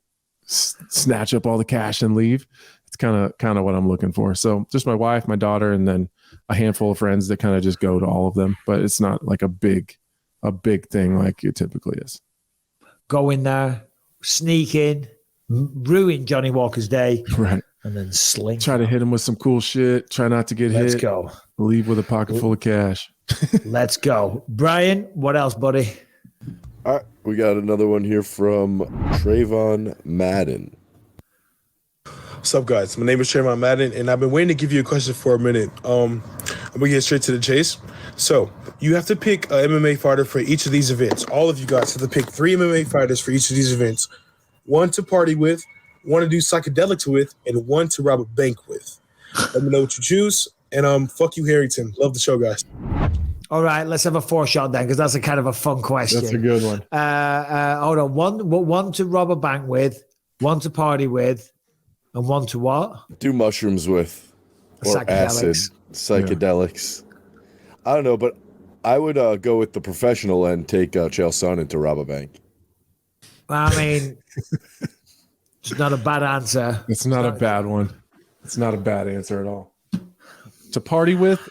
snatch up all the cash and leave. It's kind of what I'm looking for. So just my wife, my daughter, and then a handful of friends that kind of just go to all of them, but it's not like a big thing like it typically is. Go in there, sneak in, ruin Johnny Walker's day, right? And then sling. Try to hit him with some cool shit. Try not to get hit. Let's go. Leave with a pocket full of cash. Let's go. Brian, what else, buddy? All right, we got another one here from Trayvon Madden. What's up, guys? My name is Trayvon Madden, and I've been waiting to give you a question for a minute. I'm gonna get straight to the chase. So you have to pick an MMA fighter for each of these events. All of you guys have to pick 3 MMA fighters for each of these events. 1 to party with, 1 to do psychedelics with, and 1 to rob a bank with. Let me know what you choose. And fuck you, Harrington. Love the show, guys. All right, let's have a 4-shot then, because that's a kind of a fun question. That's a good one. Hold on. One to rob a bank with, 1 to party with, and 1 to what? Do mushrooms with, or acid, psychedelics. I don't know, but I would go with the professional and take Chael Sonnen to rob a bank. I mean, it's not a bad answer. It's not a bad one. It's not a bad answer at all. To party with,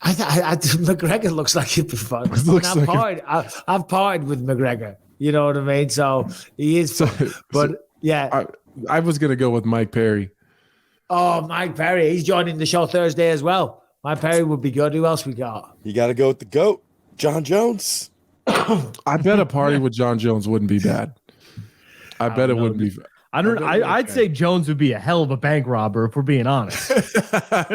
McGregor looks like he'd be fun. I've partied with McGregor. You know what I mean? So he is fun. But yeah. I was going to go with Mike Perry. Oh, Mike Perry. He's joining the show Thursday as well. Mike Perry would be good. Who else we got? You got to go with the GOAT, John Jones. I bet a party with John Jones wouldn't be bad. I bet it wouldn't be. I'd say Jones would be a hell of a bank robber if we're being honest.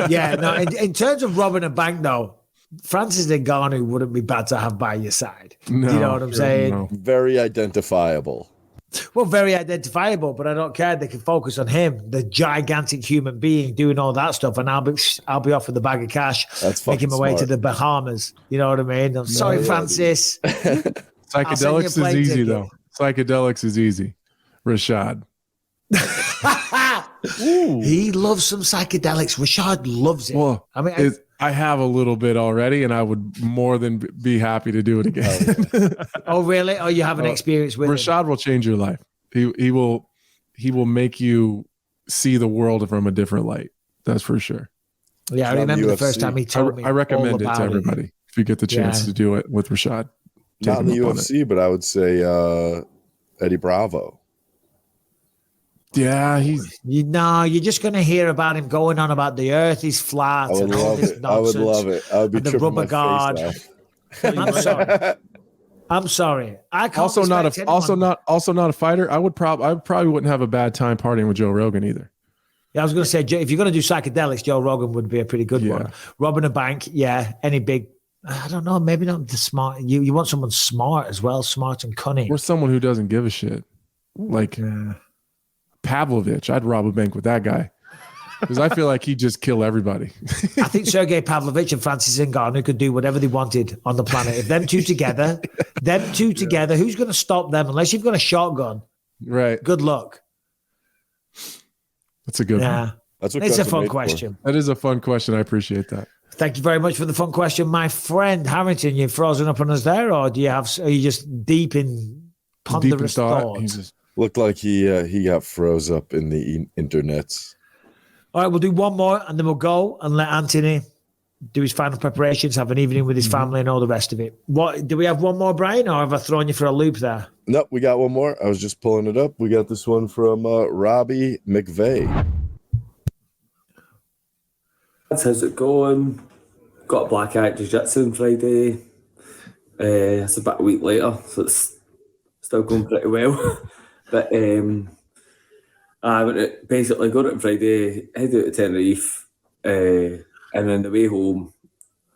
Yeah, no. In terms of robbing a bank, though, Francis Ngannou wouldn't be bad to have by your side. No, you know what I'm saying? No. Very identifiable. Well, very identifiable, but I don't care. They can focus on him, the gigantic human being doing all that stuff, and I'll be off with a bag of cash, making my way to the Bahamas. You know what I mean? I'm sorry, Francis. Psychedelics is easy, though. Psychedelics is easy. Rashad. He loves some psychedelics. Rashad loves it. Well, I mean, I have a little bit already, and I would more than be happy to do it again. Oh, really? Oh, you have an experience with Rashad will change your life. He will make you see the world from a different light. That's for sure. Yeah, I remember the first time he told me. I recommend it to everybody if you get the chance to do it with Rashad. Not in the UFC, but I would say Eddie Bravo. Yeah, you're just going to hear about him going on about the earth is flat. I would love it. I would love it. I would be the rubber guard. I'm sorry. I'm sorry. I can't also not a fighter. I probably wouldn't have a bad time partying with Joe Rogan either. Yeah, I was going to say, if you're going to do psychedelics, Joe Rogan would be a pretty good one. Robbing a bank, any big. I don't know. Maybe not the smart. You want someone smart as well, smart and cunning, or someone who doesn't give a shit, like. Pavlovich, I'd rob a bank with that guy because I feel like he'd just kill everybody. I think Sergey Pavlovich and Francis Ngannou could do whatever they wanted on the planet. If them two together, who's going to stop them unless you've got a shotgun? Right. Good luck. That's a good one. That's what it's a fun question. That is a fun question. I appreciate that. Thank you very much for the fun question, my friend Harrington. You frozen up on us there, or are you just deep in ponderous thought? Looked like he got froze up in the internets. All right, we'll do one more and then we'll go and let Anthony do his final preparations, have an evening with his family and all the rest of it. What do we have one more, Brian, or have I thrown you for a loop there? Nope, we got one more. I was just pulling it up. We got this one from Robbie McVeigh. How's it going? Got a black eye jiu-jitsu on Friday. It's about a week later, so it's still going pretty well. But I went basically got it on Friday, headed out to Tenerife, and then the way home,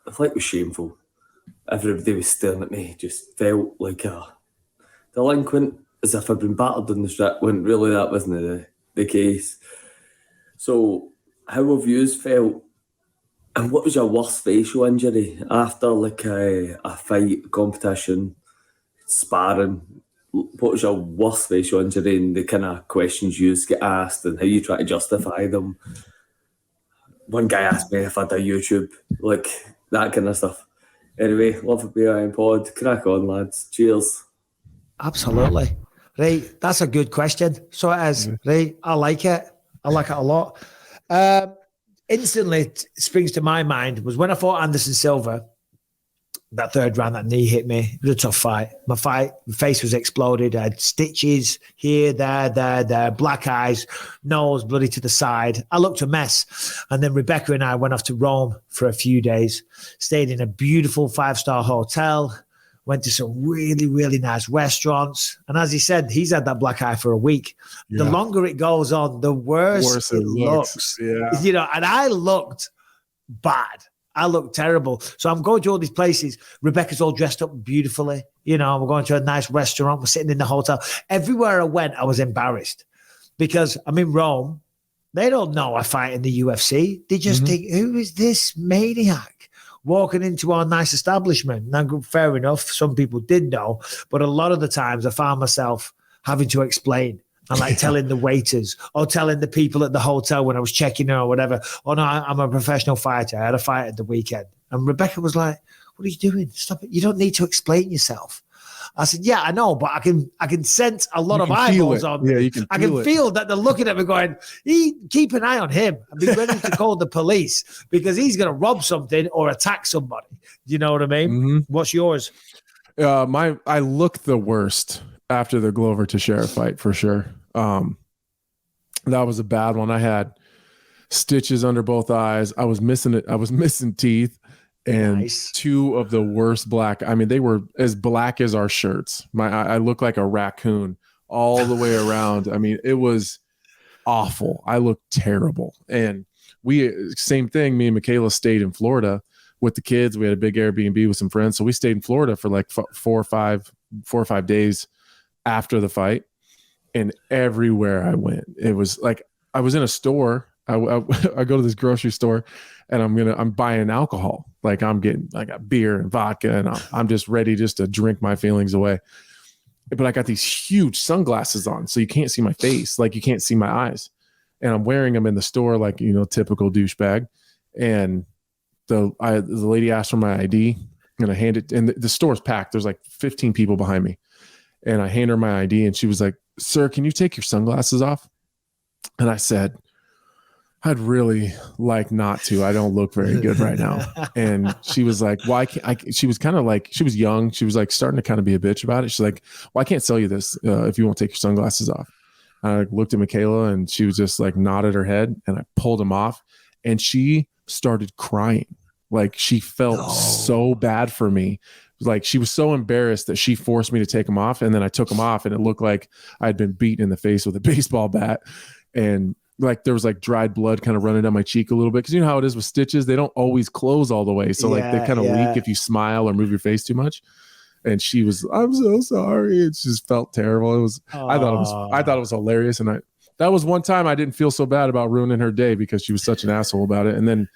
the flight was shameful. Everybody was staring at me, just felt like a delinquent, as if I'd been battered on the strip, when really that wasn't the case. So how have you felt, and what was your worst facial injury after like a fight, competition, sparring? What was your worst facial injury and the kind of questions you get asked and how you try to justify them? One guy asked me if I do YouTube, like that kind of stuff. Anyway, love a BYM pod. Crack on, lads. Cheers. Absolutely. Right. That's a good question. So it is. Right. I like it. I like it a lot. Instantly it springs to my mind was when I fought Anderson Silva. That third round, that knee hit me. It was a tough fight. My face was exploded. I had stitches here, there, black eyes, nose bloody to the side. I looked a mess. And then Rebecca and I went off to Rome for a few days, stayed in a beautiful 5-star hotel, went to some really, really nice restaurants. And as he said, he's had that black eye for a week. Yeah. The longer it goes on, the worse it looks. Yeah. And I looked bad. I look terrible. So I'm going to all these places. Rebecca's all dressed up beautifully. We're going to a nice restaurant. We're sitting in the hotel. Everywhere I went, I was embarrassed because I'm in Rome. They don't know I fight in the UFC. They just think, who is this maniac walking into our nice establishment? Now, fair enough. Some people did know. But a lot of the times I found myself having to explain. And like telling the waiters or telling the people at the hotel when I was checking in or whatever, oh no, I'm a professional fighter. I had a fight at the weekend. And Rebecca was like, what are you doing? Stop it. You don't need to explain yourself. I said, yeah, I know, but I can sense a lot of eyeballs on me. Yeah, you can I can feel that they're looking at me going, keep an eye on him. I've been ready to call the police because he's going to rob something or attack somebody. You know what I mean? What's yours? I look the worst after the Glover Teixeira fight for sure. That was a bad one. I had stitches under both eyes. I was missing it. I was missing teeth and two of the worst black. I mean, they were as black as our shirts. I looked like a raccoon all the way around. I mean, it was awful. I looked terrible. And same thing. Me and Michaela stayed in Florida with the kids. We had a big Airbnb with some friends. So we stayed in Florida for like 4 or 5 days after the fight. And everywhere I went, it was like I was in a store. I go to this grocery store, and I'm buying alcohol. Like I got beer and vodka, and I'm just ready just to drink my feelings away. But I got these huge sunglasses on, so you can't see my face, like you can't see my eyes, and I'm wearing them in the store, like typical douchebag. And the lady asked for my ID, and I hand it, and the store's packed. There's like 15 people behind me, and I hand her my ID, and she was like, "Sir, can you take your sunglasses off?" And I said, "I'd really like not to. I don't look very good right now." And she was like, "Why can't I?" She was kind of like, she was young. She was like starting to kind of be a bitch about it. She's like, "Well, I can't sell you this if you won't take your sunglasses off." I looked at Michaela, and she was just like nodded her head, and I pulled them off, and she started crying. Like she felt so bad for me. Like she was so embarrassed that she forced me to take them off. And then I took them off, and it looked like I'd been beaten in the face with a baseball bat. And like there was like dried blood kind of running down my cheek a little bit. Cause you know how it is with stitches, they don't always close all the way. So like they kind of leak if you smile or move your face too much. And she was, "I'm so sorry." It just felt terrible. It was, I thought it was hilarious. And that was one time I didn't feel so bad about ruining her day because she was such an asshole about it. And then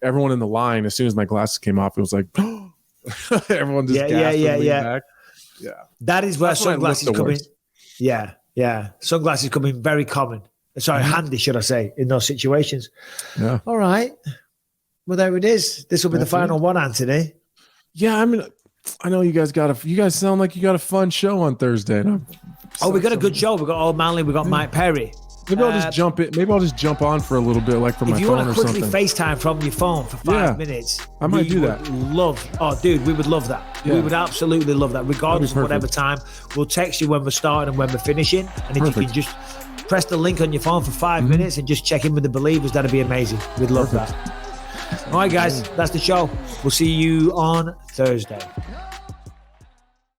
everyone in the line, as soon as my glasses came off, it was like, everyone just gasped and leaned back. Yeah. That is where sunglasses come in. Yeah. Sunglasses come in very common. Sorry, handy, should I say, in those situations. Yeah. All right. Well, there it is. This will be the final one, Anthony. Yeah, I mean, I know you guys sound like you got a fun show on Thursday. We got a good show. We got Old Manley. We got Mike Perry. Maybe I'll just jump it. Maybe I'll just jump on for a little bit, like from my phone or something. If you want to quickly FaceTime from your phone for 5 minutes, I might do that. We would love that. Yeah. We would absolutely love that, regardless of whatever time. We'll text you when we're starting and when we're finishing. And if you can just press the link on your phone for 5 minutes and just check in with the believers, that'd be amazing. We'd love that. All right, guys, that's the show. We'll see you on Thursday.